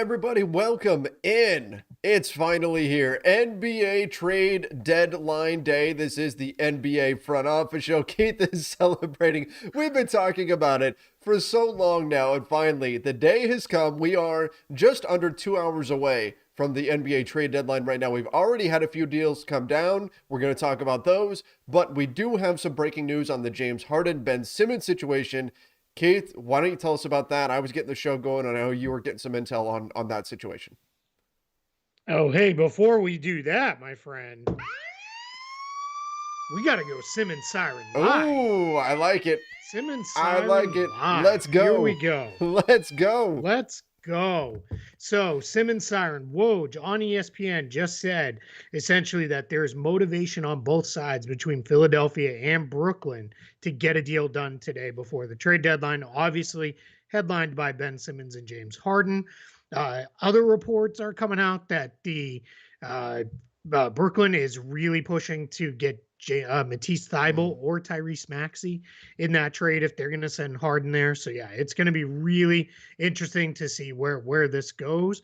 everybody? Welcome in. It's finally here. NBA trade deadline day. This is the NBA front office show. Keith is celebrating. We've been talking about it for so long now, and finally, the day has come. We are just under 2 hours away from the NBA trade deadline right now. We've already had a few deals come down. We're going to talk about those, but we do have some breaking news on the James Harden-Ben Simmons situation. Keith, why don't you tell us about that? I was getting the show going, and I know you were getting some intel on that situation. Oh, hey, before we do that, my friend, we got to go Simmons Siren live. Oh, I like it. Simmons I Siren like it. live. Let's go. Here we go. Let's go. Let's go. So, Simmons Siren, Woj on ESPN just said essentially that there's motivation on both sides between Philadelphia and Brooklyn to get a deal done today before the trade deadline, obviously headlined by Ben Simmons and James Harden. Other reports are coming out that the Brooklyn is really pushing to get Matisse Thybulle or Tyrese Maxey in that trade if they're going to send Harden there. So yeah, it's going to be really interesting to see where this goes.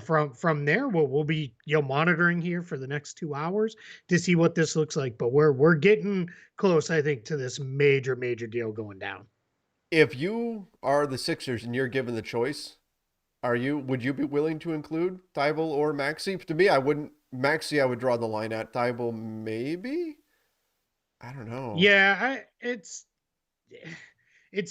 From there, we'll be monitoring here for the next 2 hours to see what this looks like. But we're getting close, I think, to this major deal going down. If you are the Sixers and you're given the choice, would you be willing to include Thybulle or Maxey? To me, I wouldn't. Maxey, I would draw the line at. Thybulle, maybe. I don't know. Yeah, it's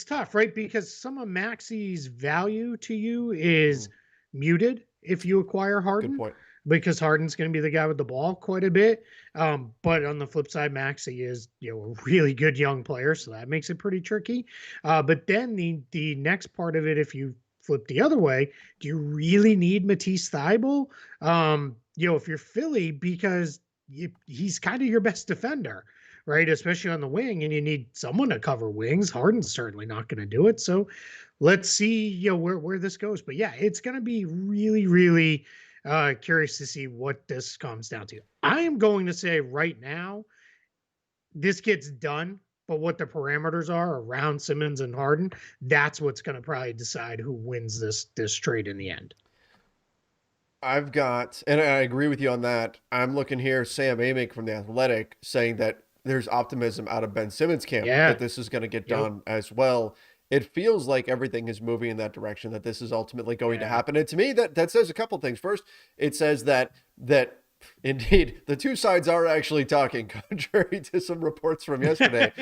tough, right? Because some of Maxey's value to you is muted if you acquire Harden. Good point. Because Harden's going to be the guy with the ball quite a bit. But on the flip side, Maxey is a really good young player, so that makes it pretty tricky. But then the next part of it, if you flip the other way, do you really need Matisse Thybulle? If you're Philly, because he's kind of your best defender, right? Especially on the wing, and you need someone to cover wings. Harden's certainly not going to do it. So let's see, where this goes. But yeah, it's going to be really curious to see what this comes down to. I am going to say right now, this gets done. But what the parameters are around Simmons and Harden, that's what's going to probably decide who wins this trade in the end. I've got, and I agree with you on that. I'm looking here, Sam Amick from The Athletic saying that there's optimism out of Ben Simmons' camp that this is going to get done as well. It feels like everything is moving in that direction, that this is ultimately going to happen. And to me, that says a couple things. First, it says that indeed the two sides are actually talking, contrary to some reports from yesterday.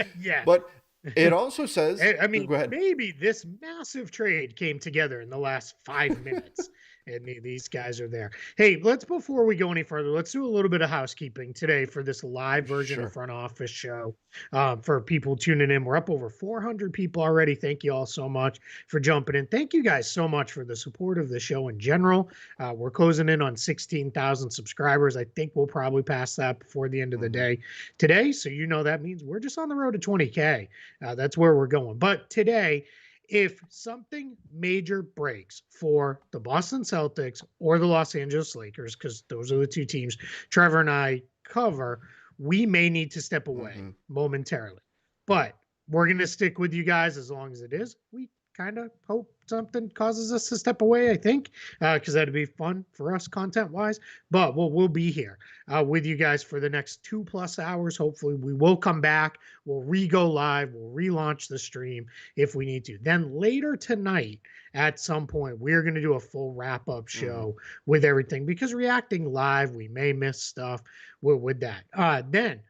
But it also says, I mean, maybe this massive trade came together in the last 5 minutes. And these guys are there. Hey, before we go any further, let's do a little bit of housekeeping today for this live version of Front Office Show. For people tuning in, we're up over 400 people already. Thank you all so much for jumping in. Thank you guys so much for the support of the show in general. We're closing in on 16,000 subscribers. I think we'll probably pass that before the end of the day today. So that means we're just on the road to 20K. That's where we're going. But today, if something major breaks for the Boston Celtics or the Los Angeles Lakers, because those are the two teams Trevor and I cover, we may need to step away momentarily. But we're going to stick with you guys as long as it is. We kind of hope something causes us to step away, I think, because that'd be fun for us content-wise. But we'll be here with you guys for the next 2+ hours. Hopefully, we will come back. We'll re-go live. We'll relaunch the stream if we need to. Then later tonight, at some point, we're going to do a full wrap-up show with everything, because reacting live, we may miss stuff with that. Then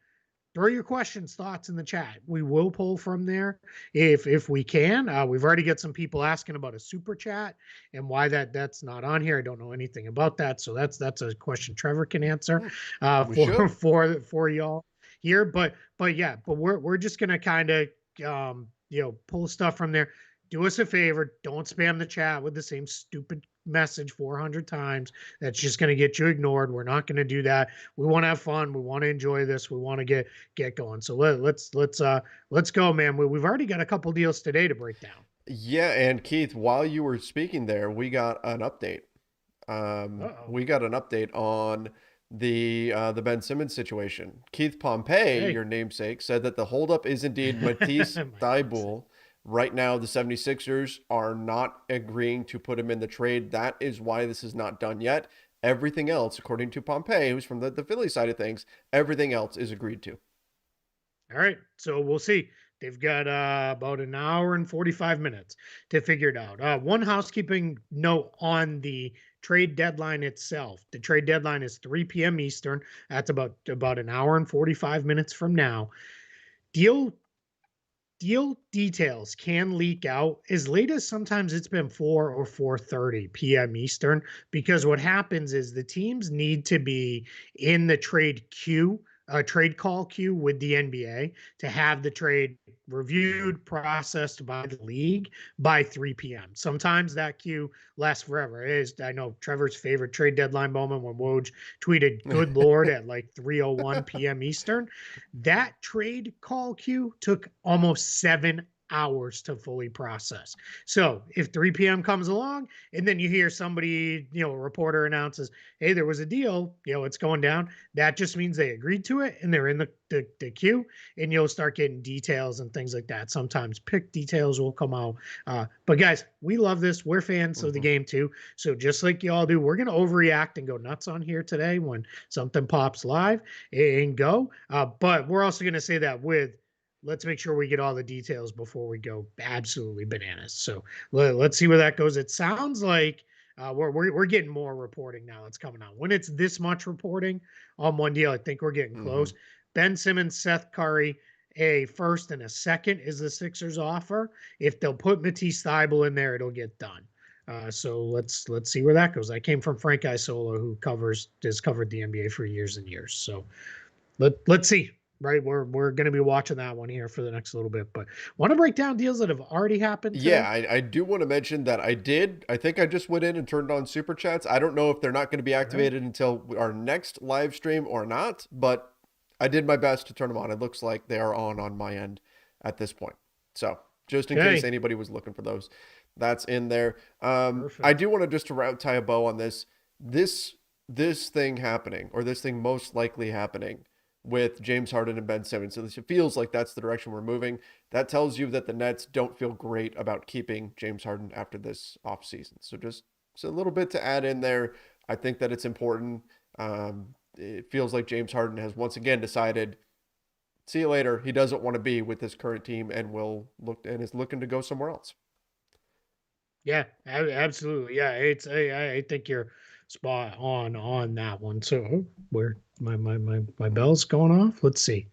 throw your questions, thoughts in the chat. We will pull from there if we can. We've already got some people asking about a super chat and why that's not on here. I don't know anything about that, so that's a question Trevor can answer for y'all here. But we're just gonna kind of pull stuff from there. Do us a favor, don't spam the chat with the same stupid message 400 times. That's just going to get you ignored. We're not going to do that. We want to have fun. We want to enjoy this. We want to get going. So let's go, man. We've already got a couple deals today to break down. Yeah, and Keith, while you were speaking there, we got an update. We got an update on the Ben Simmons situation. Keith Pompey, your namesake, said that the holdup is indeed Matisse Thybulle. Right now, the 76ers are not agreeing to put him in the trade. That is why this is not done yet. Everything else, according to Pompey, who's from the Philly side of things, everything else is agreed to. All right. So we'll see. They've got about an hour and 45 minutes to figure it out. One housekeeping note on the trade deadline itself. The trade deadline is 3 p.m. Eastern. That's about an hour and 45 minutes from now. Deal details can leak out as late as sometimes it's been 4 or 4:30 p.m. Eastern, because what happens is the teams need to be in the trade call queue with the NBA to have the trade reviewed, processed by the league by 3 p.m. Sometimes that queue lasts forever. I know Trevor's favorite trade deadline moment when Woj tweeted, "Good Lord," at like 3:01 p.m. Eastern. That trade call queue took almost 7 hours to fully process. So if 3 p.m. comes along and then you hear somebody, a reporter announces, "Hey, there was a deal, it's going down," that just means they agreed to it and they're in the queue, and you'll start getting details and things like that. Sometimes pick details will come out. But guys, we love this. We're fans of the game too. So just like y'all do, we're going to overreact and go nuts on here today when something pops live and go. But we're also going to say that let's make sure we get all the details before we go absolutely bananas. So let's see where that goes. It sounds like we're getting more reporting now that's coming out. When it's this much reporting on one deal, I think we're getting close. Ben Simmons, Seth Curry, a first and a second is the Sixers offer. If they'll put Matisse Thybulle in there, it'll get done. So let's see where that goes. I came from Frank Isola, who has covered the NBA for years and years. So let's see. Right, we're going to be watching that one here for the next little bit, but want to break down deals that have already happened today? Yeah, I do want to mention that I think I just went in and turned on super chats. I don't know if they're not going to be activated until our next live stream or not, but I did my best to turn them on. It looks like they are on my end at this point. So just in case anybody was looking for those, that's in there. I do want to just to tie a bow on this thing happening, or this thing most likely happening with James Harden and Ben Simmons. So it feels like that's the direction we're moving. That tells you that the Nets don't feel great about keeping James Harden after this offseason. So just a little bit to add in there. I think that it's important. It feels like James Harden has once again decided, see you later. He doesn't want to be with this current team and is looking to go somewhere else. Yeah, absolutely. Yeah, I think you're spot on that one. So where my bell's going off? Let's see.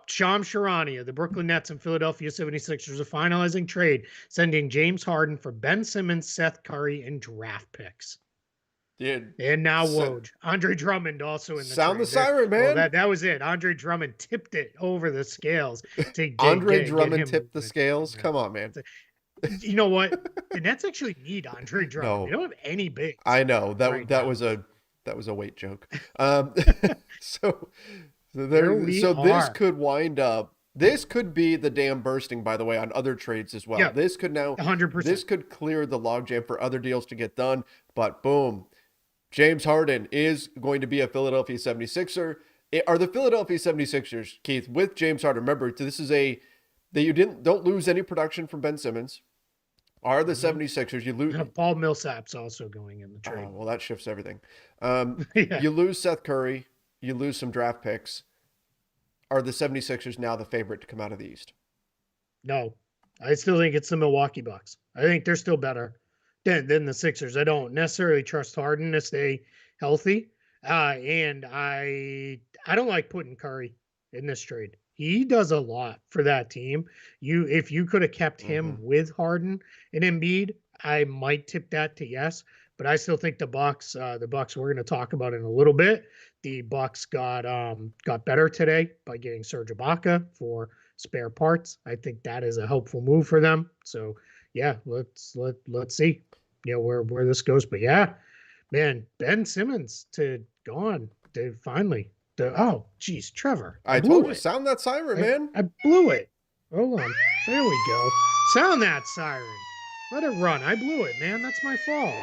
Shams Charania, the Brooklyn Nets and Philadelphia 76ers are finalizing trade, sending James Harden for Ben Simmons, Seth Curry, and draft picks. Dude, and now Woj. Andre Drummond also in the sound trade. the siren, man. Well, that was it. Andre Drummond tipped it over the scales. Andre Drummond tipped the scales? Come on, man. You know what? The Nets actually need Andre Drummond. No. They don't have any bigs. I know that was a weight joke. So this could wind up. This could be the dam bursting, by the way, on other trades as well. Yeah, this could now 100%. This could clear the logjam for other deals to get done. But boom, James Harden is going to be a Philadelphia 76er. Are the Philadelphia 76ers, Keith, with James Harden? Remember, this is don't lose any production from Ben Simmons. Are the 76ers, you lose... Paul Millsap's also going in the trade. Oh, well, that shifts everything. You lose Seth Curry. You lose some draft picks. Are the 76ers now the favorite to come out of the East? No. I still think it's the Milwaukee Bucks. I think they're still better than the Sixers. I don't necessarily trust Harden to stay healthy. And I don't like putting Curry in this trade. He does a lot for that team. If you could have kept him with Harden and Embiid, I might tip that to yes. But I still think the Bucks we're going to talk about in a little bit. The Bucks got better today by getting Serge Ibaka for spare parts. I think that is a helpful move for them. So yeah, let's see, where this goes. But yeah, man, Ben Simmons gone finally. Oh, geez, Trevor. I told you, sound that siren, man. I blew it. Hold on. There we go. Sound that siren. Let it run. I blew it, man. That's my fault.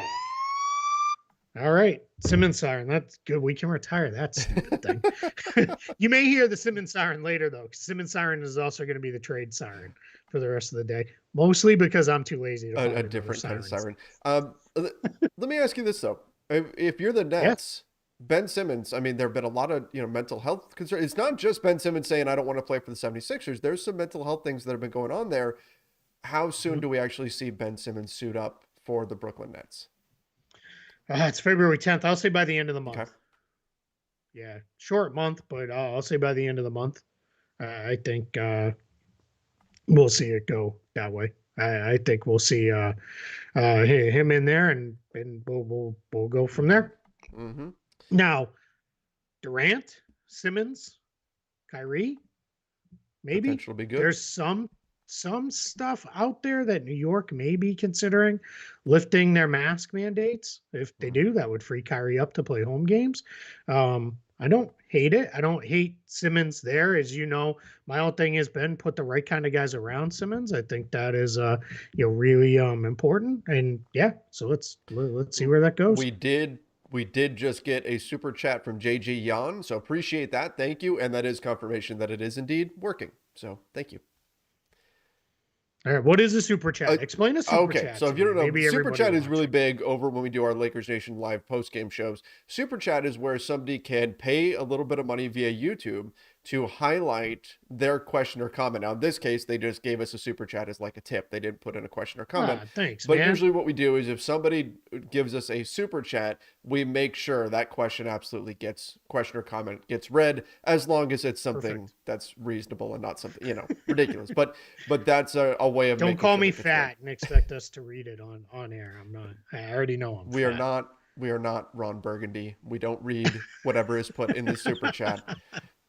All right. Simmons siren. That's good. We can retire that stupid thing. You may hear the Simmons siren later, though, because Simmons siren is also going to be the trade siren for the rest of the day, mostly because I'm too lazy to find A another different kind of sirens. siren. Let me ask you this though: if you're the Yeah. Nets, Ben Simmons. I mean, there have been a lot of mental health concerns. It's not just Ben Simmons saying I don't want to play for the 76ers. There's some mental health things that have been going on there. How soon Mhm. do we actually see Ben Simmons suit up for the Brooklyn Nets? It's February 10th. I'll say by the end of the Okay. month. Yeah, short month, but I'll say by the end of the month. I think we'll see it go that way. I think we'll see him in there, and we'll go from Mm-hmm. there. Mm-hmm. Now, Durant, Simmons, Kyrie, maybe Potential to be good. there's some stuff out there that New York may be considering lifting their mask mandates. If they do, that would free Kyrie up to play home games. I don't hate it. I don't hate Simmons there. As you know, my whole thing has been put the right kind of guys around Simmons. I think that is really important. And yeah, so let's see where that goes. We did just get a super chat from JG Yan, so appreciate that. Thank you, and that is confirmation that it is indeed working. So thank you. All right, what is a super Uh, chat? Explain a super okay, chat so to if you me. don't know, Maybe Super everybody Chat is really watching. big over when we do our Lakers Nation live post game shows. Super Chat is where somebody can pay a little bit of money via YouTube to highlight their question or comment. Now, in this case, they just gave us a Super Chat as like a tip. They didn't put in a question or comment. Thanks, But man. usually, what we do is if somebody gives us a Super Chat, we make sure that question absolutely gets question or comment gets read, as long as it's something Perfect. that's reasonable and not something ridiculous. But that's a way of Don't making call sure me that gets read. fat and expect us to read it on air. I'm not. I already know I'm We are fat. not we are not Ron Burgundy. We don't read whatever is put in the super chat.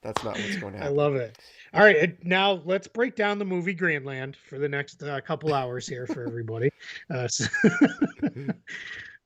That's not what's going to I happen. love it. All right, now let's break down the movie Greenland for the next couple hours here for everybody. So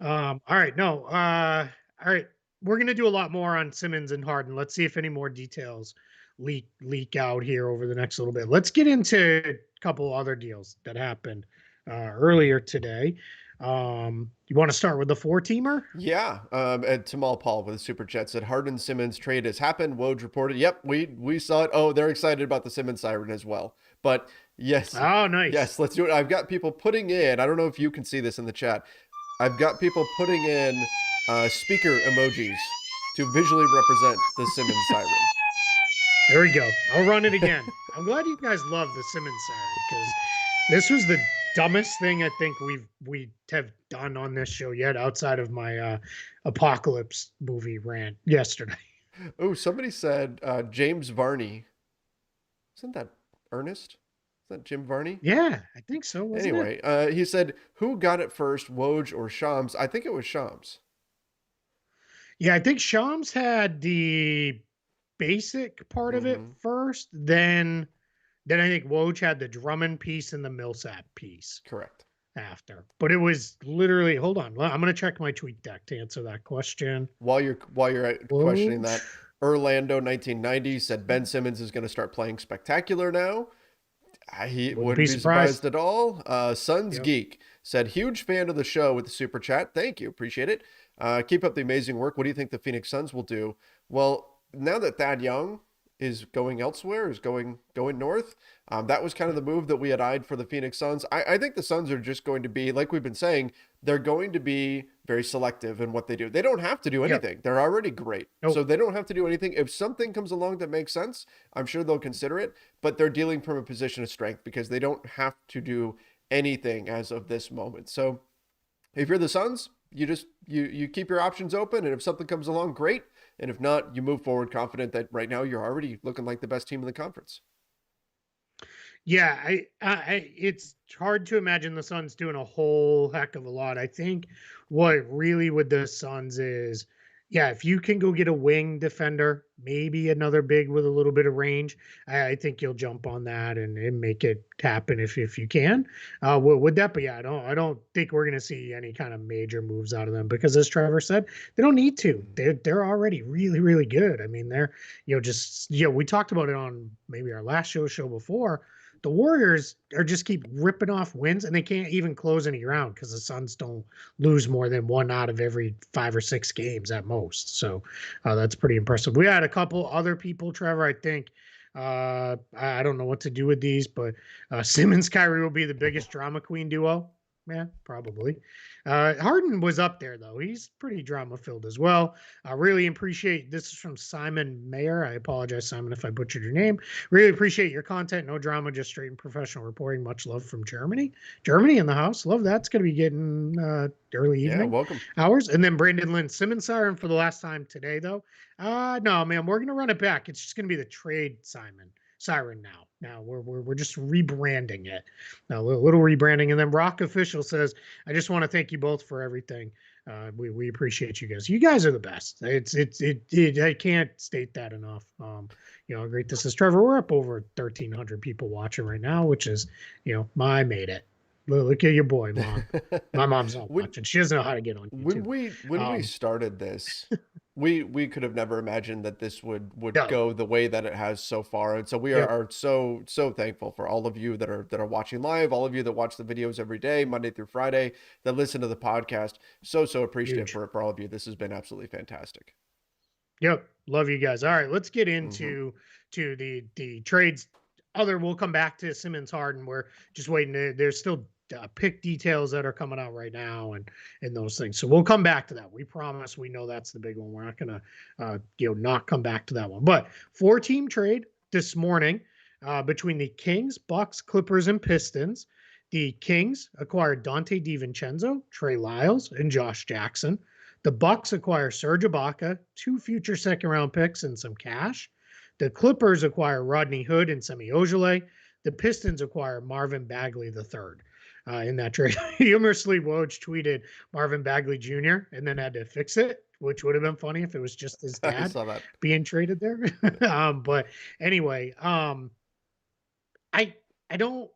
all right, no, all right, we're gonna do a lot more on Simmons and Harden. Let's see if any more details leak out here over the next little bit. Let's get into a couple other deals that happened earlier today. You want to start with the four-teamer? Yeah, and Tamal Paul with a super chat said Harden-Simmons trade has happened. Woj reported, "Yep, we saw it. Oh, they're excited about the Simmons siren as well." But yes, Oh, nice. yes, let's do it. I've got people putting in. I don't know if you can see this in the chat. I've got people putting in speaker emojis to visually represent the Simmons siren. There we go. I'll run it again. I'm glad you guys love the Simmons siren because this was the dumbest thing I think we have done on this show yet, outside of my apocalypse movie rant yesterday. Oh, somebody said James Varney. Isn't that Ernest? Is that Jim Varney? Yeah, I think so, wasn't it? Anyway, he said, who got it first, Woj or Shams? I think it was Shams. Yeah, I think Shams had the basic part of it Mm-hmm. first, then I think Woj had the Drummond piece and the Millsap piece Correct. after. But it was literally, hold on, I'm gonna check my tweet deck to answer that question. While you're questioning Woj. that, Orlando 1990 said Ben Simmons is going to start playing spectacular now. He Wouldn't wouldn't be be surprised. surprised at all. Suns Yep. Geek said, huge fan of the show with the super chat. Thank you. Appreciate it. Keep up the amazing work. What do you think the Phoenix Suns will do? Well, now that Thad Young is going elsewhere, is going north, that was kind of the move that we had eyed for the Phoenix Suns. I think the Suns are just going to be, like we've been saying, they're going to be very selective in what they do. They don't have to do Yep. anything. They're already great. So Nope. they don't have to do anything. If something comes along that makes sense, I'm sure they'll consider it, but they're dealing from a position of strength because they don't have to do anything as of this moment. So if you're the Suns, you just you keep your options open, and if something comes along, great. And if not, you move forward confident that right now you're already looking like the best team in the conference. Yeah, it's hard to imagine the Suns doing a whole heck of a lot. I think what really with the Suns is, yeah, if you can go get a wing defender, maybe another big with a little bit of range, I think you'll jump on that and make it happen if you can. With that, but yeah, I don't think we're gonna see any kind of major moves out of them because, as Trevor said, they don't need to. They're already really really good. I mean, they're just we talked about it on maybe our last show before. The Warriors are just keep ripping off wins, and they can't even close any ground because the Suns don't lose more than one out of every 5 or 6 games at most. So that's pretty impressive. We had a couple other people, Trevor. I think I don't know what to do with these, but Simmons Kyrie will be the biggest drama queen duo. Yeah, probably. Harden was up there though. He's pretty drama filled as well. I really appreciate this is from Simon Mayer. I apologize, Simon, if I butchered your name. Really appreciate your content. No drama, just straight and professional reporting. Much love from Germany. Germany in the house. Love that. It's going to be getting early evening welcome. hours. And then Brandon Lynn Simmons siren for the last time today though. No, man, we're going to run it back. It's just going to be the trade siren now. Now we're just rebranding it. Now, a little rebranding. And then Rock Official says, I just want to thank you both for everything. We appreciate you guys. You guys are the best. I can't state that enough. How great this is. Trevor, we're up over 1,300 people watching right now, which is, I made it. Look at your boy, Mom. My mom's not watching. She doesn't know how to get on YouTube. When we started this, we could have never imagined that this would No. go the way that it has so far. And so we are so thankful for all of you that are watching live, all of you that watch the videos every day, Monday through Friday, that listen to the podcast. So appreciative for all of you. This has been absolutely fantastic. Yep. Love you guys. All right, let's get into the trades. We'll come back to Simmons Harden. We're just waiting. There's still pick details that are coming out right now and those things. So we'll come back to that. We promise. We know that's the big one. We're not going to, not come back to that one. But 4-team trade this morning between the Kings, Bucks, Clippers, and Pistons. The Kings acquired Dante DiVincenzo, Trey Lyles, and Josh Jackson. The Bucks acquire Serge Ibaka, 2 future second-round picks, and some cash. The Clippers acquire Rodney Hood and Semi Ojeleye. The Pistons acquire Marvin Bagley III. In that trade, humorously, Woj tweeted Marvin Bagley Jr. and then had to fix it, which would have been funny if it was just his dad being traded there. But anyway, I don't.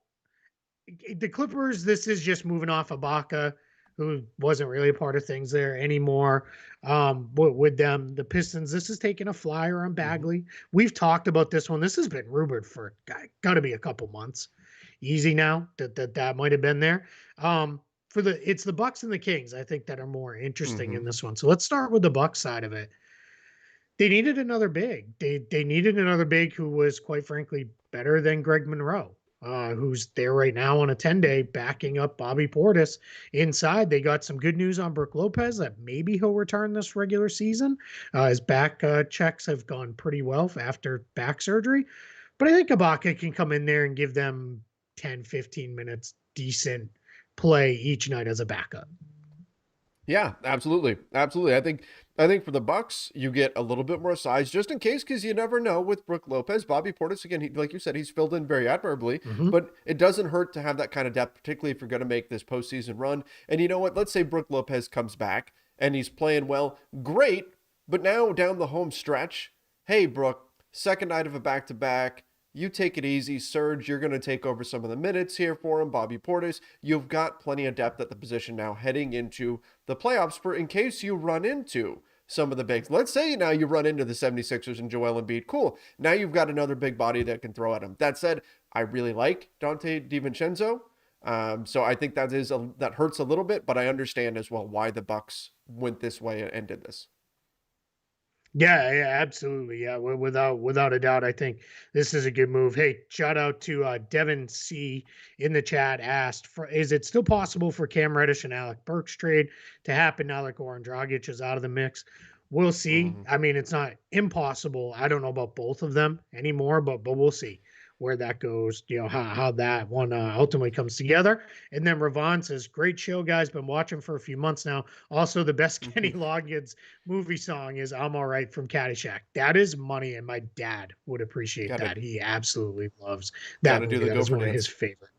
The Clippers. This is just moving off Ibaka, who wasn't really a part of things there anymore. With them, the Pistons, this is taking a flyer on Bagley. We've talked about this one. This has been rumored for got to be a couple months. Easy now that might have been there. It's the Bucks and the Kings, I think, that are more interesting in this one. So let's start with the Bucks side of it. They needed another big. They needed another big who was, quite frankly, better than Greg Monroe. Who's there right now on a 10-day backing up Bobby Portis inside. They got some good news on Brook Lopez that maybe he'll return this regular season. His back checks have gone pretty well after back surgery. But I think Ibaka can come in there and give them 10, 15 minutes decent play each night as a backup. Yeah, absolutely. Absolutely. I think for the Bucks, you get a little bit more size just in case, because you never know with Brook Lopez. Bobby Portis, again, like you said, he's filled in very admirably, but it doesn't hurt to have that kind of depth, particularly if you're going to make this postseason run. And you know what? Let's say Brook Lopez comes back and he's playing well. Great. But now down the home stretch, hey, Brook, second night of a back-to-back, you take it easy. Serge, you're going to take over some of the minutes here for him. Bobby Portis, you've got plenty of depth at the position now heading into the playoffs for in case you run into some of the bigs. Let's say now you run into the 76ers and Joel Embiid. Cool. Now you've got another big body that can throw at him. That said, I really like Dante DiVincenzo. So I think that hurts a little bit, but I understand as well why the Bucks went this way and did this. Yeah, absolutely. Yeah, without a doubt, I think this is a good move. Hey, shout out to Devin C in the chat asked, is it still possible for Cam Reddish and Alec Burks trade to happen now that Goran Dragic is out of the mix? We'll see. I mean, it's not impossible. I don't know about both of them anymore, but we'll see where that goes, how that one ultimately comes together. And then Ravon says, great show, guys. Been watching for a few months now. Also, the best Kenny Loggins movie song is I'm All Right from Caddyshack. That is money, and my dad would appreciate that. He absolutely loves that movie. That is one of his favorite.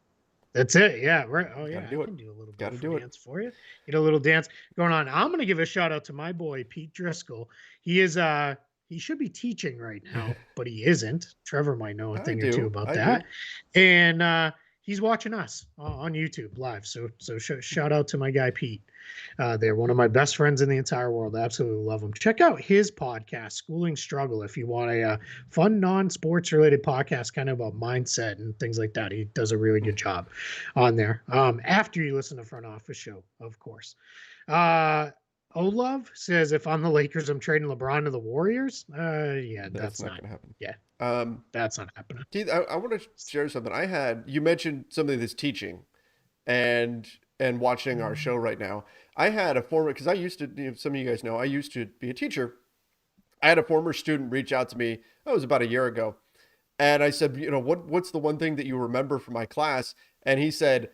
That's it. Yeah. Right. Oh, yeah. I can do a little dance for you. Get a little dance going on. I'm going to give a shout out to my boy, Pete Driscoll. He is he should be teaching right now, but he isn't. Trevor might know a thing or two about that. And he's watching us on YouTube live. So shout out to my guy, Pete. They're one of my best friends in the entire world. I absolutely love him. Check out his podcast, Schooling Struggle, if you want a fun, non-sports related podcast, kind of about mindset and things like that. He does a really good job on there. After you listen to Front Office Show, of course. Olaf says, if I'm the Lakers, I'm trading LeBron to the Warriors. Yeah, That's not going to happen. yeah, Um, that's not happening. Keith, I want to share something. You mentioned something that's teaching and watching our show right now. I had a former, because I used to, some of you guys know, I used to be a teacher. I had a former student reach out to me, that was about a year ago. And I said, what's the one thing that you remember from my class? And he said,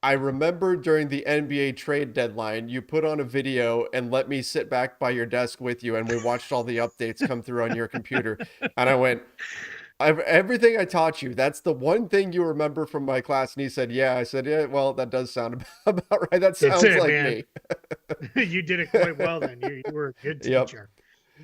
I remember during the NBA trade deadline, you put on a video and let me sit back by your desk with you, and we watched all the updates come through on your computer. And I went, everything I taught you, that's the one thing you remember from my class. And he said, yeah. I said, yeah, well, that does sound about right. That That's sounds it, like man. me. You did it quite well then. You were a good Yep. teacher.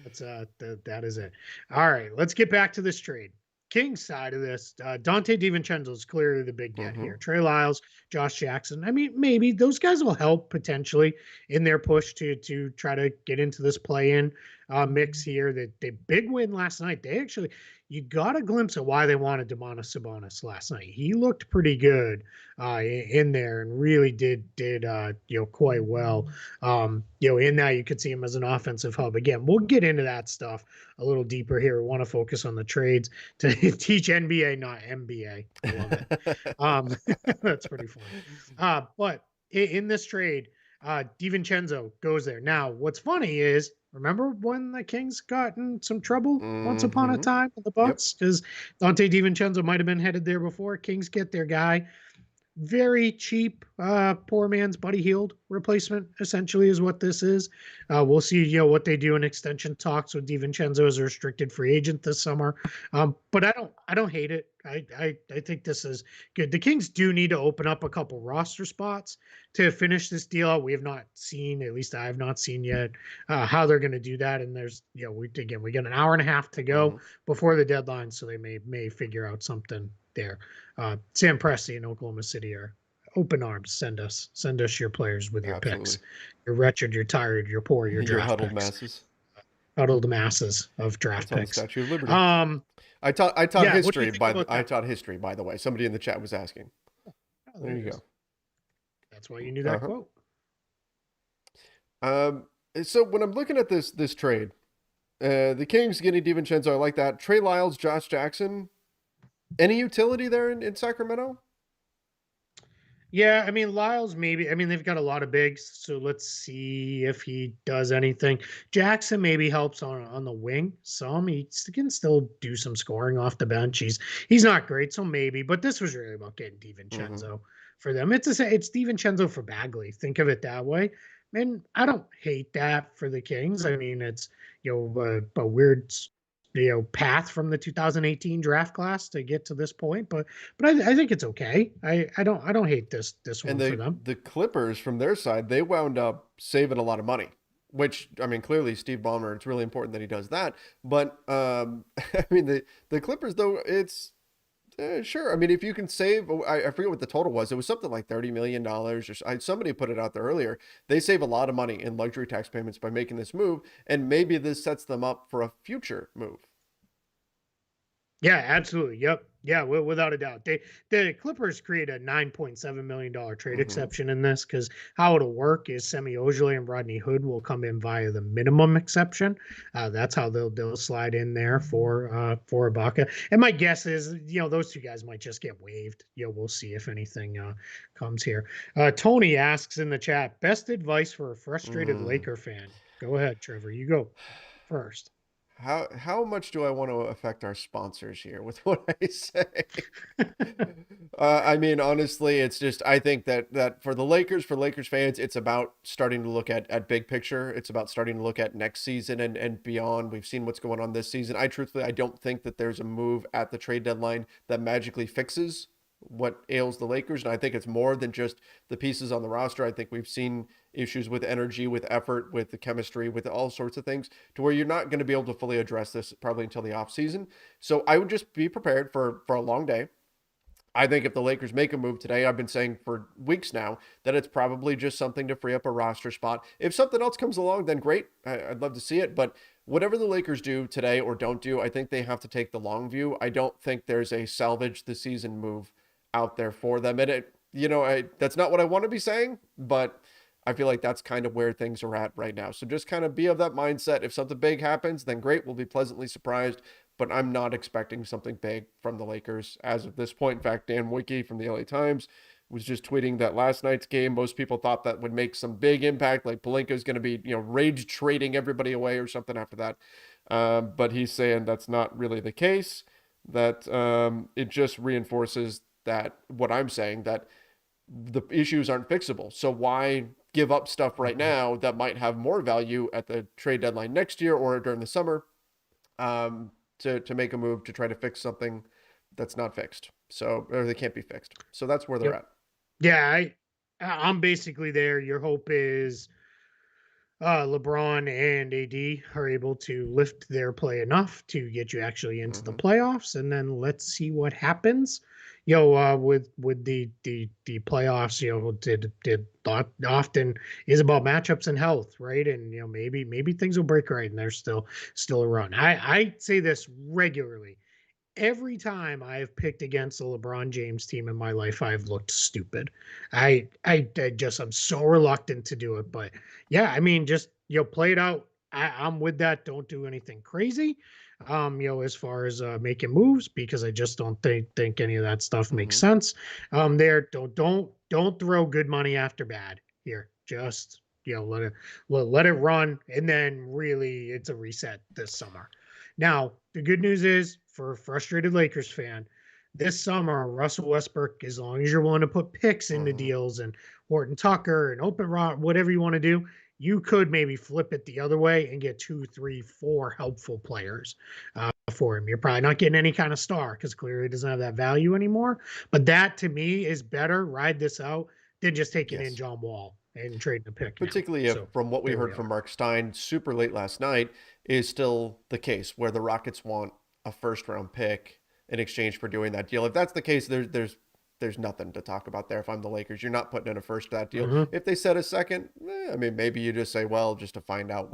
That's that is it. All right, let's get back to this trade. Kings side of this, Dante DiVincenzo is clearly the big get here. Trey Lyles, Josh Jackson. I mean, maybe those guys will help potentially in their push to try to get into this play-in mix here. That they big win last night. They actually, you got a glimpse of why they wanted Domantas Sabonis last night. He looked pretty good in there and really did quite well. In that you could see him as an offensive hub. Again, we'll get into that stuff a little deeper here. We want to focus on the trades to teach NBA, not MBA. I love it. That's pretty funny. But in this trade, DiVincenzo goes there. Now, what's funny is, remember when the Kings got in some trouble once upon a time with the Bucks? Because Dante DiVincenzo might have been headed there before. Kings get their guy. Very cheap, poor man's Buddy Hield replacement, essentially, is what this is. We'll see, what they do in extension talks with DiVincenzo as a restricted free agent this summer. But I don't hate it. I think this is good. The Kings do need to open up a couple roster spots to finish this deal out. We have not seen, at least I have not seen yet, how they're going to do that. And there's, we got an hour and a half to go before the deadline, so they may figure out something there. Sam Presti in Oklahoma City are open arms. Send us your players with your picks. You're wretched, you're tired, you're poor, you're draft huddled picks. masses. Huddled masses of draft That's picks. On the Statue of Liberty. I taught history. I taught history, by the way. Somebody in the chat was asking. Oh, there you go. That's why you knew that quote. So when I'm looking at this trade, the Kings getting DiVincenzo, I like that. Trey Lyles, Josh Jackson. Any utility there in Sacramento? Yeah, I mean, Lyles maybe. I mean, they've got a lot of bigs, so let's see if he does anything. Jackson maybe helps on the wing some. He can still do some scoring off the bench. He's not great, so maybe. But this was really about getting DiVincenzo for them. It's DiVincenzo for Bagley. Think of it that way. And I don't hate that for the Kings. I mean, it's a weird path from the 2018 draft class to get to this point, but I think it's okay. I don't hate this one for them. The Clippers, from their side, they wound up saving a lot of money, which, I mean, clearly Steve Ballmer, it's really important that he does that. But I mean, the Clippers, though, it's sure. I mean, if you can save, I forget what the total was. It was something like $30 million or somebody put it out there earlier. They save a lot of money in luxury tax payments by making this move. And maybe this sets them up for a future move. Yeah, absolutely. Yep. Yeah, without a doubt. The Clippers create a $9.7 million trade exception in this, because how it'll work is Semi Ojeleye and Rodney Hood will come in via the minimum exception. That's how they'll slide in there for Ibaka. And my guess is, those two guys might just get waived. We'll see if anything comes here. Tony asks in the chat, best advice for a frustrated Laker fan. Go ahead, Trevor. You go first. How much do I want to affect our sponsors here with what I say? I mean, honestly, it's just, I think that for Lakers fans, it's about starting to look at big picture. It's about starting to look at next season and beyond. We've seen what's going on this season. I don't think that there's a move at the trade deadline that magically fixes what ails the Lakers. And I think it's more than just the pieces on the roster. I think we've seen issues with energy, with effort, with the chemistry, with all sorts of things, to where you're not going to be able to fully address this probably until the off season. So I would just be prepared for a long day. I think if the Lakers make a move today, I've been saying for weeks now that it's probably just something to free up a roster spot. If something else comes along, then great. I'd love to see it. But whatever the Lakers do today or don't do, I think they have to take the long view. I don't think there's a salvage the season move out there for them. And that's not what I want to be saying, but I feel like that's kind of where things are at right now. So just kind of be of that mindset. If something big happens, then great, we'll be pleasantly surprised. But I'm not expecting something big from the Lakers as of this point. In fact, Dan Wicke from the LA Times was just tweeting that last night's game, most people thought that would make some big impact, like Pelinka's going to be, rage trading everybody away or something after that. But he's saying that's not really the case, that it just reinforces that what I'm saying, that the issues aren't fixable. So why give up stuff right now that might have more value at the trade deadline next year or during the summer, to make a move to try to fix something that's not fixed. So, or they can't be fixed. So that's where they're at. Yeah, I'm basically there. Your hope is LeBron and AD are able to lift their play enough to get you actually into the playoffs, and then let's see what happens. With the playoffs, did often is about matchups and health, right? And maybe things will break right, and there's still a run. I say this regularly. Every time I've picked against a LeBron James team in my life, I've looked stupid. I'm so reluctant to do it, but yeah, I mean, just play it out. I'm with that. Don't do anything crazy, as far as making moves, because I just don't think any of that stuff makes sense. There, don't throw good money after bad here. Just let it run, and then really it's a reset this summer. Now, the good news is for a frustrated Lakers fan, this summer, Russell Westbrook, as long as you're willing to put picks into deals and Horton Tucker and open rod, whatever you want to do, you could maybe flip it the other way and get 2, 3, 4 helpful players for him. You're probably not getting any kind of star because clearly he doesn't have that value anymore. But that to me is better. Ride this out than just taking in John Wall and trading a pick. Particularly if, from what we heard from Mark Stein super late last night, is still the case where the Rockets want a first round pick in exchange for doing that deal. If that's the case, there's nothing to talk about there. If I'm the Lakers, you're not putting in a first to that deal. If they said a second, I mean, maybe you just say, well, just to find out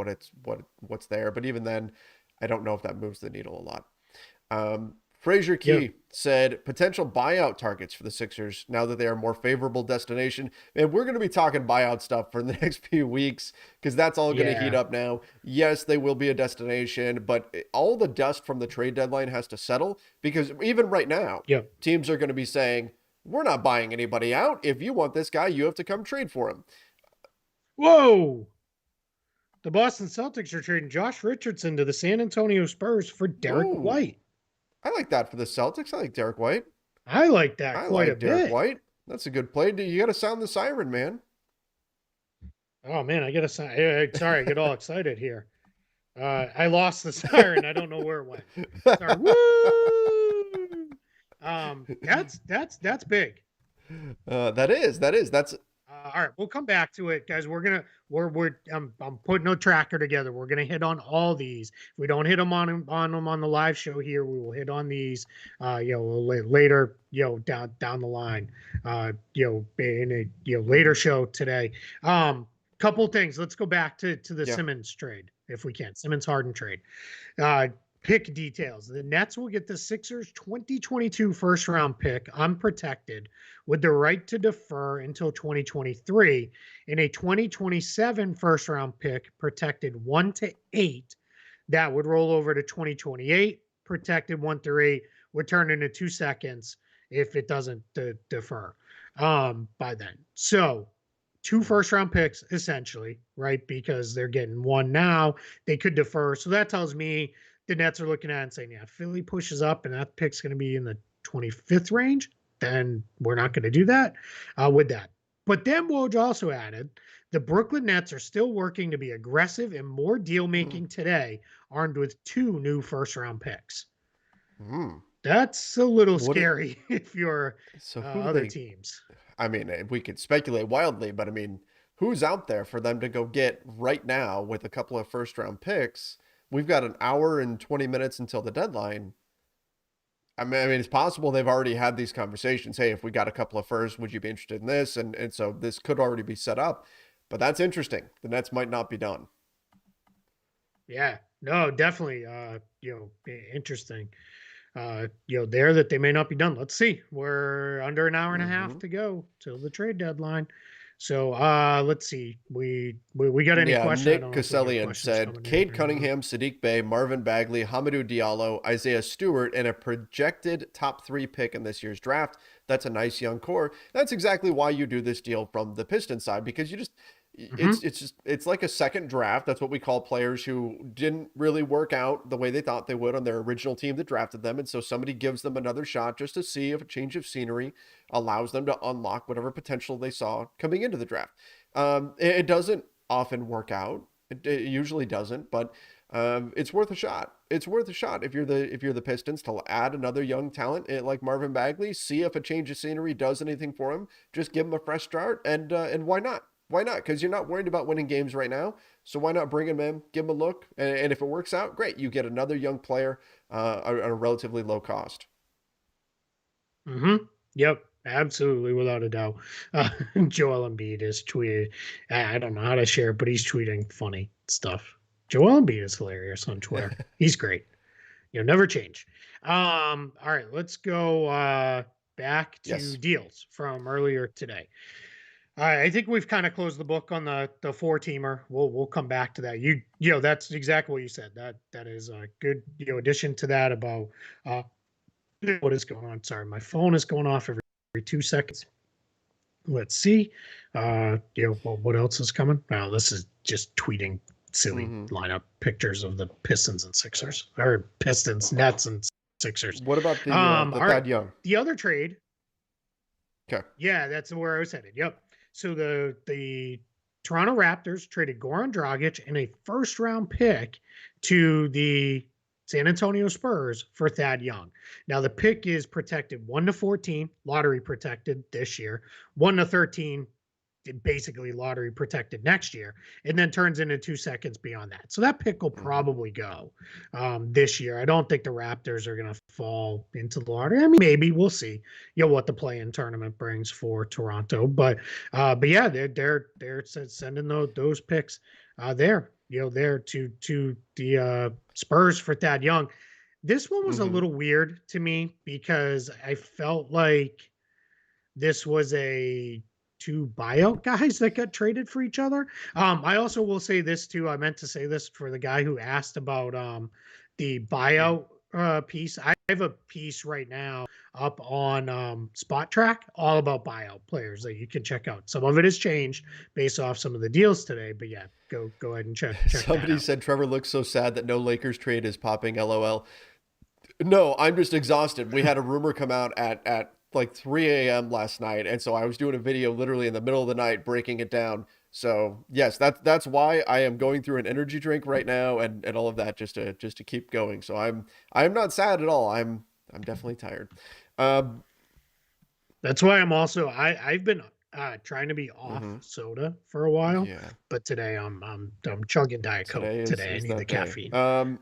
what's there. But even then, I don't know if that moves the needle a lot. Fraser Key said potential buyout targets for the Sixers now that they are a more favorable destination. And we're going to be talking buyout stuff for the next few weeks because that's all going to heat up now. Yes, they will be a destination, but all the dust from the trade deadline has to settle because even right now, teams are going to be saying, we're not buying anybody out. If you want this guy, you have to come trade for him. Whoa. The Boston Celtics are trading Josh Richardson to the San Antonio Spurs for Derek White. I like that for the Celtics. I like Derek White. I like that quite a bit. Derek White. That's a good play. You got to sound the siren, man. Oh, man, I got to sound. Sorry, I get all excited here. I lost the siren. I don't know where it went. Sorry. Woo! That's big. That is. That's all right. We'll come back to it, guys. I'm putting a tracker together. We're gonna hit on all these. If we don't hit them on the live show here, we will hit on these, later, down the line, in a later show today. Couple things. Let's go back to the Simmons trade if we can. Simmons Harden trade. Pick details. The Nets will get the Sixers 2022 first round pick unprotected with the right to defer until 2023 and a 2027 first round pick protected 1 to 8 that would roll over to 2028 protected 1 through 8 would turn into 2 seconds if it doesn't defer by then. So 2 first round picks essentially, right? Because they're getting 1 now, they could defer. So that tells me the Nets are looking at it and saying, yeah, if Philly pushes up and that pick's going to be in the 25th range, then we're not going to do that with that. But then Woj also added, the Brooklyn Nets are still working to be aggressive and more deal-making today, armed with 2 new first-round picks. That's a little scary if you're other teams. I mean, we could speculate wildly, but I mean, who's out there for them to go get right now with a couple of first-round picks? We've got an hour and 20 minutes until the deadline. I mean, it's possible they've already had these conversations. Hey, if we got a couple of firsts, would you be interested in this? And so this could already be set up. But that's interesting. The Nets might not be done. Yeah, no, definitely. Interesting. There that they may not be done. Let's see. We're under an hour and a half to go till the trade deadline. So let's see. We got any Yeah, questions? I Nick don't know if we got Casellian questions said coming in Cade right now. Cunningham, Sadiq Bey, Marvin Bagley, Hamidou Diallo, Isaiah Stewart, and a projected top 3 pick in this year's draft. That's a nice young core. That's exactly why you do this deal from the Pistons side, because you just it's like a second draft. That's what we call players who didn't really work out the way they thought they would on their original team that drafted them, and so somebody gives them another shot just to see if a change of scenery allows them to unlock whatever potential they saw coming into the draft. It doesn't often work out. It usually doesn't, but it's worth a shot. It's worth a shot if you're the Pistons to add another young talent like Marvin Bagley. See if a change of scenery does anything for him. Just give him a fresh start, and why not? Why not? Because you're not worried about winning games right now. So why not bring him in, give him a look, and if it works out, great. You get another young player at a relatively low cost. Yep, absolutely, without a doubt. Joel Embiid is tweeted. I don't know how to share it, but he's tweeting funny stuff. Joel Embiid is hilarious on Twitter. He's great. Never change. All right, let's go back to Yes. deals from earlier today. All right, I think we've kind of closed the book on the 4-teamer. We'll come back to that. That's exactly what you said. That is a good addition to that about what is going on. Sorry, my phone is going off every 2 seconds. Let's see. What else is coming? Wow, this is just tweeting silly lineup pictures of the Pistons and Sixers, or Pistons, Nets, and Sixers. What about the All Thad right. Young? The other trade. Okay. Yeah, that's where I was headed. Yep. So the Toronto Raptors traded Goran Dragic and a first-round pick to the San Antonio Spurs for Thad Young. Now the pick is protected 1 to 14, lottery protected this year, 1 to 13, basically lottery protected next year, and then turns into 2 seconds beyond that. So that pick will probably go this year. I don't think the Raptors are going to fall into the lottery. I mean, maybe we'll see, what the play-in tournament brings for Toronto, but yeah, they're sending those picks there to the Spurs for Thad Young. This one was a little weird to me because I felt like this was a 2 buyout guys that got traded for each other. I also will say this too. I meant to say this for the guy who asked about the buyout piece. I have a piece right now up on Spot Track all about buyout players that you can check out. Some of it has changed based off some of the deals today, but yeah, go ahead and check Somebody that out. said Trevor looks so sad that no Lakers trade is popping. LOL. No, I'm just exhausted. We had a rumor come out at like 3 a.m. last night, and so I was doing a video literally in the middle of the night breaking it down. So yes, that's why I am going through an energy drink right now and all of that just to keep going. So I'm not sad at all. I'm definitely tired. Um, That's why I'm also I've been trying to be off soda for a while, yeah, but today I'm chugging Diet Coke today today. I is need the that day. caffeine.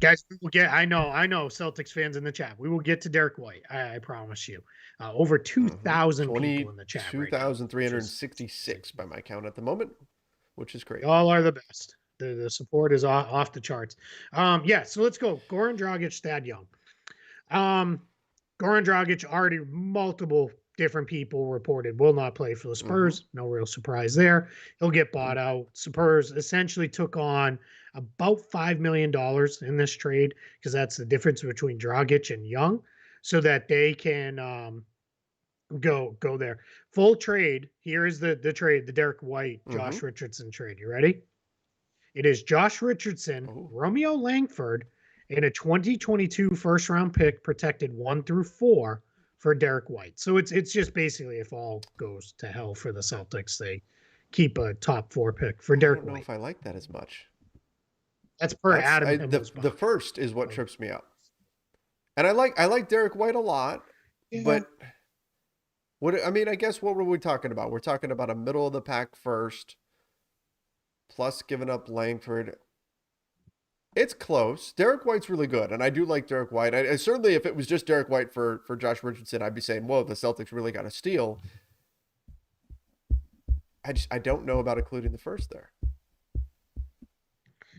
Guys, we will get. I know Celtics fans in the chat. We will get to Derek White. I promise you. Over 2,000 people in the chat right now. 22,366 by my count at the moment, which is great. Y'all are the best. The support is off the charts. Yeah, so let's go. Goran Dragic, Thad Young. Goran Dragic, already multiple different people reported will not play for the Spurs. No real surprise there. He'll get bought out. Spurs essentially took on about $5 million in this trade because that's the difference between Dragic and Young, so that they can go there. Full trade. Here is the trade, the Derek White, Josh Richardson trade. You ready? It is Josh Richardson, Romeo Langford, and a 2022 first round pick protected 1 through 4 for Derek White. So it's just basically if all goes to hell for the Celtics, they keep a top 4 pick for Derek I don't know White. if I like that as much. That's per Adam the first is what trips me up. And I like Derek White a lot, but I guess what were we talking about? We're talking about a middle of the pack first, plus giving up Langford. It's close. Derek White's really good, and I do like Derek White. I certainly, if it was just Derek White for Josh Richardson, I'd be saying, "Whoa, the Celtics really got a steal." I don't know about including the first there.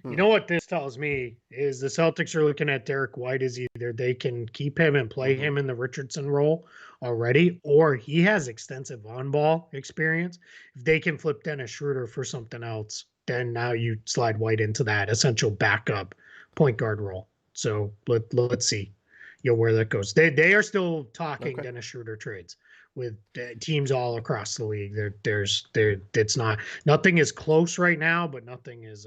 You know what this tells me is the Celtics are looking at Derek White as either they can keep him and play him in the Richardson role already, or he has extensive on-ball experience. If they can flip Dennis Schroeder for something else, then now you slide White into that essential backup point guard role. So let's see, where that goes. They are still talking Okay. Dennis Schroeder trades with teams all across the league. It's not, nothing is close right now, but nothing is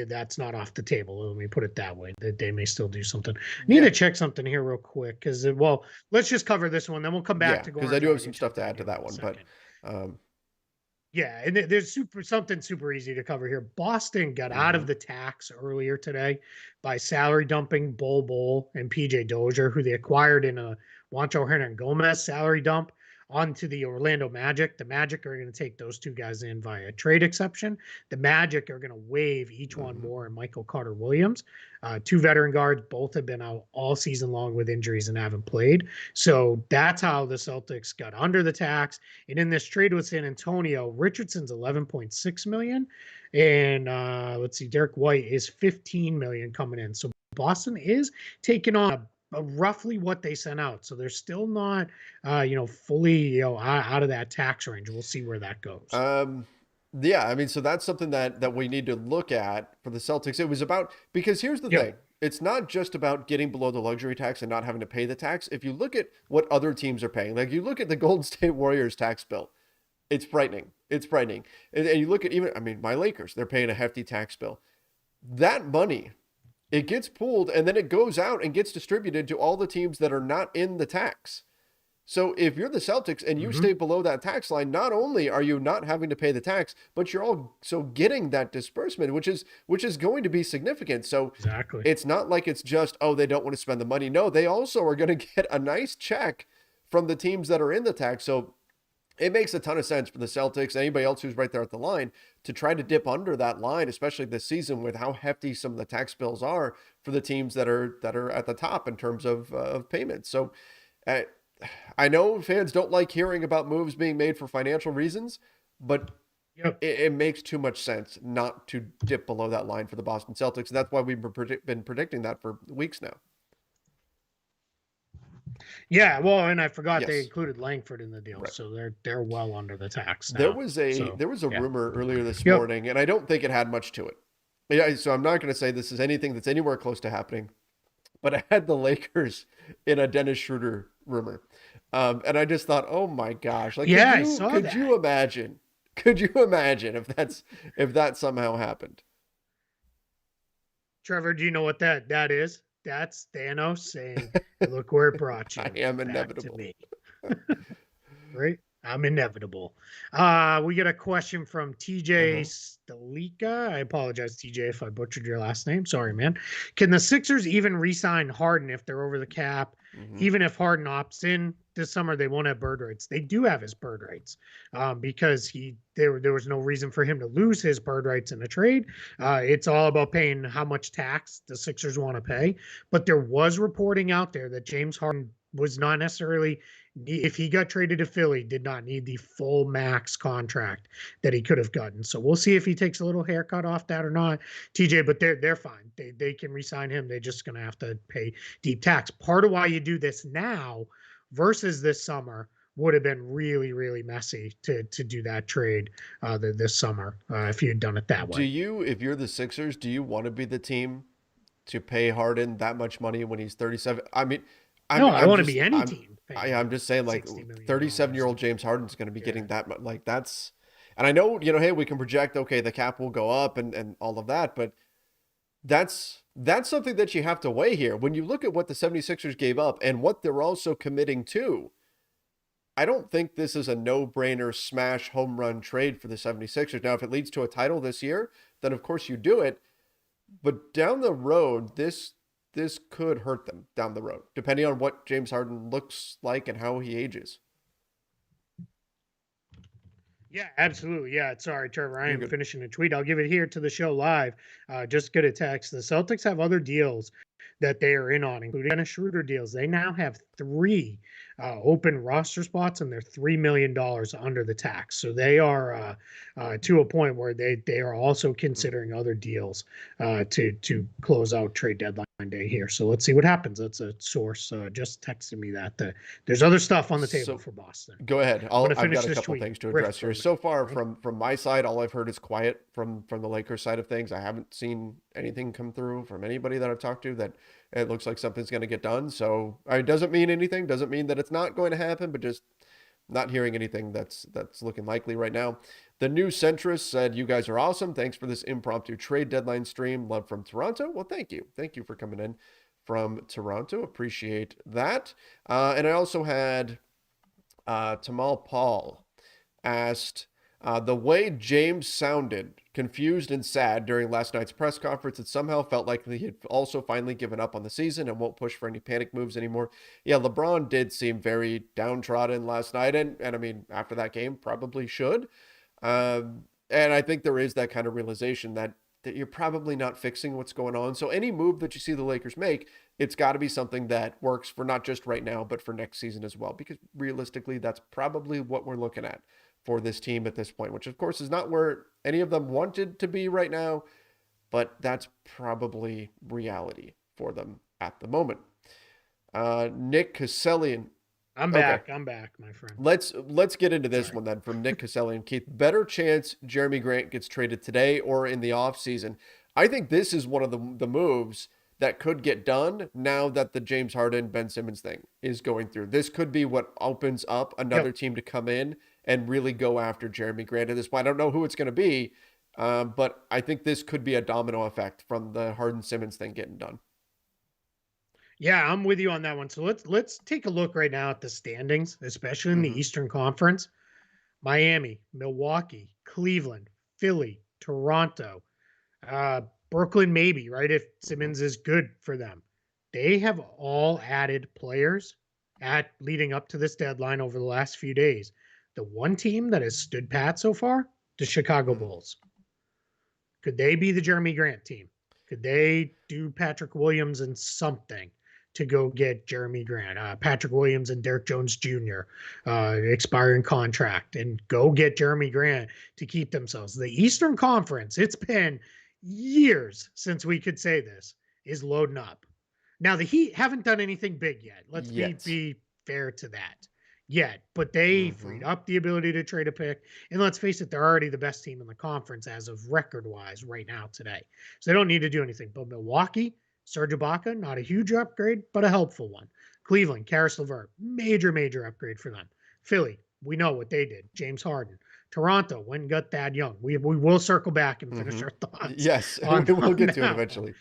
that's not off the table. Let me put it that way. That they may still do something. Need to check something here real quick because let's just cover this one, then we'll come back to because I do have some stuff to add to in that a one, but second. Yeah, and there's something super easy to cover here. Boston got out of the tax earlier today by salary dumping Bol and PJ Dozier, who they acquired in a Juancho Hernan-Gomez salary dump, onto the Orlando Magic. The Magic are going to take those two guys in via trade exception. The Magic are going to waive each one more and Michael Carter-Williams. Two veteran guards, both have been out all season long with injuries and haven't played. So that's how the Celtics got under the tax. And in this trade with San Antonio, Richardson's $11.6 million. And let's see, Derek White is $15 million coming in. So Boston is taking on roughly what they sent out. So they're still not, fully, out of that tax range. We'll see where that goes. Yeah, I mean, so that's something that we need to look at for the Celtics. It was about, because here's the thing. It's not just about getting below the luxury tax and not having to pay the tax. If you look at what other teams are paying, like you look at the Golden State Warriors tax bill, it's frightening. It's frightening. And you look at my Lakers, they're paying a hefty tax bill. That money, it gets pooled and then it goes out and gets distributed to all the teams that are not in the tax. So if you're the Celtics and you stay below that tax line, not only are you not having to pay the tax, but you're also getting that disbursement, which is going to be significant. So exactly, it's not like it's just, they don't want to spend the money. No, they also are going to get a nice check from the teams that are in the tax. So it makes a ton of sense for the Celtics, anybody else who's right there at the line, to try to dip under that line, especially this season with how hefty some of the tax bills are for the teams that are at the top in terms of payments. So I know fans don't like hearing about moves being made for financial reasons, but it makes too much sense not to dip below that line for the Boston Celtics. And that's why we've been predicting that for weeks now. Yeah, well, and I forgot they included Langford in the deal, so they're well under the tax now. There was a rumor earlier this morning, and I don't think it had much to it. Yeah, so I'm not going to say this is anything that's anywhere close to happening, but I had the Lakers in a Dennis Schroeder rumor. And I just thought, oh my gosh, like, could you imagine? Could you imagine if that somehow happened? Trevor, do you know what that is? That's Thanos saying, look where it brought you. I am inevitable. To me. Right? I'm inevitable. We get a question from TJ Stalika. I apologize, TJ, if I butchered your last name. Sorry, man. Can the Sixers even re-sign Harden if they're over the cap? Even if Harden opts in this summer, they won't have bird rights. They do have his bird rights because there was no reason for him to lose his bird rights in a trade. It's all about paying how much tax the Sixers want to pay. But there was reporting out there that James Harden was not necessarily, if he got traded to Philly, did not need the full max contract that he could have gotten. So we'll see if he takes a little haircut off that or not, TJ, but they're fine. They can re-sign him. They're just going to have to pay deep tax. Part of why you do this now versus this summer would have been really, really messy to do that trade this summer if you had done it that way. If you're the Sixers, do you want to be the team to pay Harden that much money when he's 37? I mean, I want to be any team. I'm just saying, like, 37-year-old James Harden's going to be getting that much. Like, that's, and I know, hey, we can project, okay, the cap will go up and all of that, but that's something that you have to weigh here. When you look at what the 76ers gave up and what they're also committing to, I don't think this is a no-brainer smash home run trade for the 76ers. Now, if it leads to a title this year, then of course you do it. But down the road, this could hurt them down the road, depending on what James Harden looks like and how he ages. Yeah, absolutely. Yeah, sorry, Trevor. I am finishing a tweet. I'll give it here to the show live. Just get a text. The Celtics have other deals that they are in on, including Dennis Schroeder deals. They now have 3 open roster spots, and they're $3 million under the tax. So they are to a point where they are also considering other deals to close out trade deadline day here. So let's see what happens. That's a source just texted me that there's other stuff on the table for Boston. Go ahead. I've got a couple things to address here. So far, from my side, all I've heard is quiet from the Lakers side of things. I haven't seen anything come through from anybody that I've talked to that it looks like something's going to get done. So it doesn't mean anything. Doesn't mean that it's not going to happen, but just not hearing anything that's looking likely right now. The new centrist said, "You guys are awesome. Thanks for this impromptu trade deadline stream. Love from Toronto." Well, thank you. Thank you for coming in from Toronto. Appreciate that. And I also had Tamal Paul asked, the way James sounded confused and sad during last night's press conference, it somehow felt like he had also finally given up on the season and won't push for any panic moves anymore. Yeah, LeBron did seem very downtrodden last night, and I mean, after that game, probably should. And I think there is that kind of realization that you're probably not fixing what's going on. So any move that you see the Lakers make, it's got to be something that works for not just right now, but for next season as well. Because realistically, that's probably what we're looking at for this team at this point, which of course is not where any of them wanted to be right now, but that's probably reality for them at the moment. Nick Casellian. I'm back, my friend. Let's get into this one then from Nick Casellian. Keith, better chance Jeremy Grant gets traded today or in the offseason. I think this is one of the moves that could get done now that the James Harden, Ben Simmons thing is going through. This could be what opens up another team to come in and really go after Jeremy Grant at this point. I don't know who it's going to be, but I think this could be a domino effect from the Harden-Simmons thing getting done. Yeah, I'm with you on that one. So let's take a look right now at the standings, especially in the Eastern Conference. Miami, Milwaukee, Cleveland, Philly, Toronto, Brooklyn, maybe, right? If Simmons is good for them. They have all added players leading up to this deadline over the last few days. The one team that has stood pat so far, the Chicago Bulls. Could they be the Jeremy Grant team? Could they do Patrick Williams and something to go get Jeremy Grant, Patrick Williams and Derek Jones Jr., expiring contract, and go get Jeremy Grant to keep themselves? The Eastern Conference, it's been years since we could say this, is loading up. Now, the Heat haven't done anything big yet. Let's be fair to that yet, but they freed up the ability to trade a pick. And let's face it, they're already the best team in the conference as of record-wise right now today. So they don't need to do anything. But Milwaukee, Serge Ibaka, not a huge upgrade, but a helpful one. Cleveland, Karis LeVert, major upgrade for them. Philly, we know what they did. James Harden. Toronto went and got Thad Young. We will circle back and finish our thoughts. Yes, we'll get to it eventually.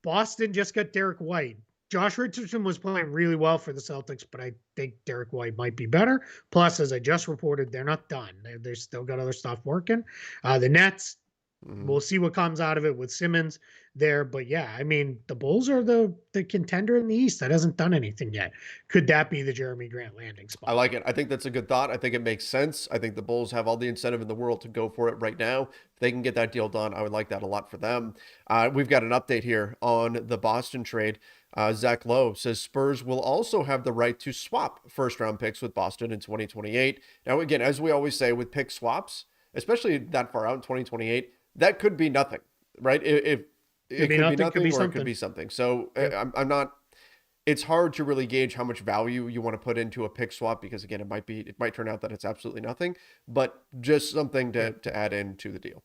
Boston just got Derek White. Josh Richardson was playing really well for the Celtics, but I think Derek White might be better. Plus, as I just reported, they're not done. They've still got other stuff working. The Nets, we'll see what comes out of it with Simmons there. But yeah, I mean, the Bulls are the contender in the East that hasn't done anything yet. Could that be the Jeremy Grant landing spot? I like it. I think that's a good thought. I think it makes sense. I think the Bulls have all the incentive in the world to go for it right now. If they can get that deal done, I would like that a lot for them. We've got an update here on the Boston trade. Zach Lowe says Spurs will also have the right to swap first-round picks with Boston in 2028. Now, again, as we always say with pick swaps, especially that far out in 2028, that could be nothing, right? If it could be nothing, or it could be something. So I'm not. It's hard to really gauge how much value you want to put into a pick swap because, again, it might turn out that it's absolutely nothing, but just something to add into the deal.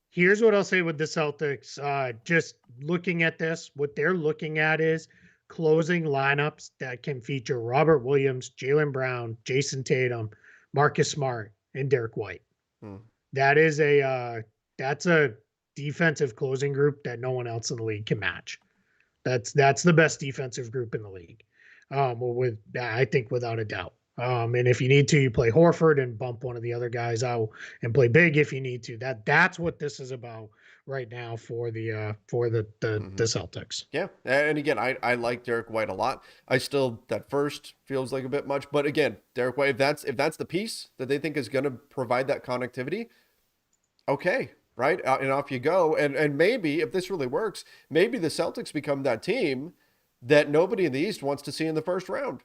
Here's what I'll say with the Celtics. Just looking at this, what they're looking at is closing lineups that can feature Robert Williams, Jaylen Brown, Jason Tatum, Marcus Smart, and Derek White. That's a defensive closing group that no one else in the league can match. That's the best defensive group in the league. I think without a doubt. And if you need to, you play Horford and bump one of the other guys out and play big if you need to. That's what this is about right now for the Celtics. Yeah, and again, I like Derek White a lot. That first feels like a bit much, but again, Derek White, if that's the piece that they think is going to provide that connectivity, okay, right, and off you go. And maybe if this really works, maybe the Celtics become that team that nobody in the East wants to see in the first round.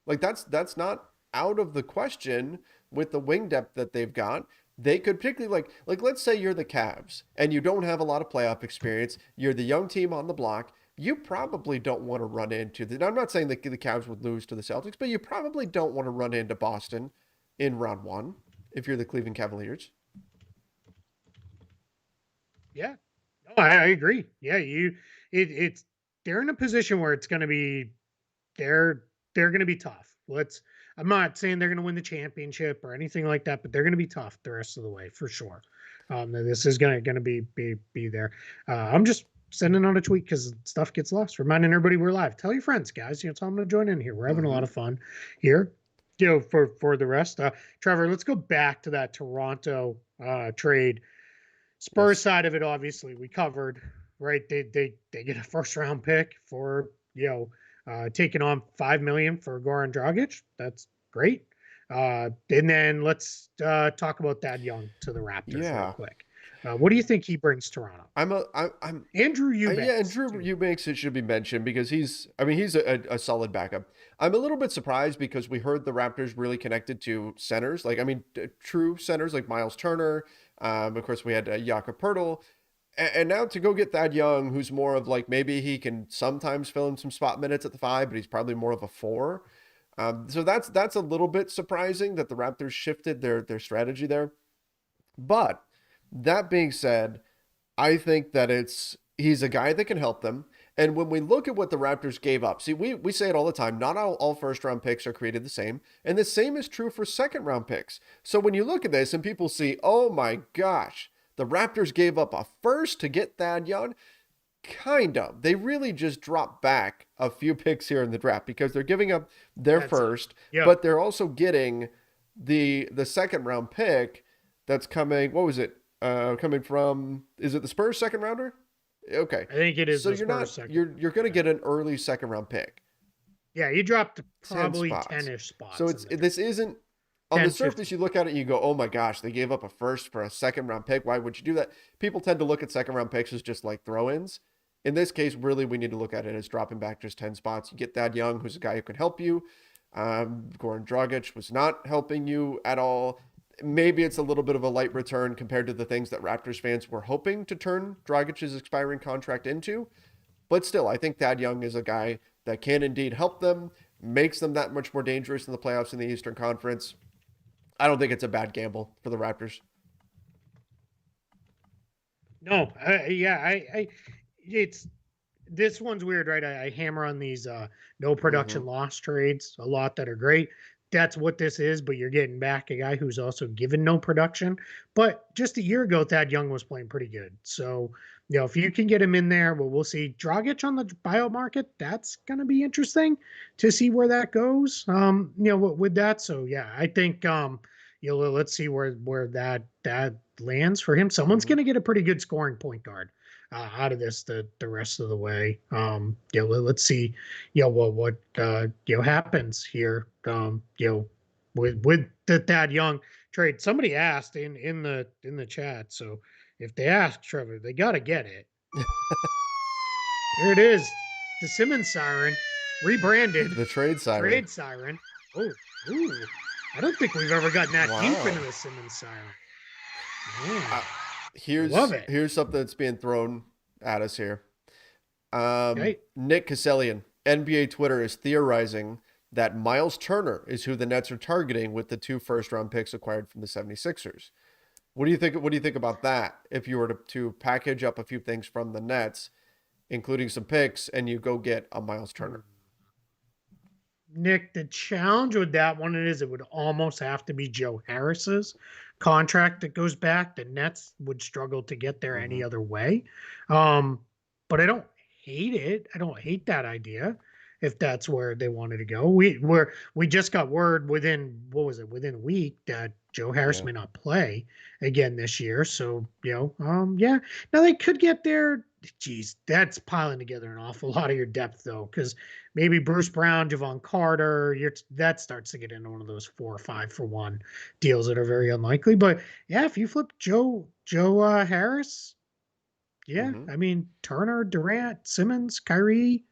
Like that's not out of the question with the wing depth that they've got. They could particularly like let's say you're the Cavs and you don't have a lot of playoff experience. You're the young team on the block. You probably don't want to run into the. I'm not saying that the Cavs would lose to the Celtics, but you probably don't want to run into Boston in round one if you're the Cleveland Cavaliers. Yeah, no, I agree. Yeah, it's they're in a position where it's going to be they're going to be tough. I'm not saying they're going to win the championship or anything like that, but they're going to be tough the rest of the way for sure. This is going to be there. I'm just sending out a tweet because stuff gets lost. Reminding everybody we're live. Tell your friends, guys. Tell them to join in here. We're having a lot of fun here. For the rest, Trevor, let's go back to that Toronto trade. Spurs side of it, obviously, we covered. Right, they get a first round pick for taking on $5 million for Goran Dragic. That's great. And then let's talk about Thad Young to the Raptors real quick. What do you think he brings Toronto? I'm Andrew Eubanks. Andrew Eubanks, it should be mentioned because he's a solid backup. I'm a little bit surprised because we heard the Raptors really connected to centers, true centers like Miles Turner. Of course, we had Jakob Poeltl. And now to go get Thad Young, who's more of like maybe he can sometimes fill in some spot minutes at the 5, but he's probably more of a 4. So that's a little bit surprising that the Raptors shifted their strategy there. But that being said, I think that he's a guy that can help them. And when we look at what the Raptors gave up, see, we say it all the time, not all first round picks are created the same. And the same is true for second round picks. So when you look at this and people see, oh my gosh, the Raptors gave up a first to get Thad Young. Kind of. They really just dropped back a few picks here in the draft because they're giving up their first, but they're also getting the second round pick that's coming. What was it? Coming from? Is it the Spurs second rounder? Okay, I think it is. So you're going to get an early second round pick. Yeah, you dropped probably 10-ish spots. So this isn't. On the surface, you look at it and you go, oh my gosh, they gave up a first for a second round pick. Why would you do that? People tend to look at second round picks as just like throw-ins. In this case, really, we need to look at it as dropping back just 10 spots. You get Thad Young, who's a guy who can help you. Goran Dragic was not helping you at all. Maybe it's a little bit of a light return compared to the things that Raptors fans were hoping to turn Dragic's expiring contract into. But still, I think Thad Young is a guy that can indeed help them, makes them that much more dangerous in the playoffs in the Eastern Conference. I don't think it's a bad gamble for the Raptors. No, it's this one's weird, right? I hammer on these no production loss trades a lot that are great. That's what this is, but you're getting back a guy who's also given no production. But just a year ago, Thad Young was playing pretty good. So, if you can get him in there, well, we'll see. Dragic on the buyout market, that's going to be interesting to see where that goes, with that. So, yeah, I think, let's see where that lands for him. Someone's going to get a pretty good scoring point guard out of this the rest of the way. Let's see, what happens here. With the Thad Young trade. Somebody asked in the chat. So if they ask, Trevor, they got to get it. Here it is, the Simmons siren, rebranded. The trade siren. Trade siren. Oh, ooh. I don't think we've ever gotten that deep into the Simmons siren. Yeah. Here's something that's being thrown at us here. Nick Casselian, NBA Twitter, is theorizing that Miles Turner is who the Nets are targeting with the 2 first-round picks acquired from the 76ers. What do you think about that? If you were to package up a few things from the Nets, including some picks, and you go get a Miles Turner. Nick, the challenge with that one is it would almost have to be Joe Harris's contract that goes back. The Nets would struggle to get there any other way. But I don't hate it. I don't hate that idea if that's where they wanted to go. We just got word within a week that Joe Harris may not play again this year. So, now they could get there. Geez, that's piling together an awful lot of your depth, though, because maybe Bruce Brown, Javon Carter, that starts to get into one of those 4 or 5 for 1 deals that are very unlikely. But yeah, if you flip Joe Harris, I mean, Turner, Durant, Simmons, Kyrie,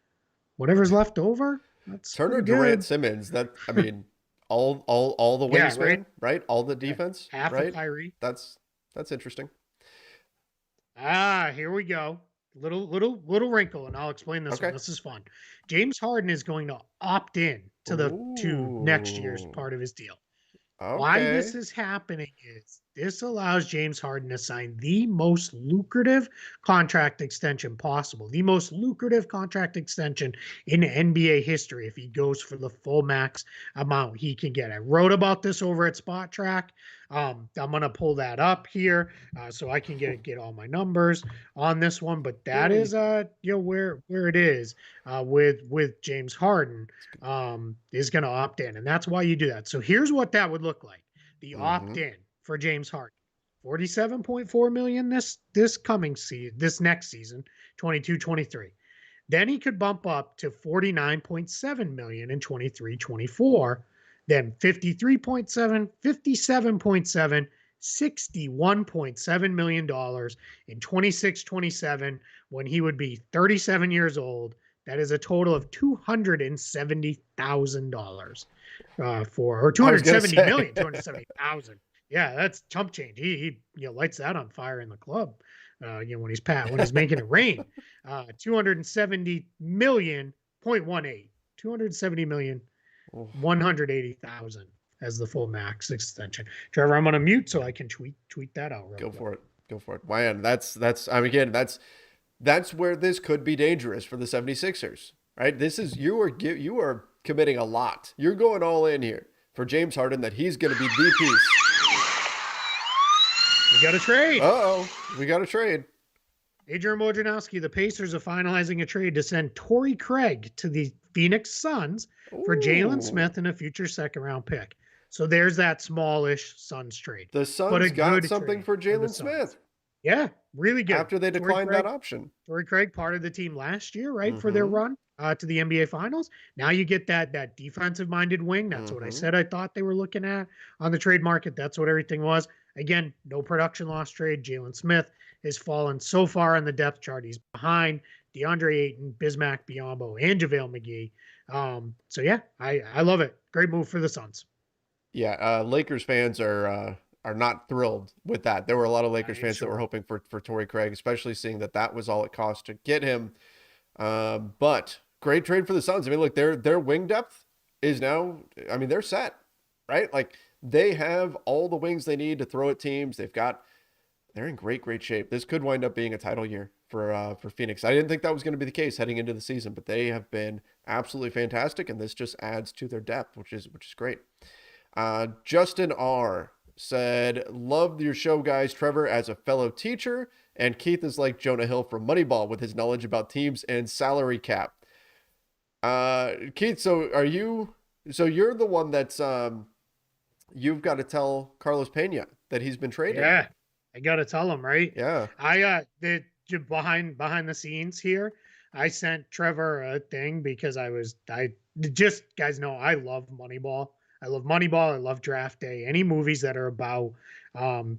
whatever's left over, that's Turner, pretty Durant, good. Simmons. That I mean, all the Yeah, right. wingspan, right? All the Yeah. defense, Half of right? Kyrie. That's interesting. Here we go. Little wrinkle, and I'll explain this one. Okay. This is fun. James Harden is going to opt in to next year's Ooh. part of his deal. Why Okay. this is happening is this allows James Harden to sign the most lucrative contract extension possible, the most lucrative contract extension in NBA history if he goes for the full max amount he can get. I wrote about this over at Spot Track. I'm gonna pull that up here so I can get all my numbers on this one. But that Yay. is where it is with James Harden is going to opt in. And that's why you do that. So here's what that would look like. The Mm-hmm. opt in for James Harden. 47.4 million this coming season, this next season, 22-23. Then he could bump up to 49.7 million in 23-24, then 53.7, 57.7, $61.7 million in 26-27 when he would be 37 years old. That is a total of $270,000 or I was gonna 270 say. million, 270,000. Yeah, that's chump change. He lights that on fire in the club. When he's making it rain. 270 million, 0.18, 270 million, 180,000 as the full max extension. Trevor, I'm on a mute so I can tweet that out real quick. For it. Go for it. Man, that's I mean, again, that's where this could be dangerous for the 76ers, right? This is you are committing a lot. You're going all in here for James Harden that he's going to be the piece. We got a trade. Uh-oh, we got a trade. Adrian Wojnarowski, the Pacers are finalizing a trade to send Torrey Craig to the Phoenix Suns for Jalen Smith and a future second-round pick. So there's that smallish Suns trade. The Suns got something for Jalen Suns. Smith. Yeah, really good. After they declined that option. Torrey Craig, part of the team last year, right, for their run to the NBA Finals. Now you get that defensive-minded wing. That's what I said I thought they were looking at on the trade market. That's what everything was. Again, no production loss trade. Jalen Smith has fallen so far on the depth chart. He's behind DeAndre Ayton, Bismack Biyombo, and JaVale McGee. So yeah, I love it. Great move for the Suns. Yeah, Lakers fans are not thrilled with that. There were a lot of Lakers fans that were hoping for Torrey Craig, especially seeing that was all it cost to get him. But great trade for the Suns. I mean, look, their wing depth is now, I mean, they're set, right? Like they have all the wings they need to throw at teams. They're in great shape. This could wind up being a title year for Phoenix. I didn't think that was going to be the case heading into the season, but they have been absolutely fantastic, and this just adds to their depth, which is great. Justin R said, "Love your show, guys. Trevor, as a fellow teacher, and Keith is like Jonah Hill from Moneyball with his knowledge about teams and salary cap." Keith, so you're the one that's you've got to tell Carlos Pena that he's been traded. Yeah, I got to tell him, right? Yeah. The behind the scenes here, I sent Trevor a thing because guys know I love Moneyball. I love Moneyball. I love Draft Day. Any movies that are about the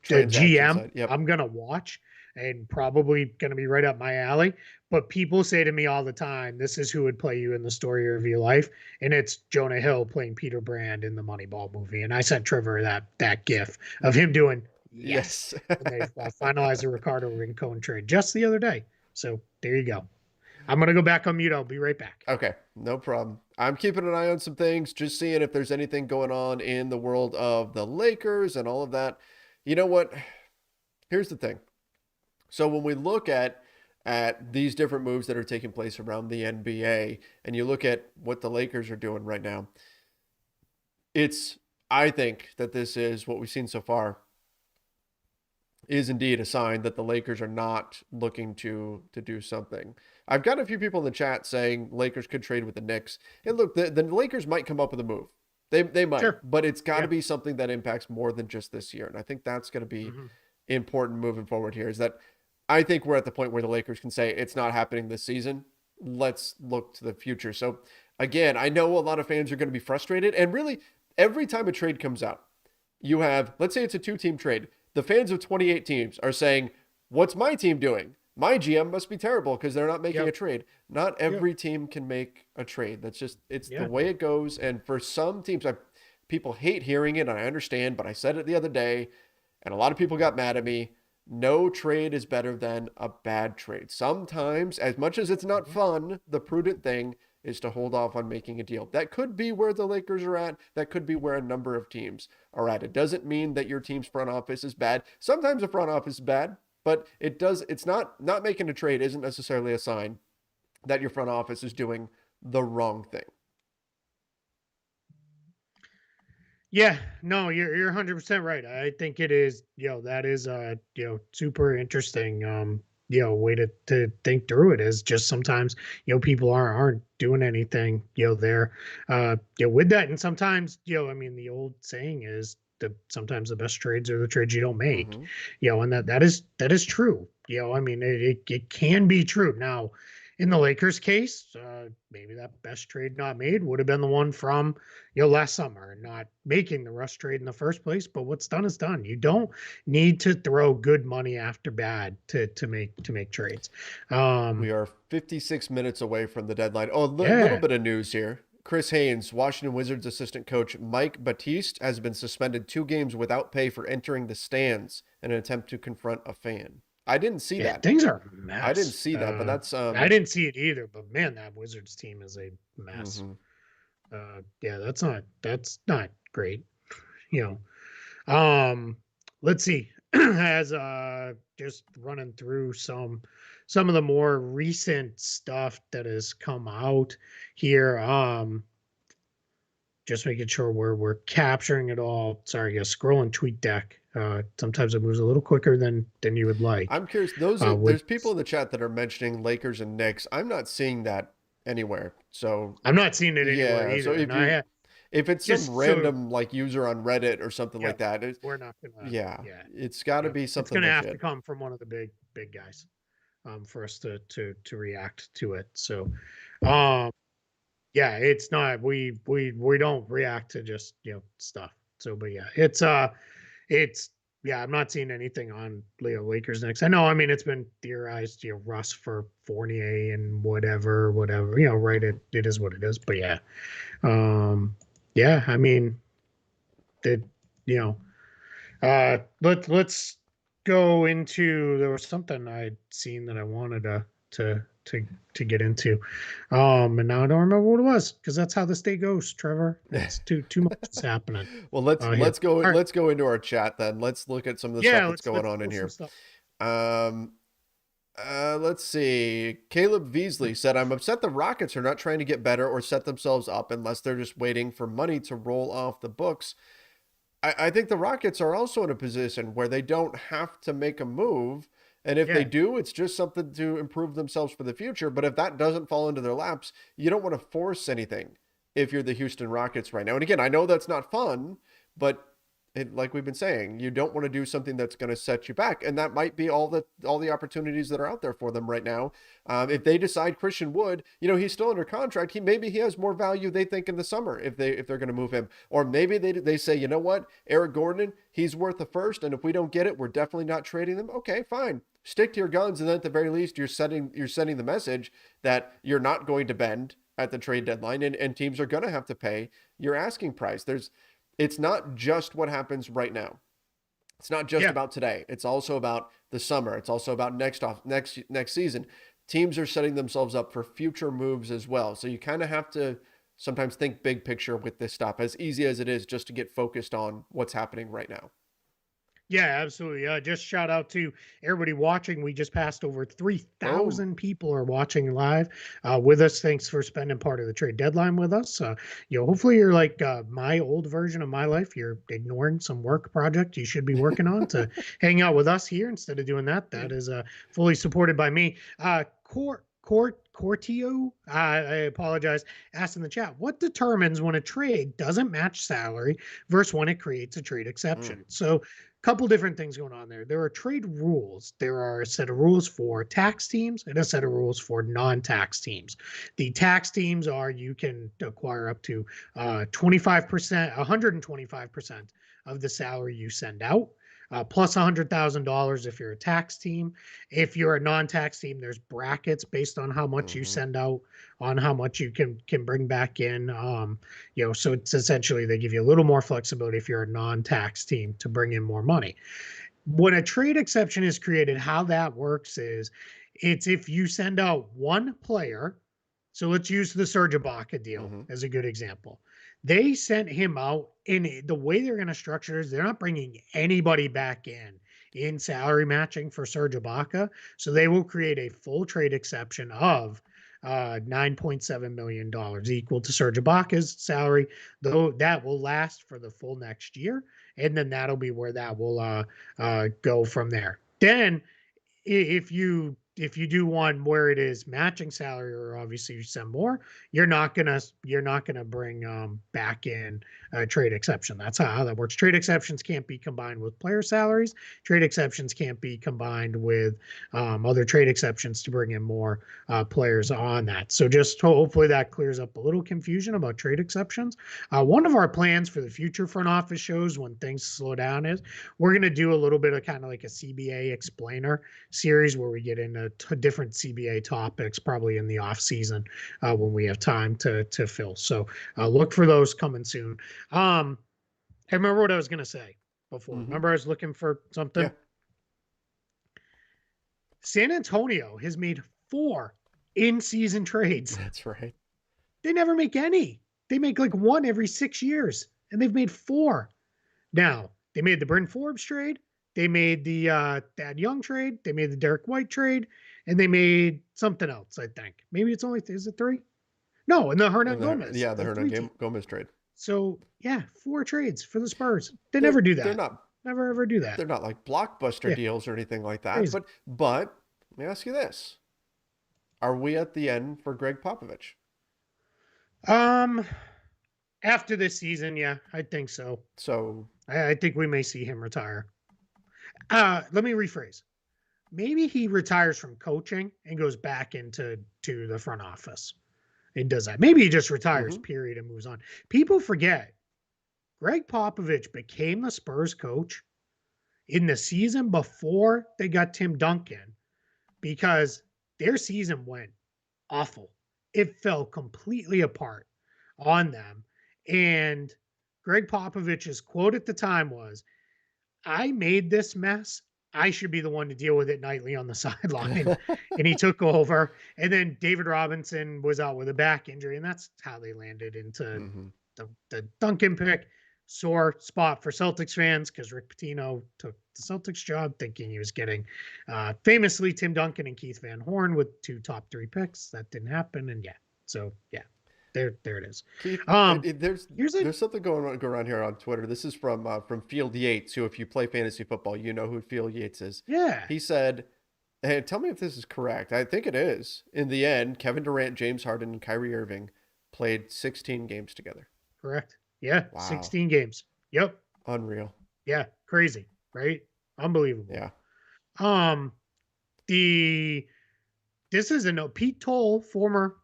GM, side. Yep. I'm gonna watch and probably gonna be right up my alley. But people say to me all the time, "This is who would play you in the story of your life," and it's Jonah Hill playing Peter Brand in the Moneyball movie. And I sent Trevor that GIF of him doing yes. They finalized the Ricardo Rincon trade just the other day. So there you go. I'm going to go back on mute. I'll be right back. Okay, no problem. I'm keeping an eye on some things, just seeing if there's anything going on in the world of the Lakers and all of that. You know what? Here's the thing. So when we look at these different moves that are taking place around the NBA, and you look at what the Lakers are doing right now, I think that this is what we've seen so far is indeed a sign that the Lakers are not looking to do something. I've got a few people in the chat saying Lakers could trade with the Knicks. And look, the Lakers might come up with a move. They might, sure. But it's got to be something that impacts more than just this year. And I think that's going to be important moving forward here, is that I think we're at the point where the Lakers can say it's not happening this season. Let's look to the future. So again, I know a lot of fans are going to be frustrated. And really, every time a trade comes out, you have, let's say it's a 2-team trade. The fans of 28 teams are saying, what's my team doing? my GM must be terrible because they're not making a trade. Not Yep. every team can make a trade. That's just, it's the Yeah. way it goes. And for some teams, people hate hearing it, and I understand, but I said it the other day, and a lot of people got mad at me. No trade is better than a bad trade. Sometimes, as much as it's not fun, the prudent thing is to hold off on making a deal. That could be where the Lakers are at. That could be where a number of teams are at. It doesn't mean that your team's front office is bad. Sometimes the front office is bad, but it's not making a trade isn't necessarily a sign that your front office is doing the wrong thing. Yeah, no, you're 100% right. I think it is, that is super interesting way to think through it. Is just sometimes, people aren't doing anything, there with that. And sometimes, I mean, the old saying is that sometimes the best trades are the trades you don't make, and that is true. I mean, it can be true. Now, in the Lakers case, maybe that best trade not made would have been the one from last summer, and not making the Russ trade in the first place. But what's done is done. You don't need to throw good money after bad to make trades. We are 56 minutes away from the deadline. Oh, little bit of news here. Chris Haynes, Washington Wizards assistant coach Mike Batiste, has been suspended 2 games without pay for entering the stands in an attempt to confront a fan. I didn't see that. Things are a mess. I didn't see that, but that's I didn't see it either. But man, that Wizards team is a mess. Yeah, that's not great. Let's see. As just running through some of the more recent stuff that has come out here. Just making sure we're capturing it all. Sorry, scrolling tweet deck. Sometimes it moves a little quicker than you would like. I'm curious. There's people in the chat that are mentioning Lakers and Knicks. I'm not seeing that anywhere. So I'm not seeing it anywhere either. So if it's some random like user on Reddit or something like that, we're not gonna. Yeah, it's got to be something. It's gonna have to come from one of the big guys, for us to react to it. So, yeah, it's not. We don't react to just stuff. So, but yeah, it's I'm not seeing anything on Lakers next. I know. I mean, it's been theorized. Russ for Fournier and whatever. Right? It is what it is. But yeah, yeah. I mean, let's go into. There was something I'd seen that I wanted to get into, and now I don't remember what it was, because that's how this day goes, Trevor. It's too much is happening. Well, let's go into our chat then. Let's look at some of the stuff that's going on in here. Let's see. Caleb Veasley said, "I'm upset the Rockets are not trying to get better or set themselves up unless they're just waiting for money to roll off the books." I think the Rockets are also in a position where they don't have to make a move. And if they do, it's just something to improve themselves for the future. But if that doesn't fall into their laps, you don't want to force anything if you're the Houston Rockets right now. And again, I know that's not fun, but like we've been saying, you don't want to do something that's going to set you back. And that might be all the opportunities that are out there for them right now. If they decide Christian Wood, he's still under contract. Maybe he has more value, they think, in the summer if they're going to move him. Or maybe they say, you know what, Eric Gordon, he's worth the first. And if we don't get it, we're definitely not trading them. Okay, fine. Stick to your guns. And then at the very least, you're sending the message that you're not going to bend at the trade deadline, and teams are going to have to pay your asking price. It's not just what happens right now. It's not just about today. It's also about the summer. It's also about next season. Teams are setting themselves up for future moves as well. So you kind of have to sometimes think big picture with this stuff, as easy as it is just to get focused on what's happening right now. Yeah, absolutely. Just shout out to everybody watching. We just passed over 3,000 people are watching live with us. Thanks for spending part of the trade deadline with us. Hopefully you're like my old version of my life. You're ignoring some work project you should be working on to hang out with us here instead of doing that. That is fully supported by me. Cortio, I apologize, asked in the chat, what determines when a trade doesn't match salary versus when it creates a trade exception? So couple different things going on there. There are trade rules. There are a set of rules for tax teams and a set of rules for non-tax teams. The tax teams are you can acquire up to 25%, 125% of the salary you send out. plus $100,000 if you're a tax team. If you're a non-tax team, there's brackets based on how much you send out, on how much you can bring back in. So it's essentially they give you a little more flexibility if you're a non-tax team to bring in more money. When a trade exception is created, how that works is it's if you send out one player. So let's use the Serge Ibaka deal as a good example. They sent him out, and the way they're going to structure is they're not bringing anybody back in salary matching for Serge Ibaka. So they will create a full trade exception of $9.7 million equal to Serge Ibaka's salary, though that will last for the full next year. And then that'll be where that will go from there. Then if you do one where it is matching salary, or obviously you send more, you're not gonna bring back in a trade exception. That's how that works. Trade exceptions can't be combined with player salaries. Trade exceptions can't be combined with other trade exceptions to bring in more players on that. So just hopefully that clears up a little confusion about trade exceptions. One of our plans for the future front office shows when things slow down is we're going to do a little bit of kind of like a CBA explainer series where we get into different CBA topics, probably in the off season when we have time to fill. So look for those coming soon. I remember what I was going to say before. Remember I was looking for something? Yeah. San Antonio has made 4 in-season trades. That's right. They never make any. They make like 1 every 6 years, and they've made 4. Now, they made the Bryn Forbes trade. They made the Thad Young trade. They made the Derek White trade, and they made something else, I think. Maybe it's only, is it 3? No, and the Hernan Gomez. Yeah, the Hernan Gomez trade. So, yeah, 4 trades for the Spurs. They never do that. They're not. Never, ever do that. They're not like blockbuster deals or anything like that. Crazy. But let me ask you this. Are we at the end for Greg Popovich? After this season, yeah, I think so. So I think we may see him retire. Let me rephrase. Maybe he retires from coaching and goes back into the front office. It does that. Maybe he just retires, period, and moves on. People forget Greg Popovich became the Spurs coach in the season before they got Tim Duncan because their season went awful. It fell completely apart on them. And Greg Popovich's quote at the time was, "I made this mess. I should be the one to deal with it nightly on the sideline." And he took over. And then David Robinson was out with a back injury. And that's how they landed into the Duncan pick. Sore spot for Celtics fans because Rick Pitino took the Celtics job thinking he was getting famously Tim Duncan and Keith Van Horn with 2 top 3 picks. That didn't happen. And there it is. Keith, there's something going around here on Twitter. This is from Field Yates, who, if you play fantasy football, you know who Field Yates is. Yeah. He said, hey, tell me if this is correct. I think it is. In the end, Kevin Durant, James Harden, and Kyrie Irving played 16 games together. Correct. Yeah. Wow. 16 games. Yep. Unreal. Yeah. Crazy. Right? Unbelievable. Yeah. This is Pete Toll, former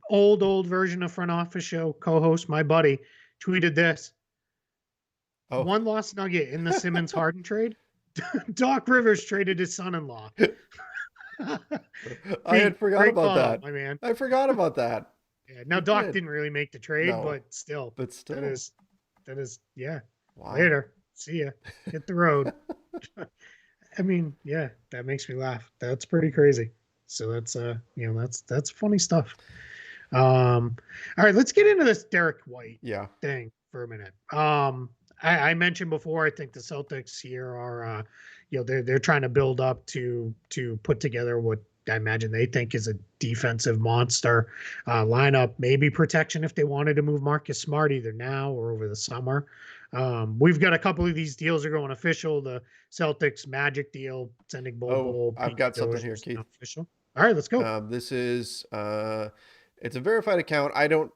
old version of Front Office Show co-host, my buddy, tweeted this. One lost nugget in the Simmons Harden trade. Doc Rivers traded his son-in-law. I had forgot about that. My man. I forgot about that. Yeah. Now Doc didn't really make the trade, but still. That is yeah. Wow. Later. See ya. Hit the road. I mean, yeah, that makes me laugh. That's pretty crazy. So that's that's funny stuff. All right, let's get into this Derek White thing for a minute. I mentioned before, I think the Celtics here are they're trying to build up to put together what I imagine they think is a defensive monster lineup, maybe protection if they wanted to move Marcus Smart either now or over the summer. We've got a couple of these deals are going official. The Celtics Magic deal, sending Bol. I've got something here, Keith. Official. All right, let's go. This is it's a verified account. I don't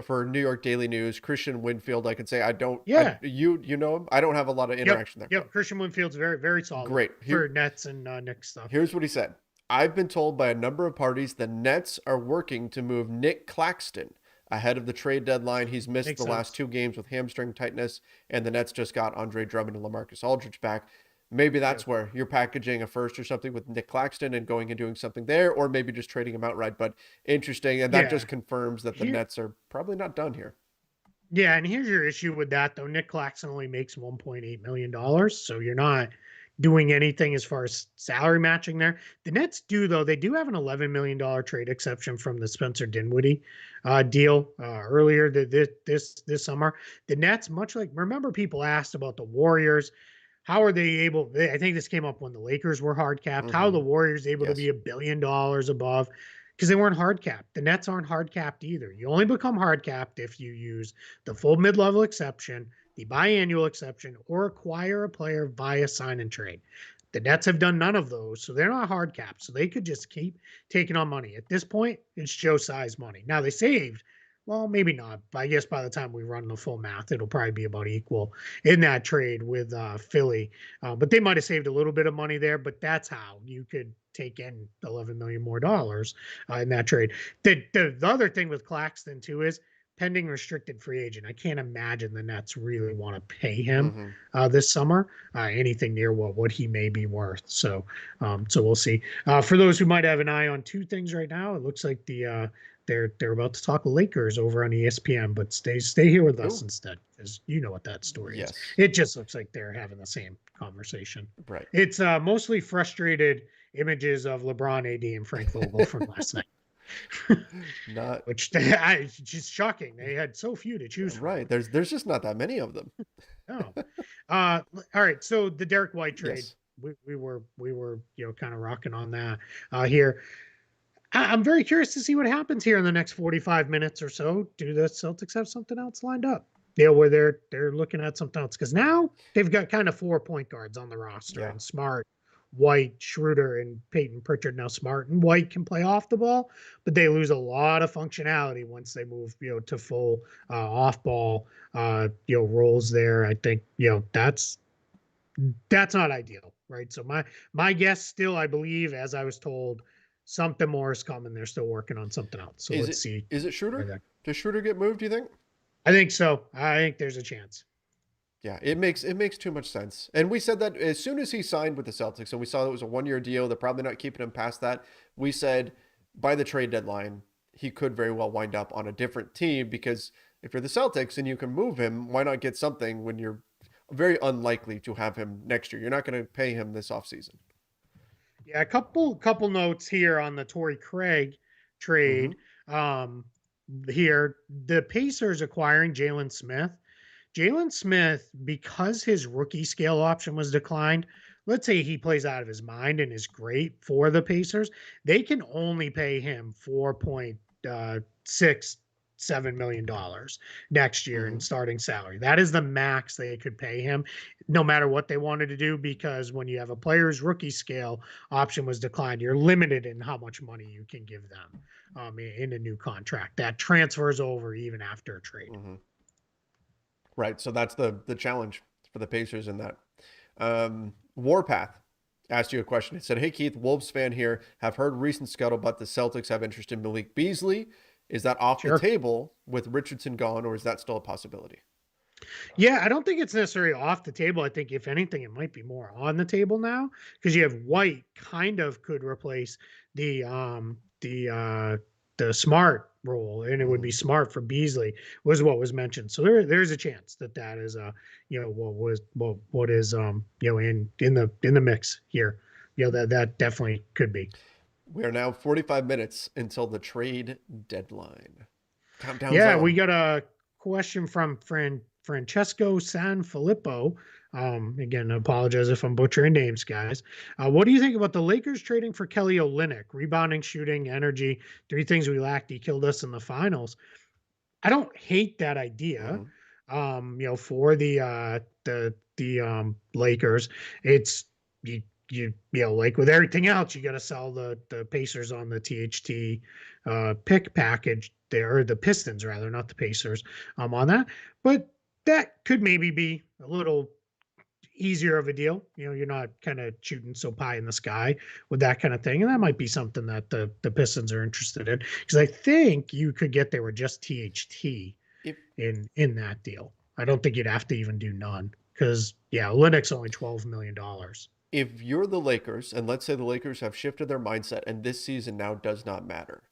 for New York Daily News. Christian Winfield, I can say I don't. Yeah, you know him. I don't have a lot of interaction there. Yep, Christian Winfield's very, very solid. Great for Nets and Knicks stuff. Here's what he said. I've been told by a number of parties the Nets are working to move Nick Claxton, ahead of the trade deadline. He's missed Makes the last sense. 2 games with hamstring tightness, and the Nets just got Andre Drummond and LaMarcus Aldridge back. Maybe Yeah. that's where you're packaging a first or something with Nick Claxton and going and doing something there, or maybe just trading him outright. But interesting, and that Yeah. just confirms that the Here, Nets are probably not done here. yeah, and here's your issue with that though. Nick Claxton only makes $1.8 million, so you're not doing anything as far as salary matching there. The Nets do though; they do have an $11 million trade exception from the Spencer Dinwiddie deal earlier this summer. The Nets, much like remember, people asked about the Warriors. How are they able? I think this came up when the Lakers were hard capped. How are the Warriors able to be Yes. $1 billion above? Because they weren't hard capped. The Nets aren't hard capped either. You only become hard capped if you use the full mid level exception, the biannual exception, or acquire a player via sign and trade. The Nets have done none of those, so they're not hard capped. So they could just keep taking on money. At this point, it's Joe size money. Now they saved. Well, maybe not. But I guess by the time we run the full math, it'll probably be about equal in that trade with Philly. But they might have saved a little bit of money there. But that's how you could take in $11 million more in that trade. The other thing with Claxton too is pending restricted free agent. I can't imagine the Nets really want to pay him this summer anything near what he may be worth. So we'll see. For those who might have an eye on two things right now, it looks like they're about to talk Lakers over on ESPN, but stay here with us instead, because you know what that story is. It just looks like they're having the same conversation. Right. It's mostly frustrated images of LeBron, AD, and Frank Vogel from last night. Which it's just shocking. They had so few to choose from. Right. There's just not that many of them. No. All right. So the Derek White trade, Yes. we were kind of rocking on that here. I'm very curious to see what happens here in the next 45 minutes or so. Do the Celtics have something else lined up? Where they're looking at something else, because now they've got kind of 4 point guards on the roster, and Smart, White, Schroeder, and Peyton Pritchard. Now Smart and White can play off the ball, but they lose a lot of functionality once they move to full off ball roles there. I think that's not ideal, right? So my guess still, I believe, as I was told, something more is coming. They're still working on something else. So let's see. Is it Schroeder? Does Schroeder get moved, do you think? I think so. I think there's a chance. Yeah, it makes too much sense. And we said that as soon as he signed with the Celtics, and we saw it was a 1-year deal, they're probably not keeping him past that. We said by the trade deadline, he could very well wind up on a different team, because if you're the Celtics and you can move him, why not get something when you're very unlikely to have him next year? You're not going to pay him this offseason. Yeah, a couple notes here on the Torrey Craig trade. Here, the Pacers acquiring Jalen Smith. Jalen Smith, because his rookie scale option was declined, let's say he plays out of his mind and is great for the Pacers, they can only pay him $4.67 million next year in starting salary. That is the max they could pay him, no matter what they wanted to do, because when you have a player's rookie scale option was declined, you're limited in how much money you can give them in a new contract. That transfers over even after a trade. Right. So that's the challenge for the Pacers in that. Warpath asked you a question. It said, "Hey Keith, Wolves fan here. Have heard recent scuttlebutt the Celtics have interest in Malik Beasley. Is that off the table with Richardson gone, or is that still a possibility?" Yeah, I don't think it's necessarily off the table. I think if anything, it might be more on the table now, because you have White kind of could replace the Smart role, and it would be Smart for Beasley was what was mentioned. So there's a chance that is what is in the mix here. That definitely could be. We are now 45 minutes until the trade deadline. Countdown's Yeah, on. we got a question from Francesco Sanfilippo. Again, I apologize if I'm butchering names, guys. What do you think about the Lakers trading for Kelly Olynyk? Rebounding, shooting, energy, 3 things we lacked. He killed us in the finals. I don't hate that idea. For the Lakers, it's like with everything else, you got to sell the Pacers on the THT pick package there, or the Pistons rather, not the Pacers on that. But that could maybe be a little easier of a deal. You're not kind of shooting so pie in the sky with that kind of thing. And that might be something that the Pistons are interested in, because I think you could get there with just THT If in that deal. I don't think you'd have to even do none, because Linux only $12 million. if you're the Lakers, and let's say the Lakers have shifted their mindset and this season now does not matter,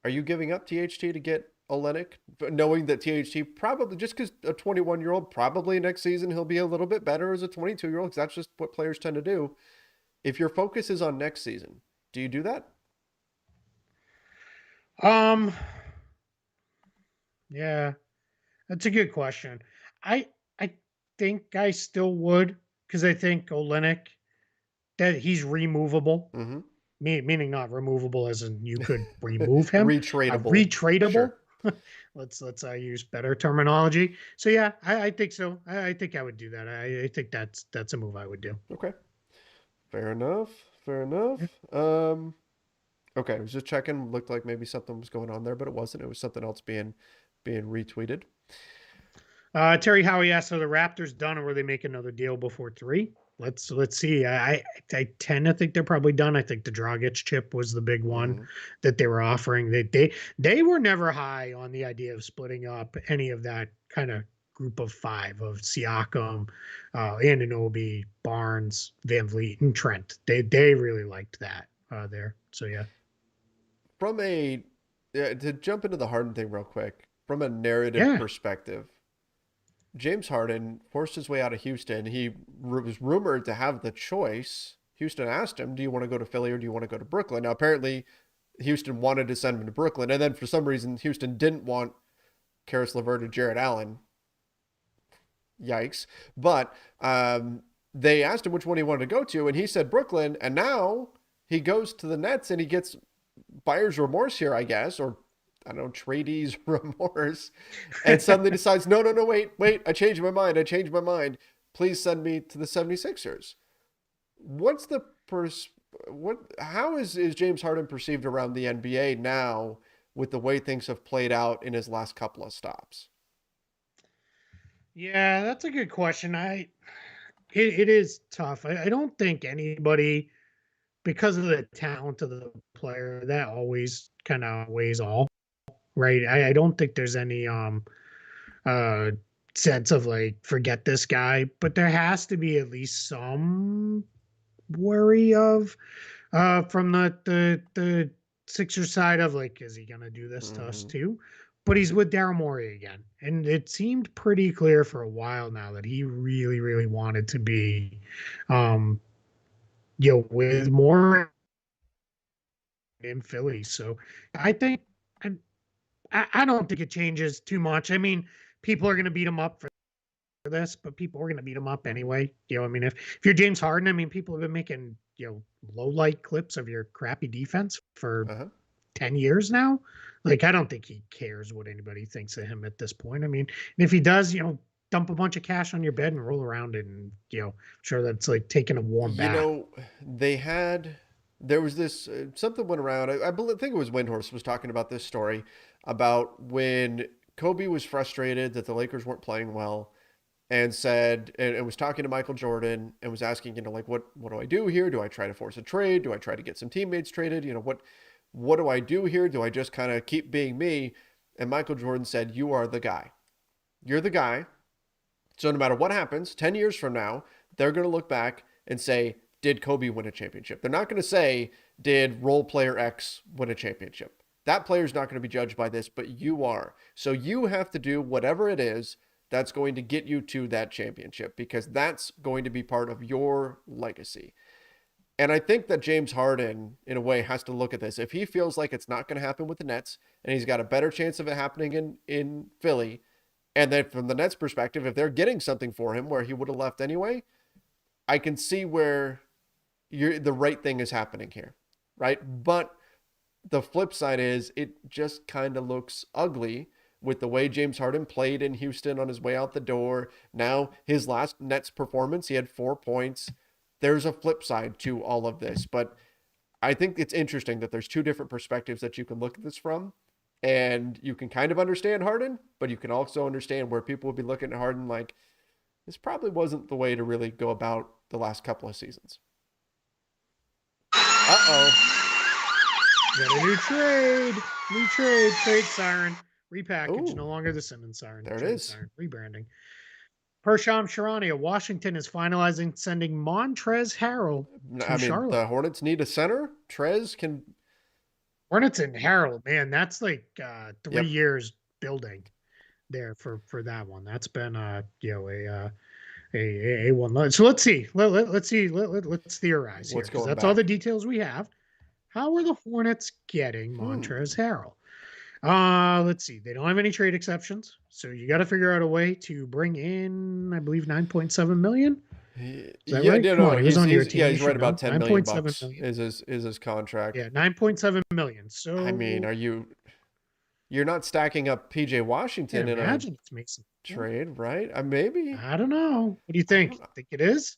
are you giving up THT to get Olenek, knowing that THT probably, just because a 21-year-old, probably next season he'll be a little bit better as a 22-year-old, because that's just what players tend to do. If your focus is on next season, do you do that? Um, yeah, that's a good question. I think I still would, because I think Olenek, that he's removable. Mm-hmm. Meaning not removable as in you could remove him. Retradable. Retradable. Sure. Let's use better terminology. So yeah, I think so. I think I would do that. I think that's a move I would do. Okay. Fair enough. Fair enough. Yeah. Okay, I was just checking. Looked like maybe something was going on there, but it wasn't. It was something else being retweeted. Terry Howie asked, "Are the Raptors done, or will they make another deal before 3?" Let's see. I tend to think they're probably done. I think the Dragic chip was the big one Mm-hmm. that they were offering. They were never high on the idea of splitting up any of that kind of group of 5 of Siakam, Anunoby, Barnes, Van Vliet, and Trent. They really liked that there. So yeah. From a to jump into the Harden thing real quick, from a narrative Yeah. perspective, James Harden forced his way out of Houston. He was rumored to have the choice. Houston asked him, "Do you want to go to Philly or do you want to go to Brooklyn?" Now, apparently, Houston wanted to send him to Brooklyn, and then for some reason, Houston didn't want Karis LeVert or Jarrett Allen. Yikes! But they asked him which one he wanted to go to, and he said Brooklyn. And now he goes to the Nets, and he gets buyer's remorse here, I guess, or I don't know, tradees remorse, and suddenly decides, no, no, no, wait, I changed my mind. Please send me to the 76ers. What's the how is James Harden perceived around the NBA now with the way things have played out in his last couple of stops? Yeah, that's a good question. It is tough. I don't think anybody, because of the talent of the player, that always kind of weighs all, right? I don't think there's any uh sense of like forget this guy, but there has to be at least some worry of from the Sixers side of like, is he gonna do this to us Mm-hmm. too? But he's with Daryl Morey again, and it seemed pretty clear for a while now that he really, really wanted to be, um, with more in Philly. So I think I, I don't think it changes too much. I mean, people are going to beat him up for this, but people are going to beat him up anyway. I mean, if you're James Harden, I mean, people have been making low light clips of your crappy defense for Uh-huh. 10 years now. Like, I don't think he cares what anybody thinks of him at this point. I mean, and if he does, dump a bunch of cash on your bed and roll around it, and sure, that's like taking a warm You bath. know, there was this, something went around. Think it was Windhorst was talking about this story about when Kobe was frustrated that the Lakers weren't playing well and said, and was talking to Michael Jordan and was asking, like, what do I do here? Do I try to force a trade? Do I try to get some teammates traded? What do I do here? Do I just kind of keep being me? And Michael Jordan said, you are the guy. You're the guy. So no matter what happens, 10 years from now, they're going to look back and say, did Kobe win a championship? They're not going to say, did role player X win a championship? That player's not going to be judged by this, but you are. So you have to do whatever it is that's going to get you to that championship, because that's going to be part of your legacy. And I think that James Harden, in a way, has to look at this. If he feels like it's not going to happen with the Nets, and he's got a better chance of it happening in Philly, and then from the Nets' perspective, if they're getting something for him where he would have left anyway, I can see where the right thing is happening here, right? But the flip side is it just kind of looks ugly with the way James Harden played in Houston on his way out the door. Now, his last Nets performance, he had 4 points. There's a flip side to all of this, but I think it's interesting that there's two different perspectives that you can look at this from. And you can kind of understand Harden, but you can also understand where people will be looking at Harden like, This probably wasn't the way to really go about the last couple of seasons. Got a new trade. Trade siren. Repackage. Ooh. No longer the Simmons siren. There it trade is. Siren. Rebranding. Persham Sharania. Washington is finalizing sending Montrezl Harrell to Charlotte. The Hornets need a center. Trez can. Hornets and Harrell, man, that's like 3 years building there for that one. That's been a one. So let's see. Let's see. Let's theorize here, because that's all the details we have. How are the Hornets getting Montrezl Harrell? Let's see. They don't have any trade exceptions, so you got to figure out a way to bring in, I believe, $9.7 million. Is that right? No, he's right about $10 million bucks is his contract. Yeah, $9.7 million. So I mean, you're not stacking up PJ Washington in a trade, right? Maybe. I don't know. What do you think? Think it is?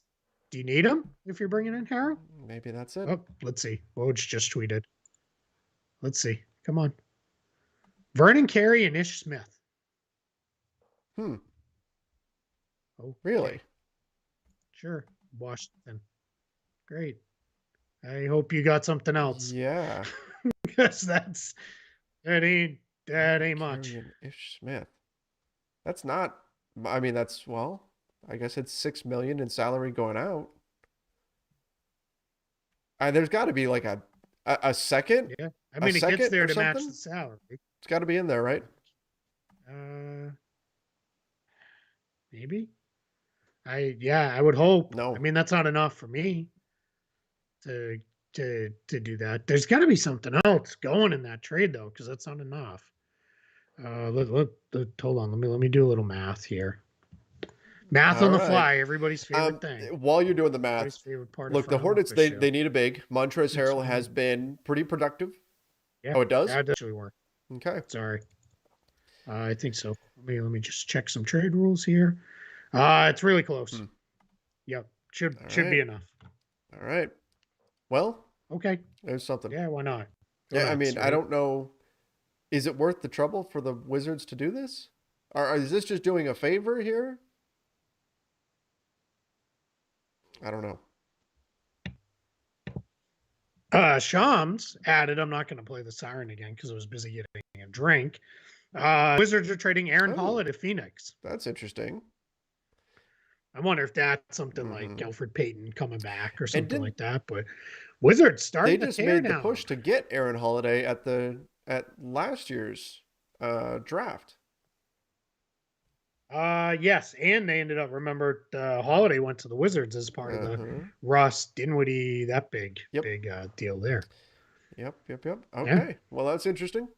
Do you need him if you're bringing in Harrell? Maybe that's it. Oh, let's see. Woj just tweeted. Let's see. Come on. Vernon Carey and Ish Smith. Oh, really? Sure. Washington. Great. I hope you got something else. Yeah. Because that ain't much. Ish Smith. That's not. I mean, I guess it's $6 million in salary going out. There's got to be like a second. Yeah. I mean, it gets there to match the salary. It's got to be in there, right? Maybe. I would hope. No. I mean, that's not enough for me to do that. There's got to be something else going in that trade though, because that's not enough. Hold on. Let me do a little math here. Math on the fly, everybody's favorite thing. While you're doing the math, look, the Hornets, they need a big. Montrezl Harrell has been pretty productive. Yeah. Oh, it does? Yeah, it does actually work. Okay. Sorry. I think so. Let me just check some trade rules here. It's really close. Yep. Should be enough. All right. Well. Okay. There's something. Yeah, why not? I mean, right? I don't know. Is it worth the trouble for the Wizards to do this? Or is this just doing a favor here? I don't know. Shams added, I'm not going to play the siren again because I was busy getting a drink. Wizards are trading Aaron Holiday to Phoenix. That's interesting. I wonder if that's something like Elfrid Payton coming back or something like that. But Wizards starting to tear down. They just made the push to get Aaron Holiday at last year's draft. Yes, and they ended up, remember, Holiday went to the Wizards as part of the Russ Dinwiddie, that big deal there. Yep. Okay, yeah. Well, that's interesting.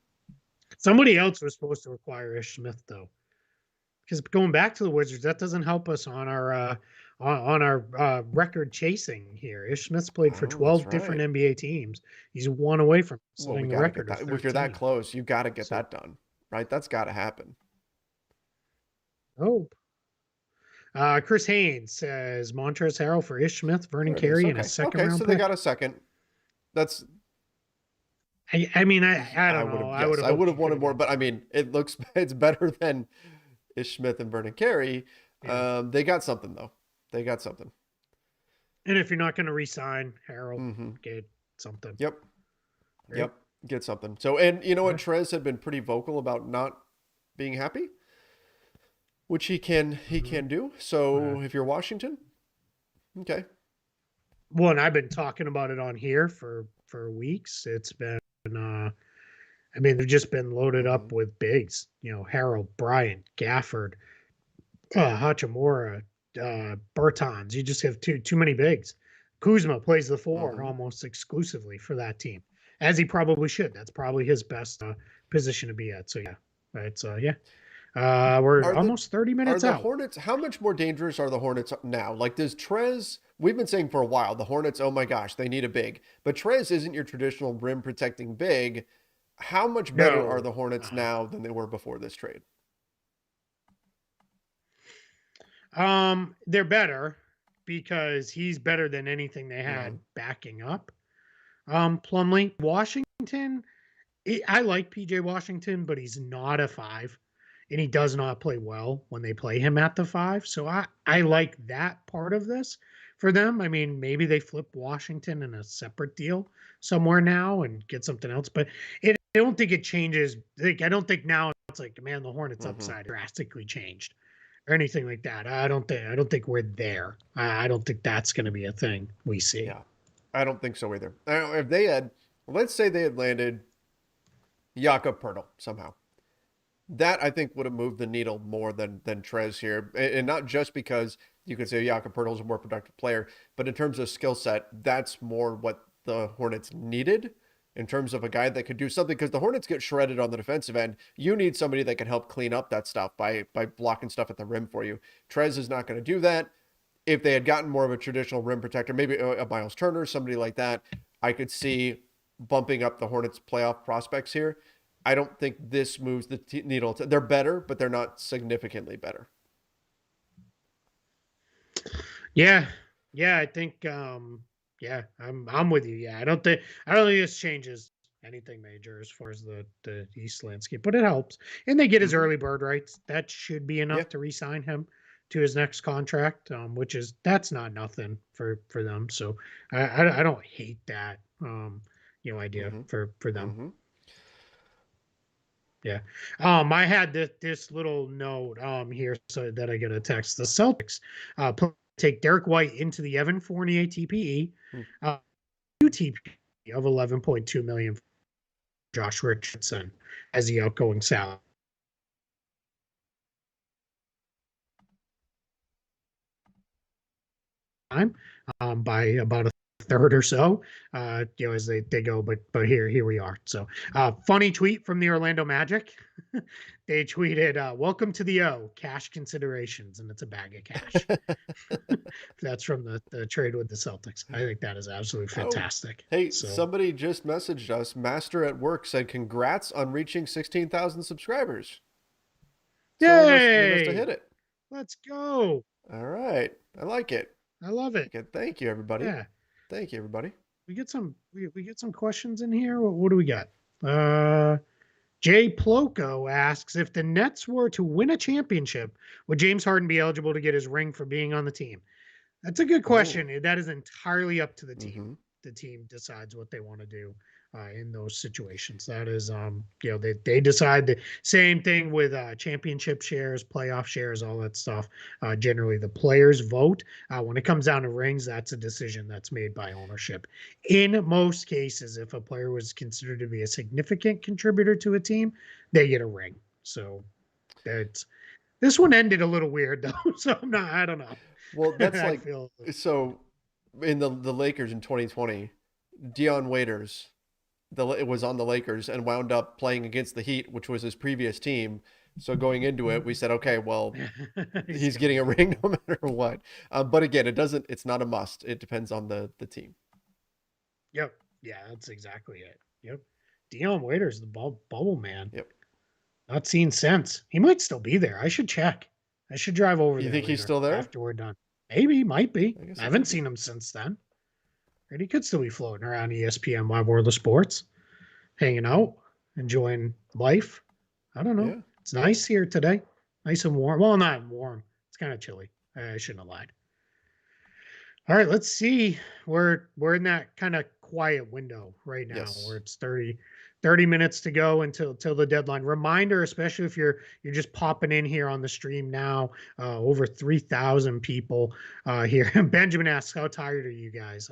Somebody else was supposed to acquire Ish Smith though, because going back to the Wizards, that doesn't help us on our record chasing here. Ish Smith's played for 12 different NBA teams. He's one away from setting the record. If you're that close, you got to get that done, right? That's got to happen. Oh. Chris Haynes says Montrezl Harrell for Ish Smith, Vernon Carey, and a second round pick. So they got a second. That's. I mean, I don't know. Yes, I would have wanted more, but I mean, it's better than Ish Smith and Vernon Carey. Yeah. They got something though. They got something. And if you're not going to re-sign Harrell, get something. Yep. Right? Yep. Get something. So, and you know what? Trez had been pretty vocal about not being happy, which he can do. So if you're Washington, okay. Well, and I've been talking about it on here for weeks. It's been, I mean, they've just been loaded up with bigs. You know, Harrell, Bryant, Gafford, Hachimura, Bertans. You just have too many bigs. Kuzma plays the 4 almost exclusively for that team, as he probably should. That's probably his best position to be at. So yeah, right. So yeah. We're almost 30 minutes out. Hornets, how much more dangerous are the Hornets now? Like, does Trez, we've been saying for a while, the Hornets, oh my gosh, they need a big. But Trez isn't your traditional rim protecting big. How much better are the Hornets now than they were before this trade? They're better because he's better than anything they had backing up. Plumlee, Washington, I like PJ Washington, but he's not a 5. and he does not play well when they play him at the 5. So I like that part of this for them. I mean, maybe they flip Washington in a separate deal somewhere now and get something else, but I don't think it changes. Like, I don't think now it's like, man, the Hornets upside drastically changed or anything like that. I don't think we're there. I don't think that's going to be a thing we see. Yeah, I don't think so either. If they had, let's say they had landed Jakob Poeltl somehow, that I think would have moved the needle more than Trez here, and not just because you could say Jakob Poeltl is a more productive player, but in terms of skill set, that's more what the Hornets needed in terms of a guy that could do something, because the Hornets get shredded on the defensive end. You need somebody that can help clean up that stuff by blocking stuff at the rim for you. Trez is not going to do that. If they had gotten more of a traditional rim protector, maybe a Miles Turner, somebody like that, I could see bumping up the Hornets' playoff prospects here. I don't think this moves the needle. They're better, but they're not significantly better. Yeah, I think I'm with you. Yeah, I don't think this changes anything major as far as the East landscape, but it helps. And they get his early bird rights. That should be enough to re-sign him to his next contract, that's not nothing for them. So I don't hate that idea for them. Yeah. I had this little note here so that I get a text. The Celtics take Derek White into the Evan Fournier TPE, TPE of $11.2 million for Josh Richardson as the outgoing salary. Time by about a third or so, as they go. But here we are. So funny tweet from the Orlando Magic. They tweeted, "Welcome to the O, cash considerations," and it's a bag of cash. That's from the trade with the Celtics. I think that is absolutely fantastic. Hey, somebody just messaged us. Master at Work said, "Congrats on reaching 16,000 subscribers." Yay! So we must have hit it. Let's go. All right. I like it. I love it. Okay, thank you, everybody. Yeah. Thank you, everybody. We get some questions in here. What do we got? Jay Ploko asks, if the Nets were to win a championship, would James Harden be eligible to get his ring for being on the team? That's a good question. That is entirely up to the team. The team decides what they want to do in those situations. That is, they decide. The same thing with championship shares, playoff shares, all that stuff. Generally, the players vote. When it comes down to rings, that's a decision that's made by ownership. In most cases, if a player was considered to be a significant contributor to a team, they get a ring. So this one ended a little weird though. So I don't know. Well, that's like, so in the Lakers in 2020, Dion Waiters, it was on the Lakers and wound up playing against the Heat, which was his previous team. So going into it, we said, okay, well, he's getting a ring no matter what. But again, it's not a must. It depends on the team. Yep. Yeah, that's exactly it. Yep. Dion Waiters, the bubble man. Yep. Not seen since. He might still be there. I should check. I should drive over there. You think he's still there? After we're done. Maybe, might be. I haven't seen him since then. Right? He could still be floating around ESPN Wide World of Sports, hanging out, enjoying life. I don't know. Yeah. It's nice here today. Nice and warm. Well, not warm. It's kind of chilly. I shouldn't have lied. All right, let's see. We're in that kind of quiet window right now where it's 30 minutes to go until the deadline. Reminder, especially if you're just popping in here on the stream now, over 3,000 people here. Benjamin asks, how tired are you guys?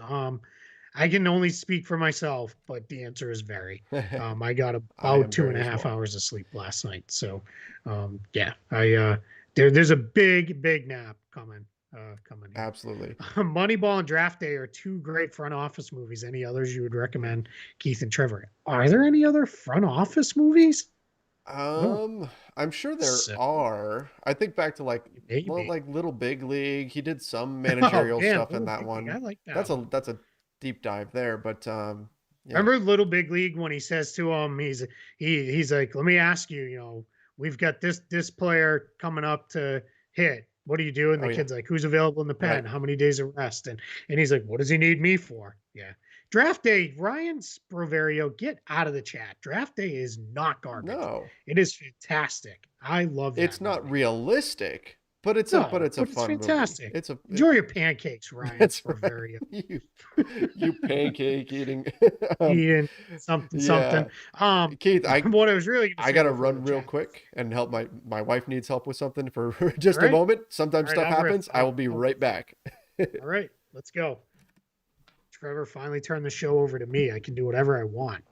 I can only speak for myself, but the answer is very. I got about 2.5 hours of sleep last night. So there's a big nap coming. Absolutely. Moneyball and Draft Day are two great front office movies. Any others you would recommend, Keith and Trevor? Are there any other front office movies? I'm sure there are. I think back to like Little Big League. He did some managerial stuff in that one. I like that. That's a deep dive there. But remember Little Big League when he says to him, he's like, let me ask you, we've got this player coming up to hit. What do you do? And the kid's like, who's available in the pen? Right. How many days of rest? And he's like, what does he need me for? Yeah. Draft Day, Ryan Sproverio, get out of the chat. Draft Day is not garbage. No. It is fantastic. I love that. It's not movie. realistic, but it's No, a it's fun fantastic. movie. Enjoy your pancakes, Ryan. That's We're right. very You pancake eating. eating something something. Yeah. Keith, What I was really going to I say gotta before the run real chat. quick and help my wife needs help with something for All just a right, moment. Sometimes all right, stuff I'll riff. happens. I will be right back. All right, let's go. Trevor finally turned the show over to me. I can do whatever I want.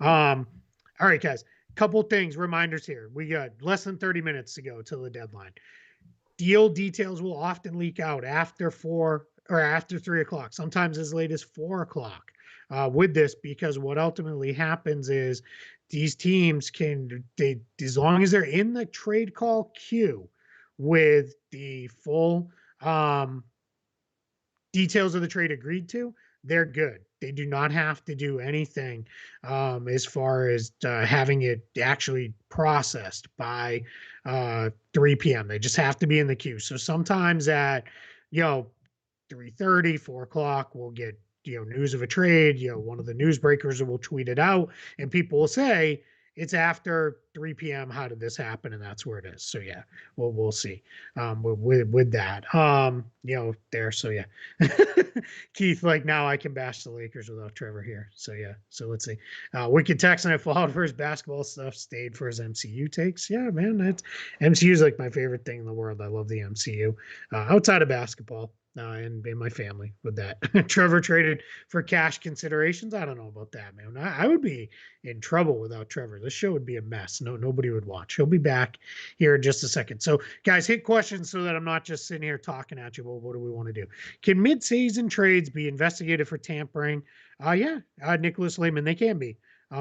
All right, guys. Couple things, reminders here. We got less than 30 minutes to go till the deadline. Deal details will often leak out after 4 or after 3 o'clock, sometimes as late as 4 o'clock with this, because what ultimately happens is these teams as long as they're in the trade call queue with the full details of the trade agreed to, they're good. They do not have to do anything as far as having it actually processed by 3 p.m. They just have to be in the queue. So sometimes at, 3:30, 4 o'clock, we'll get, news of a trade. One of the newsbreakers will tweet it out and people will say, it's after 3 p.m. How did this happen? And that's where it is. So yeah, we'll see with that. There. So yeah, Keith, like now I can bash the Lakers without Trevor here. So yeah. So let's see. Wicked Texan, I followed for his basketball stuff, stayed for his MCU takes. Yeah, man, that's MCU is like my favorite thing in the world. I love the MCU outside of basketball. And my family with that. Trevor traded for cash considerations. I don't know about that, man. I would be in trouble without Trevor. This show would be a mess. Nobody would watch. He'll be back here in just a second. So, guys, hit questions so that I'm not just sitting here talking at you. Well, what do we want to do? Can mid-season trades be investigated for tampering? Yeah, Nicholas Lehman, they can be.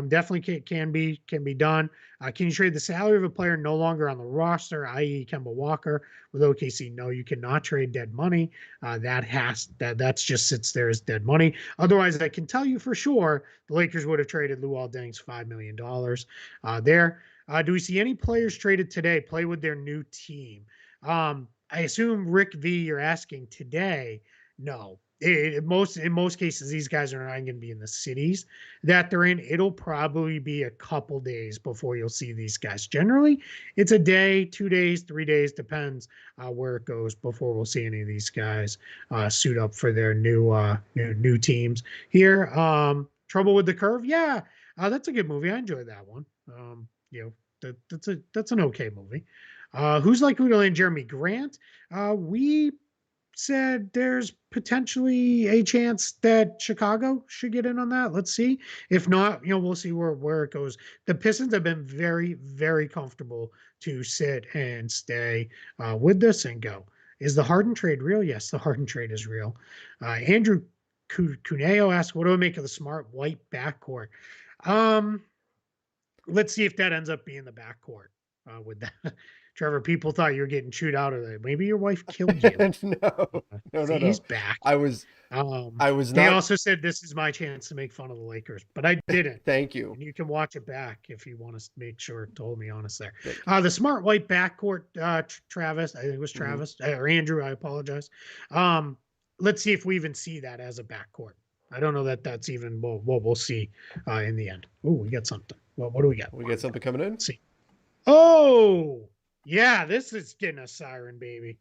Definitely can be done. Can you trade the salary of a player no longer on the roster, i.e., Kemba Walker with OKC? No, you cannot trade dead money. That's just sits there as dead money. Otherwise, I can tell you for sure the Lakers would have traded Luol Deng's $5 million there. Do we see any players traded today play with their new team? I assume Rick V, you're asking today. No. In most cases, these guys are not going to be in the cities that they're in. It'll probably be a couple days before you'll see these guys. Generally, it's a day, 2 days, 3 days, depends where it goes before we'll see any of these guys suit up for their new teams here. Trouble with the Curve, yeah, that's a good movie. I enjoyed that one. That's an okay movie. Who's like Udo and Jeremy Grant? We said there's potentially a chance that Chicago should get in on that. Let's see. If not, we'll see where it goes. The Pistons have been very, very comfortable to sit and stay with this and go. Is the Harden trade real? Yes, the Harden trade is real. Andrew Cuneo asked, what do I make of the Smart White backcourt? Let's see if that ends up being the backcourt with that. Trevor, people thought you were getting chewed out of it. Maybe your wife killed you. No. He's back. I was They not. also said this is my chance to make fun of the Lakers, but I didn't. Thank you. And you can watch it back if you want to make sure it told me honest there. The Smart White backcourt, Travis, I think it was Travis or Andrew. I apologize. Let's see if we even see that as a backcourt. I don't know that that's even what we'll see in the end. Oh, we got something. Well, what do we got? We got something coming in. Let's see. Oh, yeah, this is getting a siren, baby.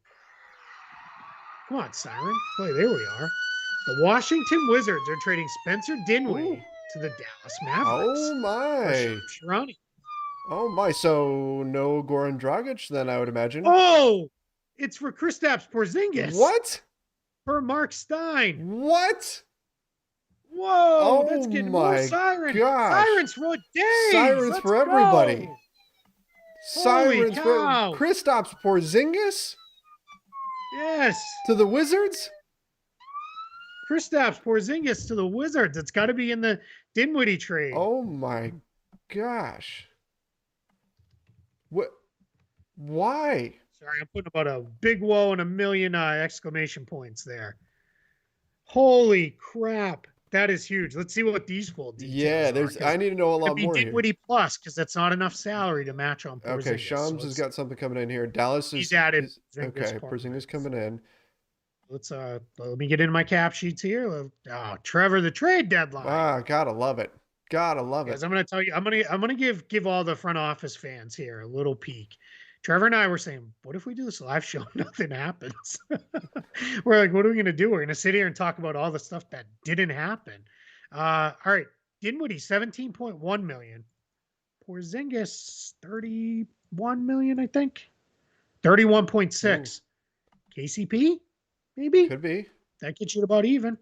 Come on, siren. Play. There we are. The Washington Wizards are trading Spencer Dinwiddie to the Dallas Mavericks. Oh my. Sharani. Oh my. So no Goran Dragic then, I would imagine. Oh, it's for Kristaps Porzingis. What? For Mark Stein. What? Whoa, that's getting more siren. Gosh. Sirens for days. Sirens for everybody. Go. Sirens for Kristaps Porzingis? Yes. To the Wizards? Kristaps Porzingis to the Wizards. It's got to be in the Dinwiddie trade. Oh my gosh. What? Why? Sorry, I'm putting about a big whoa and a million exclamation points there. Holy crap. That is huge. Let's see what these full details are. I need to know a lot more here. Dinwiddie plus, because that's not enough salary to match on Porzingis. Okay, Shams has got something coming in here. Dallas he's added. Okay, Porzingis coming in. Let's let me get into my cap sheets here. Oh, Trevor, the trade deadline. Gotta love it. Gotta love it. I'm gonna tell you, I'm gonna give all the front office fans here a little peek. Trevor and I were saying, what if we do this live show and nothing happens? We're like, what are we going to do? We're going to sit here and talk about all the stuff that didn't happen. All right. Dinwiddie, 17.1 million. Porzingis, 31 million, I think. 31.6. KCP, maybe? Could be. That gets you about even.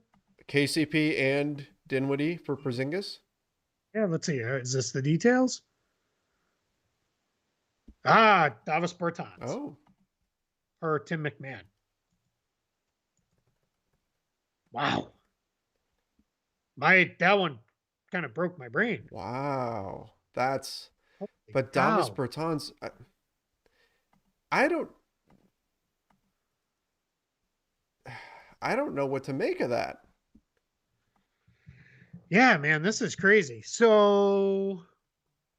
KCP and Dinwiddie for Porzingis. Yeah, let's see. Is this the details? Davis Bertans. Oh. Or Tim McMahon. Wow. That one kind of broke my brain. Wow. That's Holy but cow. Davis Bertans, I don't know what to make of that. Yeah, man, this is crazy. So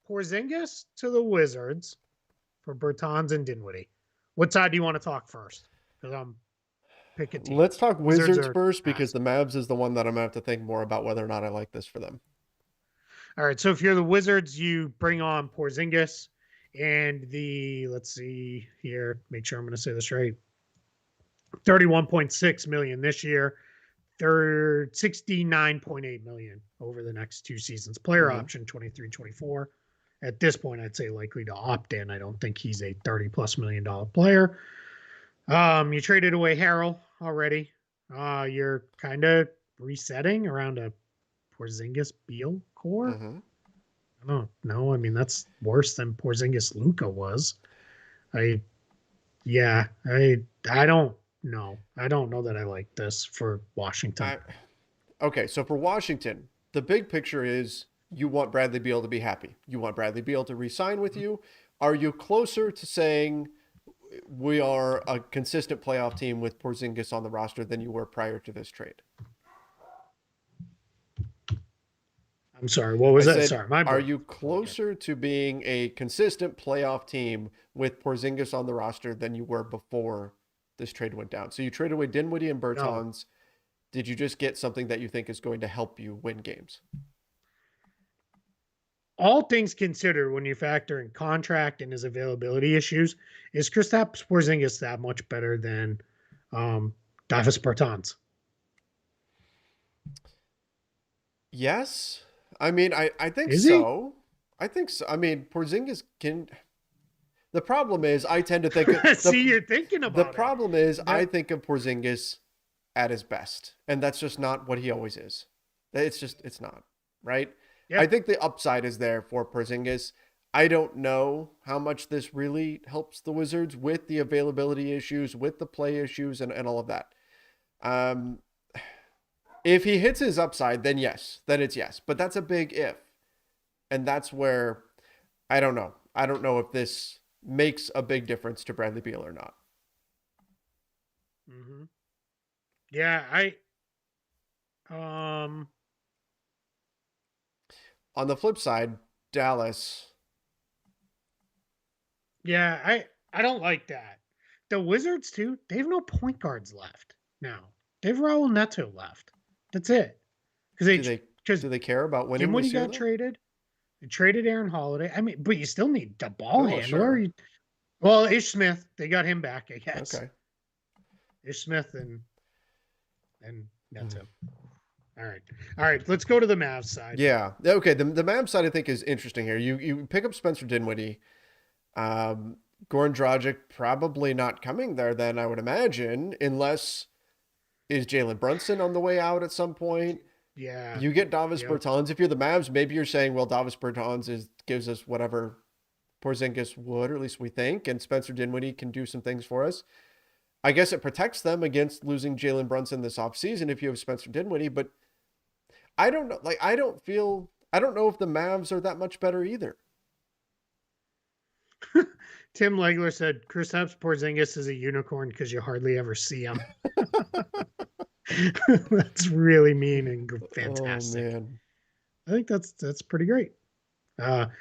Porzingis to the Wizards for Bertans and Dinwiddie. What side do you want to talk first? Because I'm picking team. Let's talk Wizards are first, because the Mavs is the one that I'm gonna have to think more about whether or not I like this for them. All right, so if you're the Wizards, you bring on Porzingis and let's see here, make sure I'm going to say this right. 31.6 million this year, 69.8 million over the next 2 seasons. Player option 23-24. At this point, I'd say likely to opt in. I don't think he's a $30+ million player. You traded away Harrell already. You're kind of resetting around a Porzingis Beal core. I don't know. I mean, that's worse than Porzingis Luka was. I don't know. I don't know that I like this for Washington. Okay, so for Washington, the big picture is you want Bradley Beal to be happy. You want Bradley Beal to re-sign with you. Are you closer to saying we are a consistent playoff team with Porzingis on the roster than you were prior to this trade? I'm sorry, what was that? Sorry, my bad. Are you closer to being a consistent playoff team with Porzingis on the roster than you were before this trade went down? So you traded away Dinwiddie and Bertans. No. Did you just get something that you think is going to help you win games? All things considered, when you factor in contract and his availability issues, is Kristaps Porzingis that much better than Davis Bertans? Yes. I mean, I think is so. I think so. I mean, Porzingis can. The problem is, I tend to think. You're thinking about it. The problem is, I think of Porzingis at his best, and that's just not what he always is. It's not, right? Yeah. I think the upside is there for Porzingis. I don't know how much this really helps the Wizards with the availability issues, with the play issues, and all of that. If he hits his upside, then yes. Then it's yes. But that's a big if. And that's where I don't know. I don't know if this makes a big difference to Bradley Beal or not. Mm-hmm. Yeah, on the flip side, Dallas. Yeah, I don't like that. The Wizards, too, they have no point guards left now. They have Raul Neto left. That's it. Do they care about winning? Dinwiddie got traded. They traded Aaron Holiday. I mean, but you still need the ball handler. Sure. Well, Ish Smith, they got him back, I guess. Okay. Ish Smith and Neto. All right. Let's go to the Mavs side. Yeah. Okay. The Mavs side, I think, is interesting here. You pick up Spencer Dinwiddie. Goran Dragic probably not coming there then, I would imagine, unless is Jalen Brunson on the way out at some point. Yeah. You get Davis Bertans. If you're the Mavs, maybe you're saying, well, Davis Bertans gives us whatever Porzingis would, or at least we think, and Spencer Dinwiddie can do some things for us. I guess it protects them against losing Jalen Brunson this offseason if you have Spencer Dinwiddie, but I don't know. I don't know if the Mavs are that much better either. Tim Legler said Kristaps Porzingis is a unicorn because you hardly ever see him. That's really mean and fantastic. Oh, man. I think that's pretty great. Maybe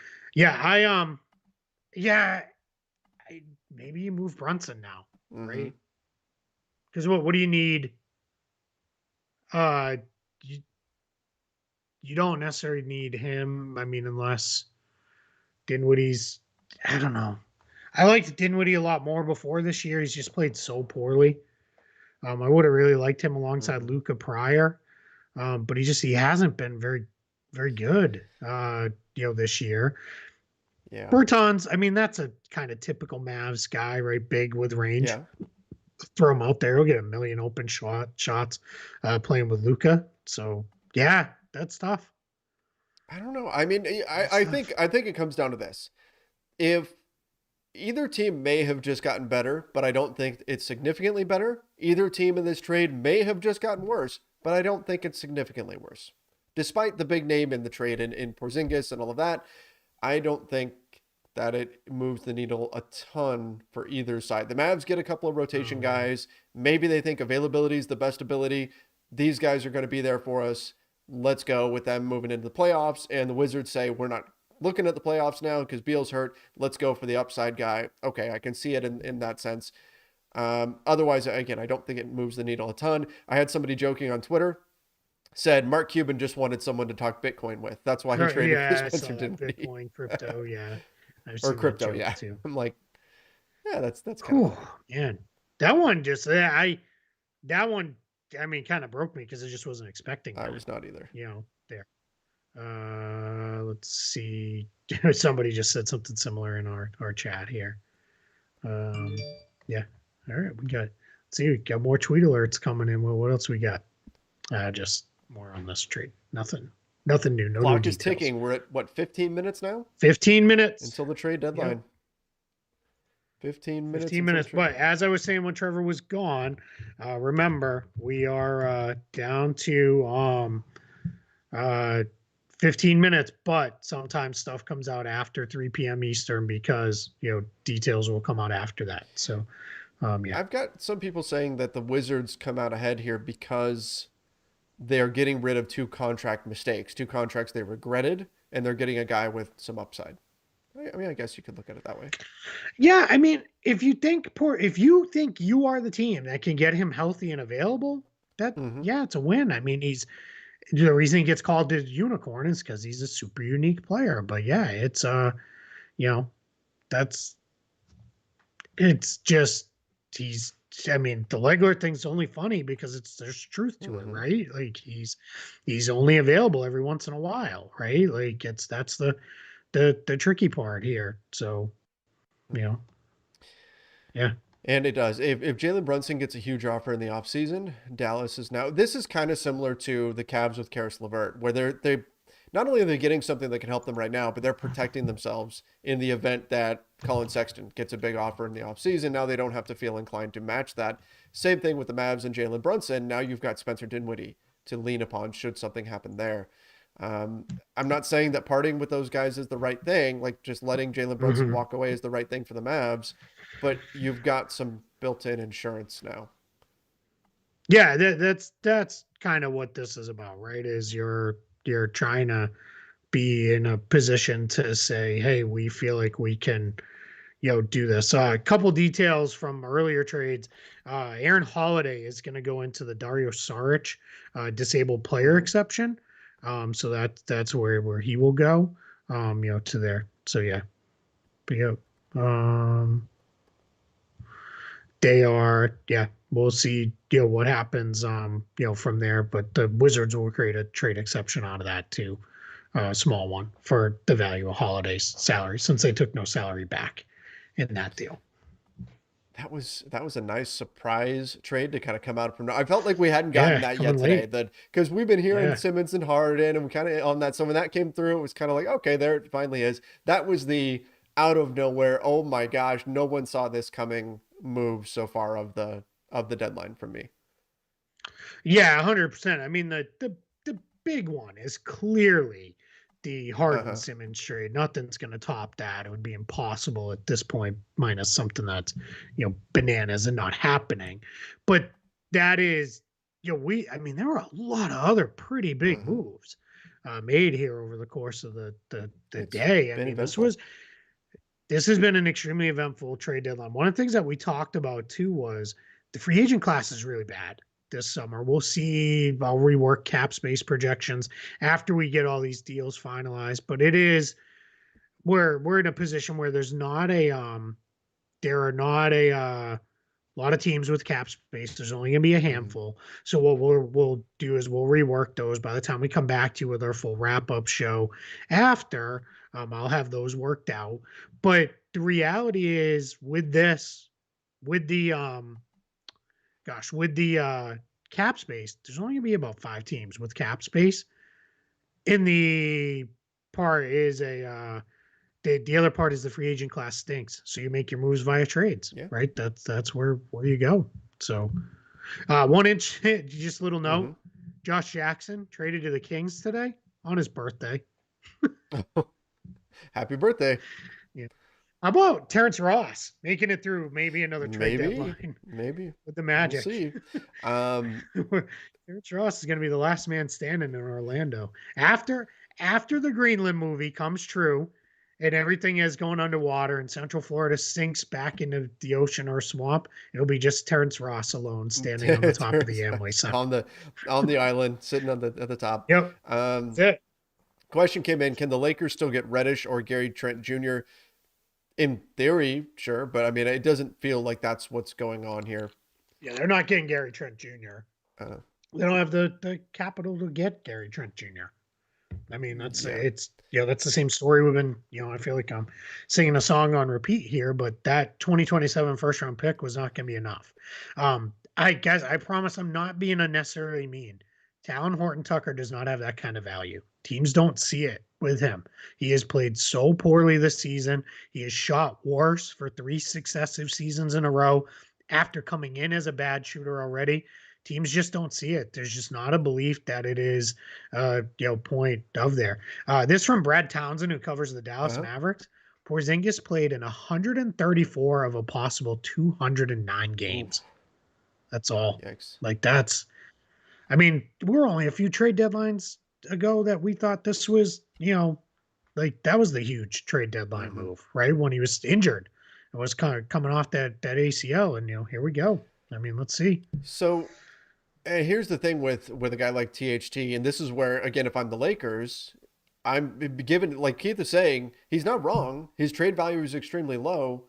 you move Brunson now, right? Because what do you need? You don't necessarily need him. I mean, unless Dinwiddie's, I don't know. I liked Dinwiddie a lot more before this year. He's just played so poorly. I would have really liked him alongside Mhm. Luca prior, but he hasn't been very, very good. This year. Yeah. Bertans, I mean, that's a kind of typical Mavs guy, right? Big with range. Yeah. Throw him out there, he'll get a million open shots playing with Luca. So yeah, that's tough. I don't know. I mean, That's tough. I think it comes down to this. If either team may have just gotten better, but I don't think it's significantly better. Either team in this trade may have just gotten worse, but I don't think it's significantly worse. Despite the big name in the trade in Porzingis and all of that, I don't think that it moves the needle a ton for either side. The Mavs get a couple of rotation Um, guys. Maybe they think availability is the best ability. These guys are going to be there for us. Let's go with them moving into the playoffs. And the Wizards say, we're not looking at the playoffs now because Beal's hurt. Let's go for the upside guy. Okay, I can see it in that sense. Otherwise, again, I don't think it moves the needle a ton. I had somebody joking on Twitter, said Mark Cuban just wanted someone to talk Bitcoin with. That's why he traded for yeah, I Spencer saw that Dinwiddie. Bitcoin crypto. Yeah, I've Or seen that crypto, joke yeah. too. I'm like, yeah, that's kind of Whew, funny. man, that one just that one. I mean, kind of broke me because I just wasn't expecting I that. was not either. There. Let's see. Somebody just said something similar in our chat here. Um, yeah. All right, we got. Let's see, we got more tweet alerts coming in. Well, what else we got? Just more on this trade. Nothing new. No new Clock is details. ticking. We're at what, 15 minutes now 15 minutes. until the trade Yep. deadline. 15 minutes 15 until the minutes. trade But deadline. as I was saying when Trevor was gone, remember we are down to uh, 15 minutes, but sometimes stuff comes out after 3 p.m. Eastern because, details will come out after that. So, yeah. I've got some people saying that the Wizards come out ahead here because they're getting rid of two contract mistakes, two contracts they regretted, and they're getting a guy with some upside. I mean, I guess you could look at it that way. Yeah, I mean, if you think you are the team that can get him healthy and available, Mm-hmm. yeah, it's a win. I mean, the reason he gets called the unicorn is because he's a super unique player. But yeah, it's you know, that's it's just he's I mean, the Legler thing's only funny because there's truth to it, Mm-hmm. right? Like he's only available every once in a while, right? Like that's the tricky part here. So, you Mm-hmm. know, yeah. And it does. If Jalen Brunson gets a huge offer in the offseason, Dallas is now. This is kind of similar to the Cavs with Karis LeVert, where they not only are they getting something that can help them right now, but they're protecting themselves in the event that Colin Sexton gets a big offer in the offseason. Now they don't have to feel inclined to match that. Same thing with the Mavs and Jalen Brunson. Now you've got Spencer Dinwiddie to lean upon should something happen there. I'm not saying that parting with those guys is the right thing, like just letting Jalen Brunson Mhm. walk away is the right thing for the Mavs, but you've got some built-in insurance now. Yeah, that's kind of what this is about, right? Is you're trying to be in a position to say, hey, we feel like we can, do this. A couple details from earlier trades. Aaron Holiday is going to go into the Dario Saric disabled player Mm-hmm. exception. So that's where he will go. To there. So yeah, but yeah. Um, they are, yeah, we'll see, what happens, from there. But the Wizards will create a trade exception out of that too, a small one for the value of Holiday's salary since they took no salary back in that deal. That was a nice surprise trade to kind of come out from. I felt like we hadn't gotten Yeah, that yet coming today. late. That because we've been hearing Yeah. Simmons and Harden, and we kind of on that. So when that came through, it was kind of like, okay, there it finally is. That was the out of nowhere. Oh my gosh, no one saw this coming move so far of the deadline for me. Yeah, 100%. I mean, the big one is clearly the Uh Harden huh. Simmons trade. Nothing's going to top that. It would be impossible at this point, minus something that's, bananas and not happening. But that is, I mean, there were a lot of other pretty big Mm-hmm. moves made here over the course of the It's day. I been mean, eventful. this has been an extremely eventful trade deadline. One of the things that we talked about too was the free agent class is really bad this summer. We'll see. I'll rework cap space projections after we get all these deals finalized. But it is we're in a position where there's not a there are not a lot of teams with cap space. There's only going to be a handful. So what we'll do is we'll rework those by the time we come back to you with our full wrap up show after. I'll have those worked out. But the reality is with this, with the cap space, there's only going to be about 5 teams with cap space. In the part is the other part is the free agent class stinks. So you make your moves via trades, right? That's where you go. So 1 inch, just a little note. Josh Jackson traded to the Kings today on his birthday. Happy birthday. Yeah. How about Terrence Ross making it through maybe another trade deadline? Maybe. With the Magic. We'll see. Terrence Ross is going to be the last man standing in Orlando. After the Greenland movie comes true and everything is going underwater and Central Florida sinks back into the ocean or swamp, it'll be just Terrence Ross alone standing on the top of the Amway Center. On the island, sitting at the top. Yep. That's it. Question came in: can the Lakers still get Reddish or Gary Trent Jr.? In theory, sure, but I mean, it doesn't feel like that's what's going on here. Yeah, they're not getting Gary Trent Jr. They don't have the capital to get Gary Trent Jr. I mean, that's the same story we've been. I feel like I'm singing a song on repeat here, but that 2027 first round pick was not going to be enough. I promise I'm not being unnecessarily mean. Talon Horton-Tucker does not have that kind of value. Teams don't see it with him. He has played so poorly this season. He has shot worse for 3 successive seasons in a row after coming in as a bad shooter already. Teams just don't see it. There's just not a belief that it is point of there. This from Brad Townsend, who covers the Dallas Mavericks. Porzingis played in 134 of a possible 209 games. That's all. Yikes. I mean, we're only a few trade deadlines ago that we thought this was, that was the huge trade deadline move, right? When he was injured, it was kind of coming off that ACL, and here we go. I mean, let's see. So here's the thing with a guy like THT, and this is where, again, if I'm the Lakers, I'm given, like Keith is saying, he's not wrong. His trade value is extremely low,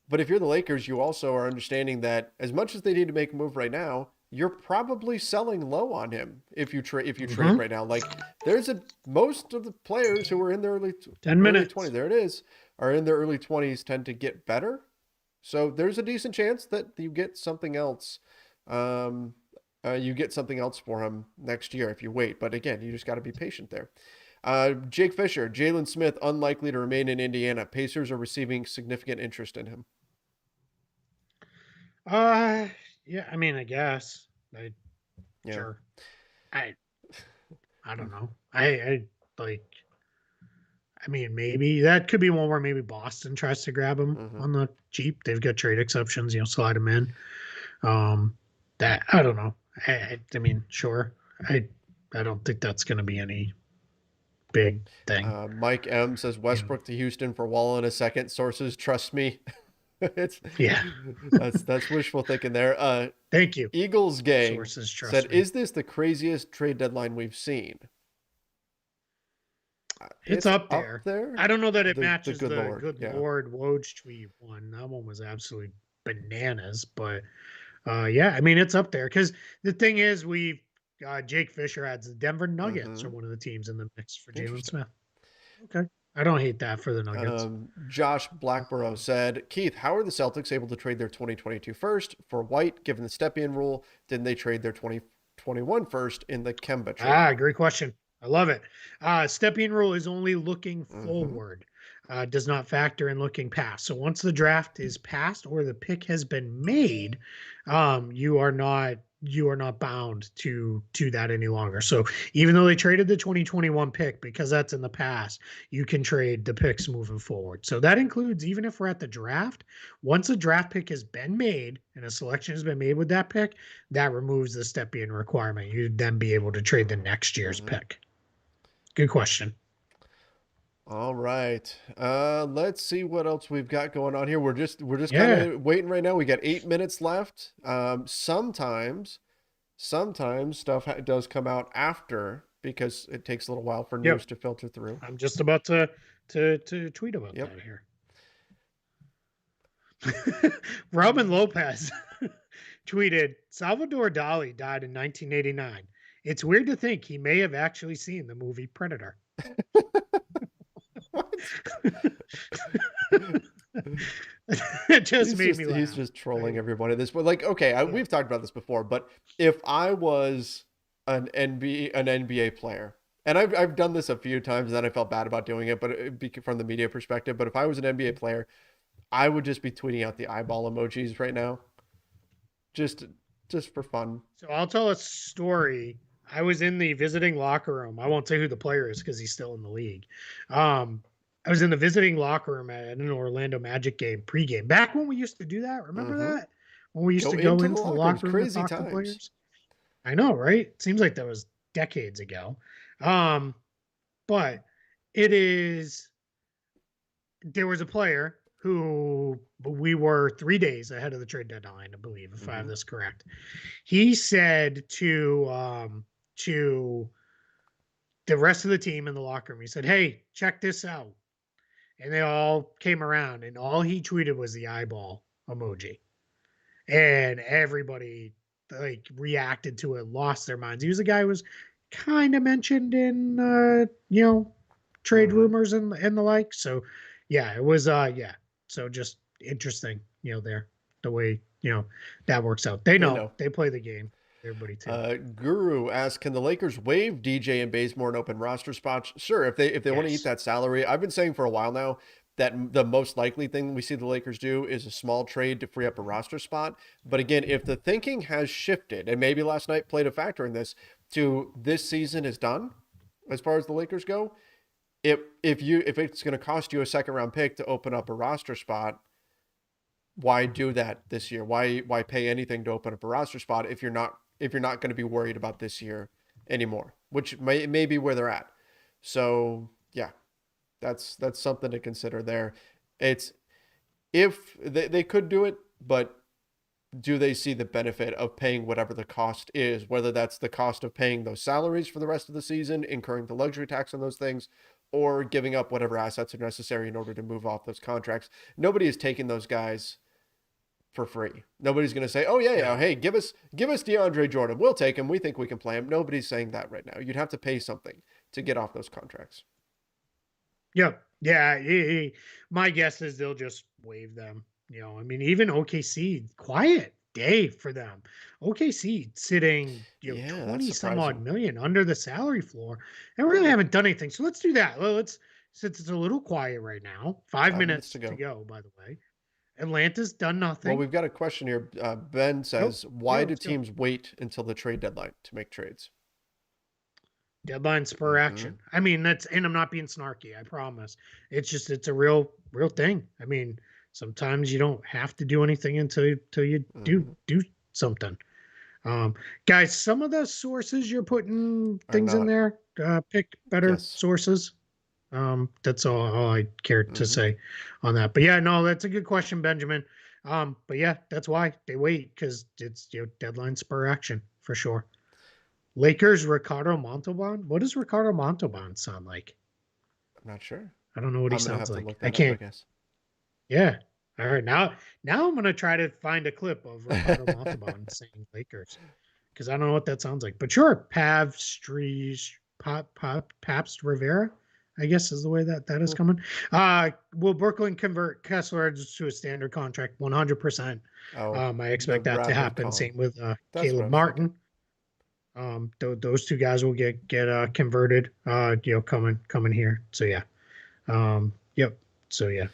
but if you're the Lakers, you also are understanding that as much as they need to make a move right now, you're probably selling low on him if you trade right now. Like most of the players who are in their early 20s, there it is, are in their early 20s tend to get better. So there's a decent chance that you get something else. You get something else for him next year if you wait. But again, you just got to be patient there. Jake Fisher, Jalen Smith, unlikely to remain in Indiana. Pacers are receiving significant interest in him. Yeah, I mean, I guess. Sure. I don't know. I mean, maybe that could be one where maybe Boston tries to grab him on the cheap. They've got trade exceptions, slide him in. That I don't know. I mean, sure. I don't think that's going to be any big thing. Mike M says Westbrook to Houston for Wall in a second. Sources trust me. That's wishful thinking there. Thank you. Eagles gang Sources trust said, me. "Is this the craziest trade deadline we've seen?" It's up there. I don't know that it matches the Lord. Lord Woj tweet one. That one was absolutely bananas. But I mean, it's up there because the thing is, Jake Fisher adds the Denver Nuggets are one of the teams in the mix for Jalen Smith. Okay. I don't hate that for the Nuggets. Josh Blackborough said, Keith, how are the Celtics able to trade their 2022 first for White, given the step-in rule? Didn't they trade their 2021 first in the Kemba trade? Great question. I love it. Step-in rule is only looking forward, does not factor in looking past. So once the draft is passed or the pick has been made, you are not bound to that any longer. So even though they traded the 2021 pick, because that's in the past, you can trade the picks moving forward. So that includes, even if we're at the draft, once a draft pick has been made and a selection has been made with that pick, that removes the step-in requirement. You'd then be able to trade the next year's pick. Good question. All right. Let's see what else we've got going on here. We're just kind of waiting right now. We got 8 minutes left. Sometimes stuff does come out after because it takes a little while for news to filter through. I'm just about to tweet about that here. Robin Lopez tweeted, Salvador Dali died in 1989. It's weird to think he may have actually seen the movie Predator. What? It just made me laugh. He's just trolling everyone at this point. Like, okay, we've talked about this before, but if I was an NBA player, and I've done this a few times, and then I felt bad about doing it, but it'd be from the media perspective. But if I was an NBA player, I would just be tweeting out the eyeball emojis right now, just for fun. So I'll tell a story. I was in the visiting locker room. I won't say who the player is because he's still in the league. I was in the visiting locker room at an Orlando Magic game pregame. Back when we used to do that, remember that? When we used to go into the locker room to talk to players. I know, right? It seems like that was decades ago. But it is. There was a player who we were 3 days ahead of the trade deadline, I believe, if I have this correct. He said to the rest of the team in the locker room, he said, "Hey, check this out." And they all came around, and all he tweeted was the eyeball emoji. And everybody like reacted to it, lost their minds. He was a guy who was kind of mentioned in trade rumors and the like. So yeah, it was so just interesting, there, the way, that works out. They know. They play the game. Everybody too. Guru asks, can the Lakers waive DJ and Bazemore in open roster spots? Sure, if they want to eat that salary. I've been saying for a while now that the most likely thing we see the Lakers do is a small trade to free up a roster spot. But again, if the thinking has shifted, and maybe last night played a factor in this, to this season is done as far as the Lakers go, if it's going to cost you a second round pick to open up a roster spot, why do that this year? Why pay anything to open up a roster spot if you're not going to be worried about this year anymore, which may be where they're at. So yeah, that's something to consider there. It's if they could do it, but do they see the benefit of paying whatever the cost is, whether that's the cost of paying those salaries for the rest of the season, incurring the luxury tax on those things, or giving up whatever assets are necessary in order to move off those contracts? Nobody is taking those guys for free. Nobody's going to say, "Oh yeah, hey, give us DeAndre Jordan. We'll take him. We think we can play him." Nobody's saying that right now. You'd have to pay something to get off those contracts. Yep. Yeah. My guess is they'll just waive them. I mean, even OKC, quiet day for them. OKC sitting 20 some odd million under the salary floor, and really haven't done anything. So let's do that. Since it's a little quiet right now, 5 minutes to go, by the way. Atlanta's done nothing. Well, we've got a question here. Ben says, why do teams wait until the trade deadline to make trades? Deadline spur action. I mean, and I'm not being snarky, I promise. It's a real thing. I mean, sometimes you don't have to do anything until you do something. Guys, some of the sources you're putting things in there, pick better sources. That's all I care to say on that. But yeah, no, that's a good question, Benjamin. But yeah, that's why they wait, because it's deadline spur action for sure. Lakers, Ricardo Montalban. What does Ricardo Montalban sound like? I'm not sure. I don't know what he sounds like. I can't. I guess. Yeah. All right. Now I'm gonna try to find a clip of Ricardo Montalban saying Lakers, because I don't know what that sounds like. But sure, Pabst Rivera, I guess is the way that is coming. Will Brooklyn convert Kessler to a standard contract? 100%. I expect that to happen. Same with Caleb Martin. Those two guys will get converted. Coming here. So yeah. Yep. So yeah.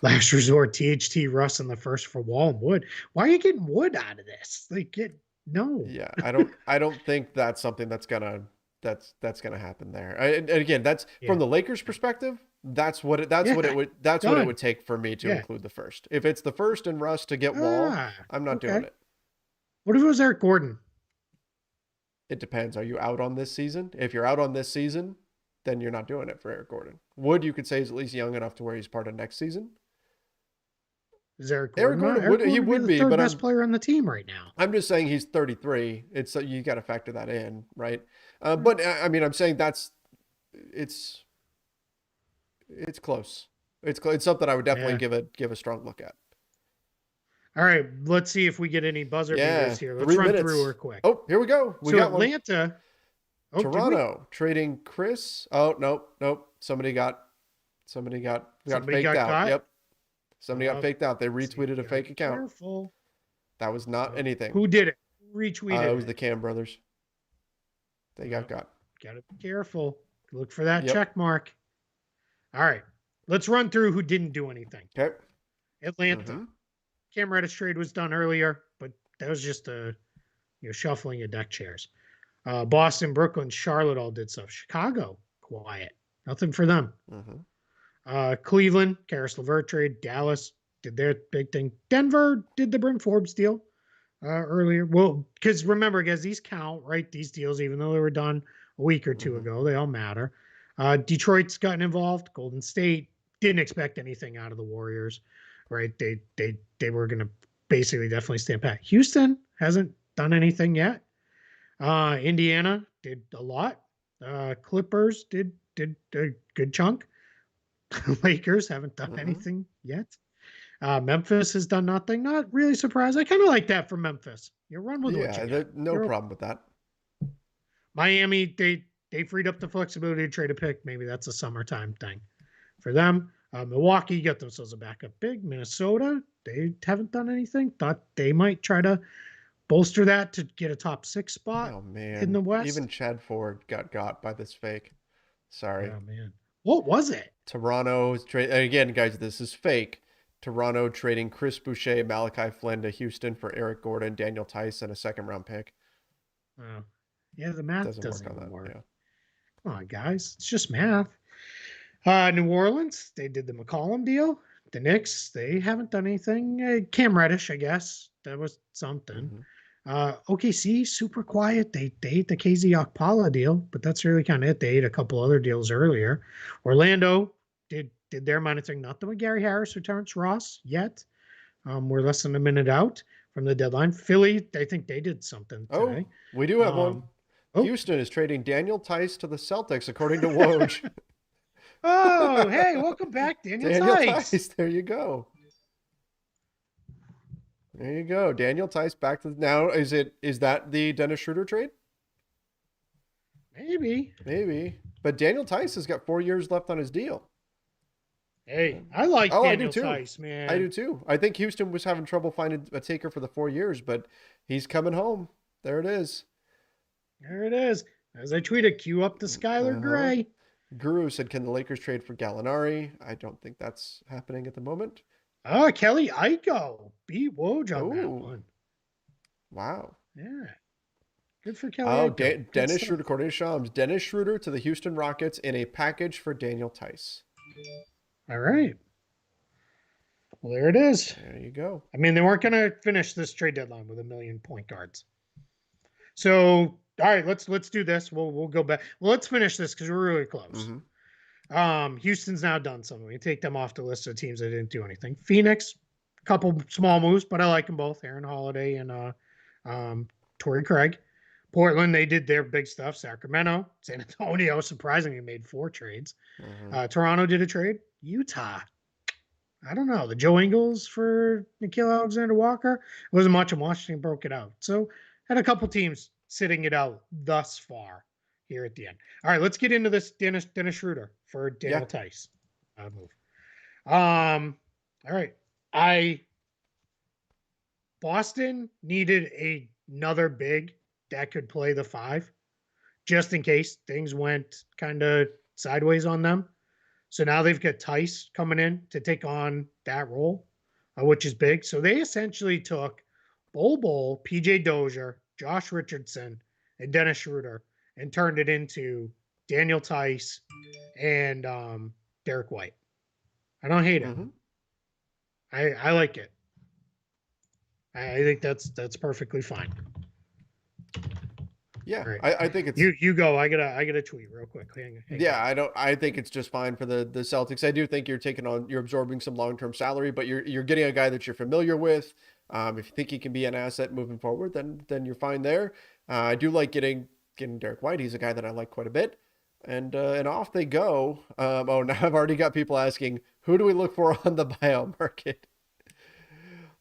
Last resort, THT Russ in the first for Wall and Wood. Why are you getting Wood out of this? No. Yeah, I don't think that's something that's gonna happen there. And again, that's from the Lakers' perspective. That's what it would take for me to include the first. If it's the first and Russ to get Wall, I'm not doing it. What if it was Eric Gordon? It depends. Are you out on this season? If you're out on this season, then you're not doing it for Eric Gordon. Wood, you could say, is at least young enough to where he's part of next season. Is Eric Gordon would be the third best player on the team right now. I'm just saying he's 33. It's you got to factor that in, right? But I mean, I'm saying it's close. It's something I would definitely give a strong look at. All right, let's see if we get any buzzer Yeah, beaters here. Let's 3 run minutes. through her quick. Oh, here we go. We So got one. Atlanta. Oh, did we? Toronto trading Chris. Oh, nope. Somebody got Somebody faked got out. caught. Yep. Somebody got faked out. They retweeted a fake account. Careful. That was not anything. Who did it? Who retweeted it was the Cam brothers. They got got. Gotta be careful. Look for that Yep. check mark. All right. Let's run through who didn't do anything. Okay. Atlanta. Cam Reddish trade was done earlier, but that was just a shuffling of deck chairs. Boston, Brooklyn, Charlotte all did stuff. Chicago, quiet. Nothing for them. Cleveland, Karis LeVert trade. Dallas did their big thing. Denver did the Bryn Forbes deal earlier. Well, because remember, guys, these count, right? These deals, even though they were done a week or two ago, they all matter. Detroit's gotten involved. Golden State didn't expect anything out of the Warriors, right? They were going to basically definitely stand pat. Houston hasn't done anything yet. Indiana did a lot. Clippers did a good chunk. Lakers haven't done anything yet. Memphis has done nothing. Not really surprised. I kind of like that for Memphis. You run with what you got. No problem with that. Miami, they freed up the flexibility to trade a pick. Maybe that's a summertime thing for them. Milwaukee got themselves a backup big. Minnesota, they haven't done anything. Thought they might try to bolster that to get a top 6 spot in the West. Even Chad Ford got by this fake. Sorry. Oh, man. What was it? Toronto's trade. Again, guys, this is fake. Toronto trading Chris Boucher, Malachi Flynn to Houston for Eric Gordon, Daniel Tice, and a 2nd-round pick. Oh. Yeah, the math doesn't work on that. work. Yeah. Come on, guys. It's just math. New Orleans, they did the McCollum deal. The Knicks, they haven't done anything. Cam Reddish, I guess. That was something. OKC, super quiet. They ate the KZ Okpala deal, but that's really kind of it. They ate a couple other deals earlier. Orlando did their monitoring. Nothing with Gary Harris or Terrence Ross yet. We're less than a minute out from the deadline. Philly, I think they did something today. We do have one. Houston is trading Daniel Tice to the Celtics, according to Woj. Oh, hey, welcome back, Daniel Tice. There you go. There you go. Daniel Tice back to now. Is that the Dennis Schroeder trade? Maybe. But Daniel Tice has got 4 years left on his deal. Hey, I like Daniel Tice, man. I do too. I think Houston was having trouble finding a taker for the 4 years, but he's coming home. There it is. There it is. As I tweeted, cue up the Skylar Gray. Guru said, can the Lakers trade for Gallinari? I don't think that's happening at the moment. Oh, Kelly Iko beat Woj on that one. Wow. Yeah. Good for Kelly. Dennis Schroeder, according to Shams, Dennis Schroeder to the Houston Rockets in a package for Daniel Tice. All right. Well, there it is. There you go. I mean, they weren't going to finish this trade deadline with 1 million point guards. So, all right, let's do this. We'll go back. Well, let's finish this because we're really close. Houston's now done something. We take them off the list of teams that didn't do anything. Phoenix, a couple small moves, but I like them both. Aaron Holiday and Torrey Craig. Portland, they did their big stuff. Sacramento, San Antonio, surprisingly made 4 trades. Toronto did a trade. Utah, I don't know. The Joe Ingles for Nickeil Alexander-Walker. It wasn't much, and Washington broke it out. So had a couple teams sitting it out thus far here at the end. All right, let's get into this Dennis Schroeder for Daniel Tice move. All right. Boston needed another big that could play the 5 just in case things went kind of sideways on them. So now they've got Tice coming in to take on that role, which is big. So they essentially took Bol, PJ Dozier, Josh Richardson, and Dennis Schroeder and turned it into Daniel Tice and Derek White. I don't hate it. I like it. I think that's perfectly fine. Yeah, right. I think it's you go. I gotta tweet real quick. Hang I think it's just fine for the Celtics. I do think you're absorbing some long-term salary, but you're getting a guy that you're familiar with. If you think he can be an asset moving forward, then you're fine there. I do like getting Derek White. He's a guy that I like quite a bit. And off they go. Now I've already got people asking, who do we look for on the buyout market?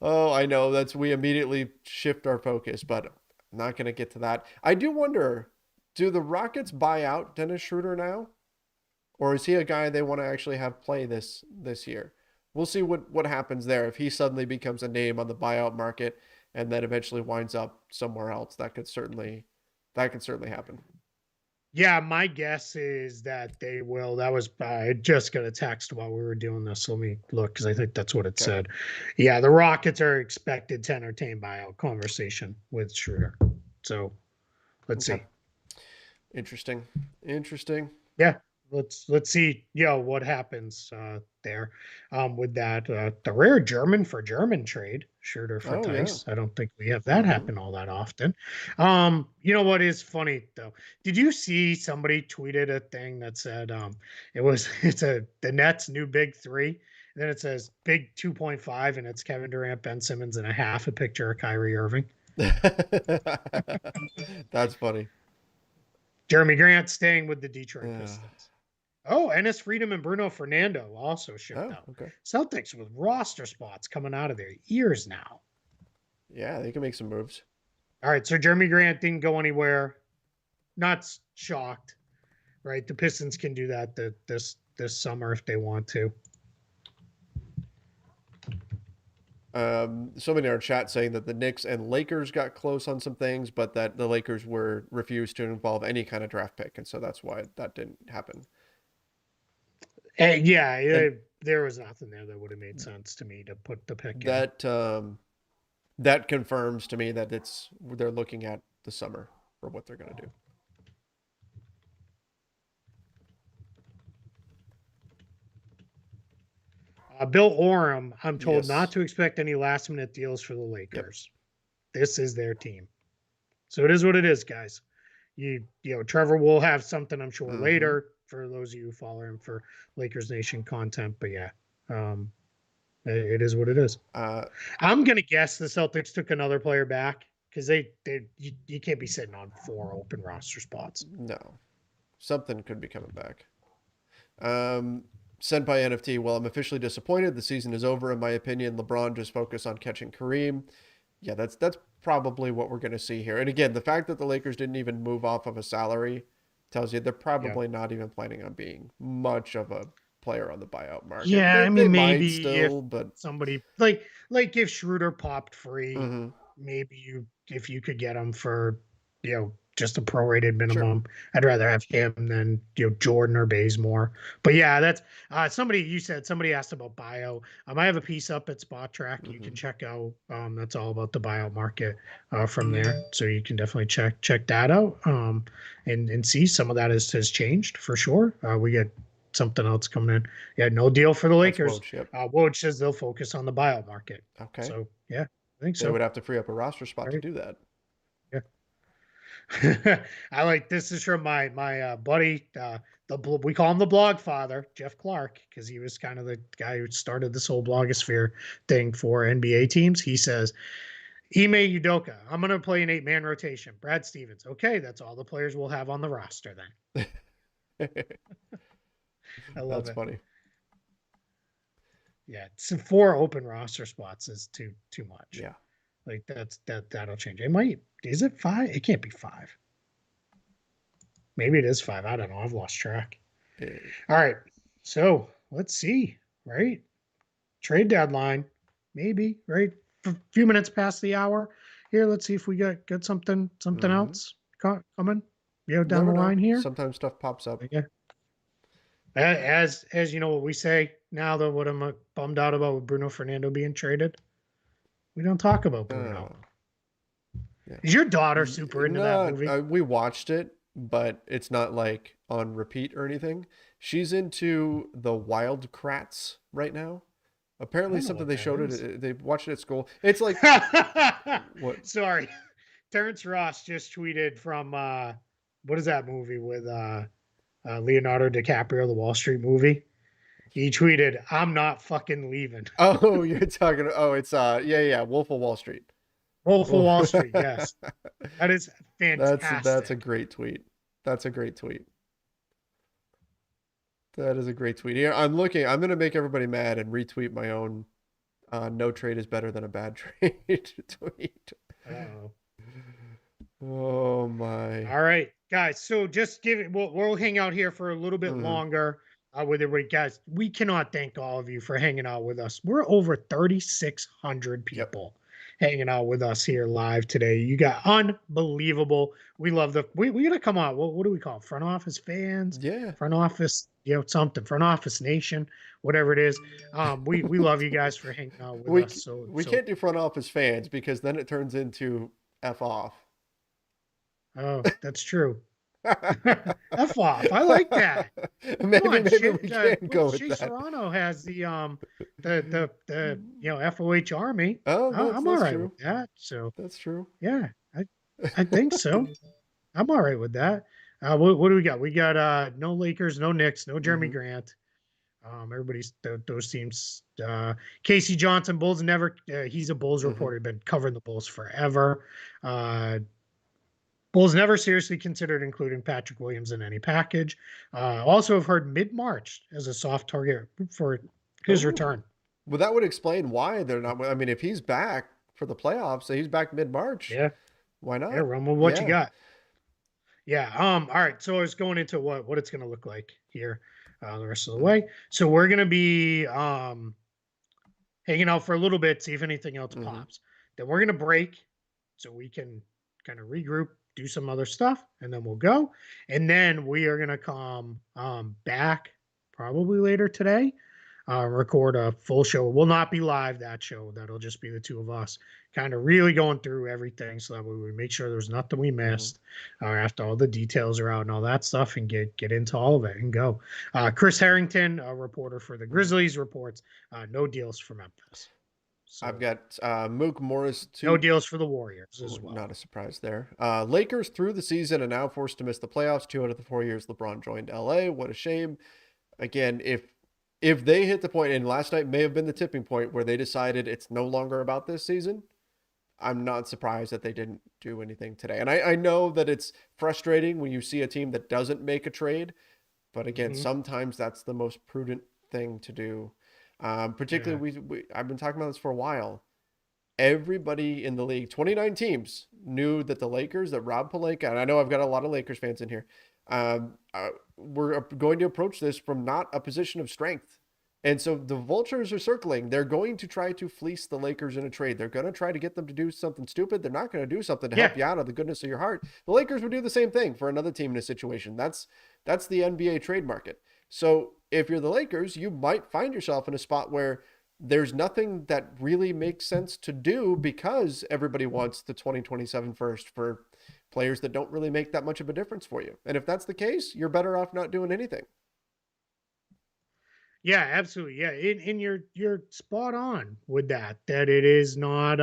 Oh, I know. We immediately shift our focus, but I'm not going to get to that. I do wonder, do the Rockets buy out Dennis Schroeder now? Or is he a guy they want to actually have play this year? We'll see what happens there. If he suddenly becomes a name on the buyout market and then eventually winds up somewhere else, that could certainly happen. Yeah, my guess is that they will. That was I just got a text while we were doing this. Let me look because I think that's what it Okay. said. Yeah, the Rockets are expected to entertain buyout conversation with Schroeder. So let's Okay. see. Interesting. Interesting. Yeah, let's see. What happens there with that the rare German for German trade, Schroeder for Oh yeah. Tice. I don't think we have that Mm-hmm. happen all that often. You know what is funny though? Did you see somebody tweeted a thing that said it's the Nets new big three? And then it says big 2.5, and it's Kevin Durant, Ben Simmons, and a half a picture of Kyrie Irving. That's funny. Jeremy Grant staying with the Detroit Yeah. Pistons. Oh, Ennis Freedom and Bruno Fernando also shipped Oh, out. okay. Celtics with roster spots coming out of their ears now. Yeah, they can make some moves. All right, so Jeremy Grant didn't go anywhere. Not shocked, right? The Pistons can do that this summer if they want to. Somebody in our chat saying that the Knicks and Lakers got close on some things, but that the Lakers were refused to involve any kind of draft pick, and so that's why that didn't happen. And yeah, And there was nothing there that would have made sense to me to put the pick in. that confirms to me that they're looking at the summer for what they're going to do. Bill Oram, I'm told not Yes. to expect any last minute deals for the Yep. Lakers. This is their team. So it is what it is, guys. Trevor will have something I'm sure Mm-hmm. later for those of you who follow him for Lakers Nation content. But yeah, it is what it is. I'm gonna guess the Celtics took another player back because you can't be sitting on 4 open roster spots. No, something could be coming back. Sent by NFT. Well, I'm officially disappointed. The season is over, in my opinion. LeBron just focused on catching Kareem. Yeah, that's probably what we're going to see here. And again, the fact that the Lakers didn't even move off of a salary tells you they're probably not even planning on being much of a player on the buyout market. Yeah, They, I they mean might maybe if still, but somebody like if Schroeder popped free, mm-hmm. maybe if you could get him for just a prorated Sure. minimum. I'd rather have him than Jordan or Bazemore. But yeah, that's somebody asked about bio. I have a piece up at Spot Track you Mm-hmm. can check out. That's all about the buyout market from there. So you can definitely check that out. And see some of that has changed for sure. We get something else coming in. Yeah, no deal for the That's Lakers. Woj. Yep. Woj says they'll focus on the buyout market. Okay. So yeah, I think They so. would have to free up a roster spot to Right. do that. Yeah. I like this is from my buddy, we call him the blog father, Jeff Clark, because he was kind of the guy who started this whole blogosphere thing for NBA teams. He says, Ime Udoka, I'm going to play an 8-man rotation. Brad Stevens, okay, that's all the players we'll have on the roster then. I love That's it. funny. Yeah, 4 open roster spots is too much. Yeah. Like that'll change. It might. Is it 5? It can't be 5. Maybe it is 5. I don't know. I've lost track. All right. So let's see. Right. Trade deadline. Maybe. Right. A few minutes past the hour. Here. Let's see if we got something else coming. Down Never the know. line here. Sometimes stuff pops up. Yeah. As you know what we say now, though, what I'm bummed out about with Bruno Fernando being traded. We don't talk about Bruno. Yeah. Is your daughter super into that movie? We watched it, but it's not like on repeat or anything. She's into the Wild Kratts right now. Apparently, something they showed it. They watched it at school. It's like what? Sorry, Terrence Ross just tweeted from what is that movie with Leonardo DiCaprio, the Wall Street movie? He tweeted, "I'm not fucking leaving." Oh, you're talking. Oh, it's yeah, Wolf of Wall Street. Wolf of Wall Street. Yes, that is fantastic. That's a great tweet. That's a great tweet. That is a great tweet. Here, I'm looking. I'm gonna make everybody mad and retweet my own No trade is better than a bad trade tweet. Uh-oh. Oh my. All right, guys. So just give it. We'll hang out here for a little bit longer with everybody, guys. We cannot thank all of you for hanging out with us. We're over 3,600 people hanging out with us here live today. You got unbelievable. We love we gotta come on. What do we call it? Front office fans? Yeah. Front office, something. Front office nation, whatever it is. We love you guys for hanging out with us. We can't do front office fans because then it turns into F off. Oh, that's true. F off. I like that. Maybe we can go with Shea that. Serrano has the FOH Army. Oh, I'm all right true. with that. So That's true. yeah, I think so. I'm all right with that. What do we got? We got no Lakers, no Knicks, no Jeremy Grant. Everybody's those teams. Casey Johnson, Bulls never. He's a Bulls reporter. Been covering the Bulls forever. Bulls never seriously considered including Patrick Williams in any package. Also have heard mid-March as a soft target for his return. Well, that would explain why they're not. I mean, if he's back for the playoffs, so he's back mid-March. Yeah. Why not? Yeah, run with what you got. Yeah. All right. So it's going into what it's going to look like here the rest of the way. So we're going to be hanging out for a little bit, see if anything else pops. Then we're going to break so we can kind of regroup, do some other stuff, and then we'll go. And then we are going to come back probably later today, record a full show. It will not be live, that show. That'll just be the two of us kind of really going through everything so that we make sure there's nothing we missed after all the details are out and all that stuff, and get into all of it and go. Chris Harrington, a reporter for the Grizzlies, reports no deals for Memphis. So, I've got Mook Morris too. No deals for the Warriors as well. Not a surprise there. Lakers through the season and now forced to miss the playoffs 2 out of the 4 years LeBron joined LA. What a shame. Again, if they hit the point, and last night may have been the tipping point where they decided it's no longer about this season, I'm not surprised that they didn't do anything today. And I know that it's frustrating when you see a team that doesn't make a trade, but again, sometimes that's the most prudent thing to do. Particularly, I've been talking about this for a while. Everybody in the league, 29 teams, knew that the Lakers, that Rob Pelinka, and I know I've got a lot of Lakers fans in here, we're going to approach this from not a position of strength. And so the vultures are circling. They're going to try to fleece the Lakers in a trade. They're going to try to get them to do something stupid. They're not going to do something to help you out of the goodness of your heart. The Lakers would do the same thing for another team in a situation. That's the NBA trade market. So if you're the Lakers, you might find yourself in a spot where there's nothing that really makes sense to do because everybody wants the 2027 first for players that don't really make that much of a difference for you. And if that's the case, you're better off not doing anything. Yeah, absolutely. Yeah. And you're spot on with that it is not,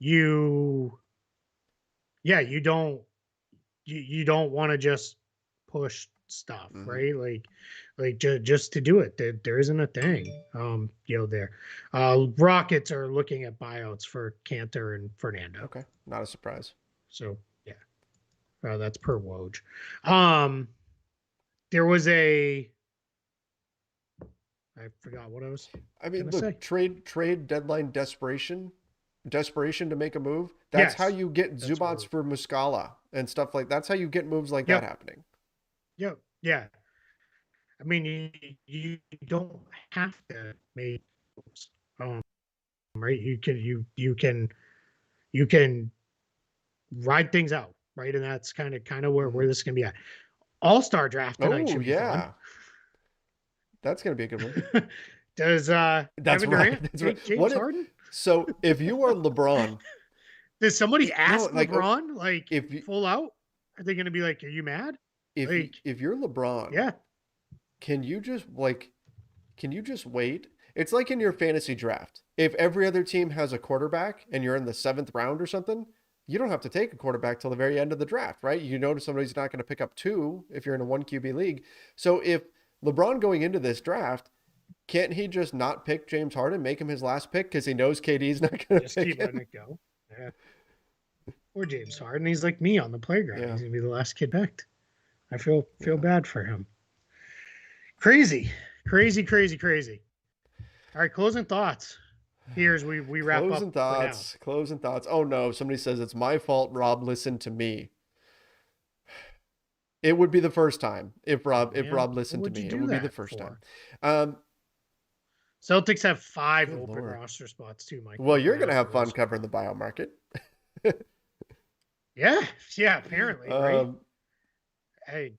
you don't want to just push stuff, right? Like just to do it. There isn't a thing, there. Rockets are looking at buyouts for Cantor and Fernando. Okay. Not a surprise. So yeah. That's per Woj. There was I forgot what I was. I mean, look, trade deadline desperation to make a move. That's how you get Zubats for Muscala and stuff like. That's how you get moves like that happening. Yep. Yeah. I mean, you don't have to make moves, right? You can ride things out, right? And that's kind of where this can be at. All-Star draft tonight should be fun. That's going to be a good one. Does Kevin Durant take James Harden? So if you are LeBron, does somebody ask LeBron if full out? Are they going to be like, "Are you mad?" If you're LeBron, can you just wait? It's like in your fantasy draft. If every other team has a quarterback and you're in the 7th round or something, you don't have to take a quarterback till the very end of the draft, right? You know somebody's not going to pick up 2 if you're in a 1 QB league. So if LeBron going into this draft, can't he just not pick James Harden, make him his last pick because he knows KD's not going to pick him? Letting it go. Yeah. Or James Harden. He's like me on the playground. He's going to be the last kid picked. I feel bad for him. Crazy. All All right, closing thoughts. Here's we wrap up. Closing thoughts. Closing thoughts. Oh no, somebody says it's my fault. Rob listened to me. It would be the first time if Rob listened to me. It would be the first time. Celtics have 5 Good open Lord. roster spots too, Mike. Well, you're gonna have fun covering the buyout market. Yeah, apparently, right? Hey,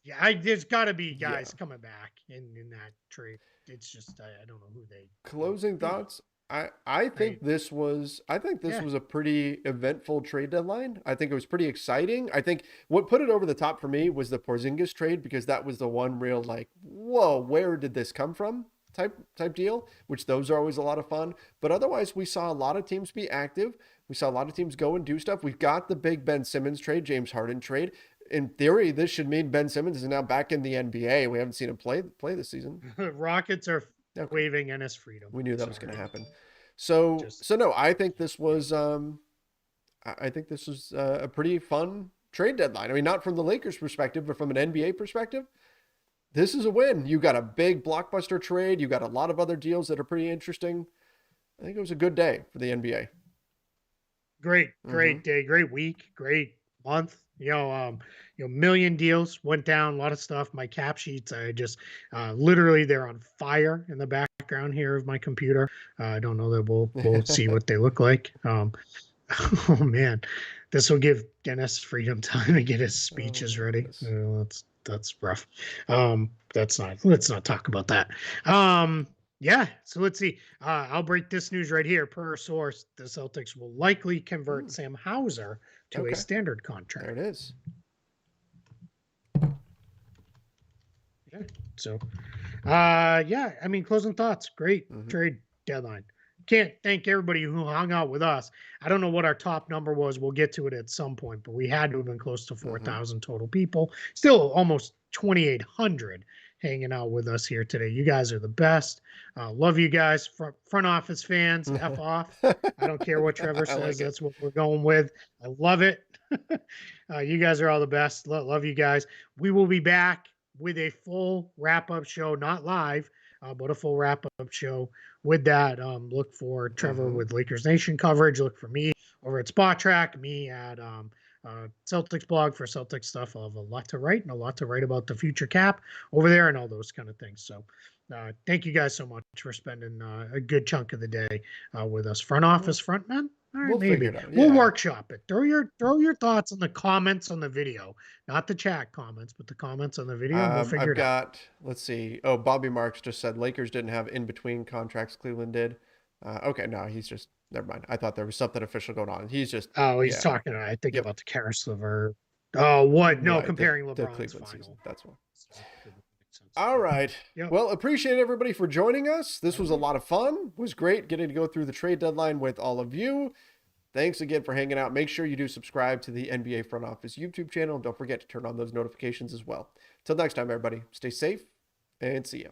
yeah, there's got to be guys coming back in that trade. It's just I don't know who they. Closing thoughts. I think this was a pretty eventful trade deadline. I think it was pretty exciting. I think what put it over the top for me was the Porzingis trade, because that was the one real like, whoa, where did this come from type deal, which those are always a lot of fun. But otherwise, we saw a lot of teams be active. We saw a lot of teams go and do stuff. We've got the big Ben Simmons trade, James Harden trade. In theory, this should mean Ben Simmons is now back in the NBA. We haven't seen him play this season. Rockets are waving Ennis freedom. We knew that was going to happen. So no, I think this was a pretty fun trade deadline. I mean, not from the Lakers perspective, but from an NBA perspective, this is a win. You got a big blockbuster trade. You got a lot of other deals that are pretty interesting. I think it was a good day for the NBA. Great day, great week, great month. Million deals went down, a lot of stuff. My cap sheets, I just literally they're on fire in the background here of my computer. I don't know that we'll see what they look like. Oh man, this will give Dennis freedom time to get his speeches ready. That's rough. Let's not talk about that. Yeah, so let's see. I'll break this news right here. Per source, the Celtics will likely convert Sam Hauser to a standard contract. There it is. Yeah. So, I mean, closing thoughts. Great trade deadline. Can't thank everybody who hung out with us. I don't know what our top number was. We'll get to it at some point, but we had to have been close to 4,000 total people. Still almost 2,800 hanging out with us here today. You guys are the best. Love you guys. Front office fans, F off. I don't care what Trevor says. That's what we're going with. I love it. You guys are all the best. Love you guys. We will be back with a full wrap-up show, not live, but a full wrap-up show with that. Look for Trevor with Lakers Nation coverage. Look for me over at Spot Track, me at Celtics blog for Celtics stuff. I'll have a lot to write and a lot to write about the future cap over there and all those kind of things. So thank you guys so much for spending a good chunk of the day with us. Front office, frontmen. All right, maybe we'll workshop it. Throw your thoughts in the comments on the video, not the chat comments, but the comments on the video. We'll figure it out. Let's see. Oh, Bobby Marks just said Lakers didn't have in between contracts. Cleveland did. Okay, no, he's just never mind. I thought there was something official going on. He's just he's talking. I think about the Karis Lever. Oh, what? No, comparing LeBron's the Cleveland final season. That's one. All right. Yep. Well, appreciate everybody for joining us. This was a lot of fun. It was great getting to go through the trade deadline with all of you. Thanks again for hanging out. Make sure you do subscribe to the NBA Front Office YouTube channel. Don't forget to turn on those notifications as well. Till next time, everybody, stay safe and see ya.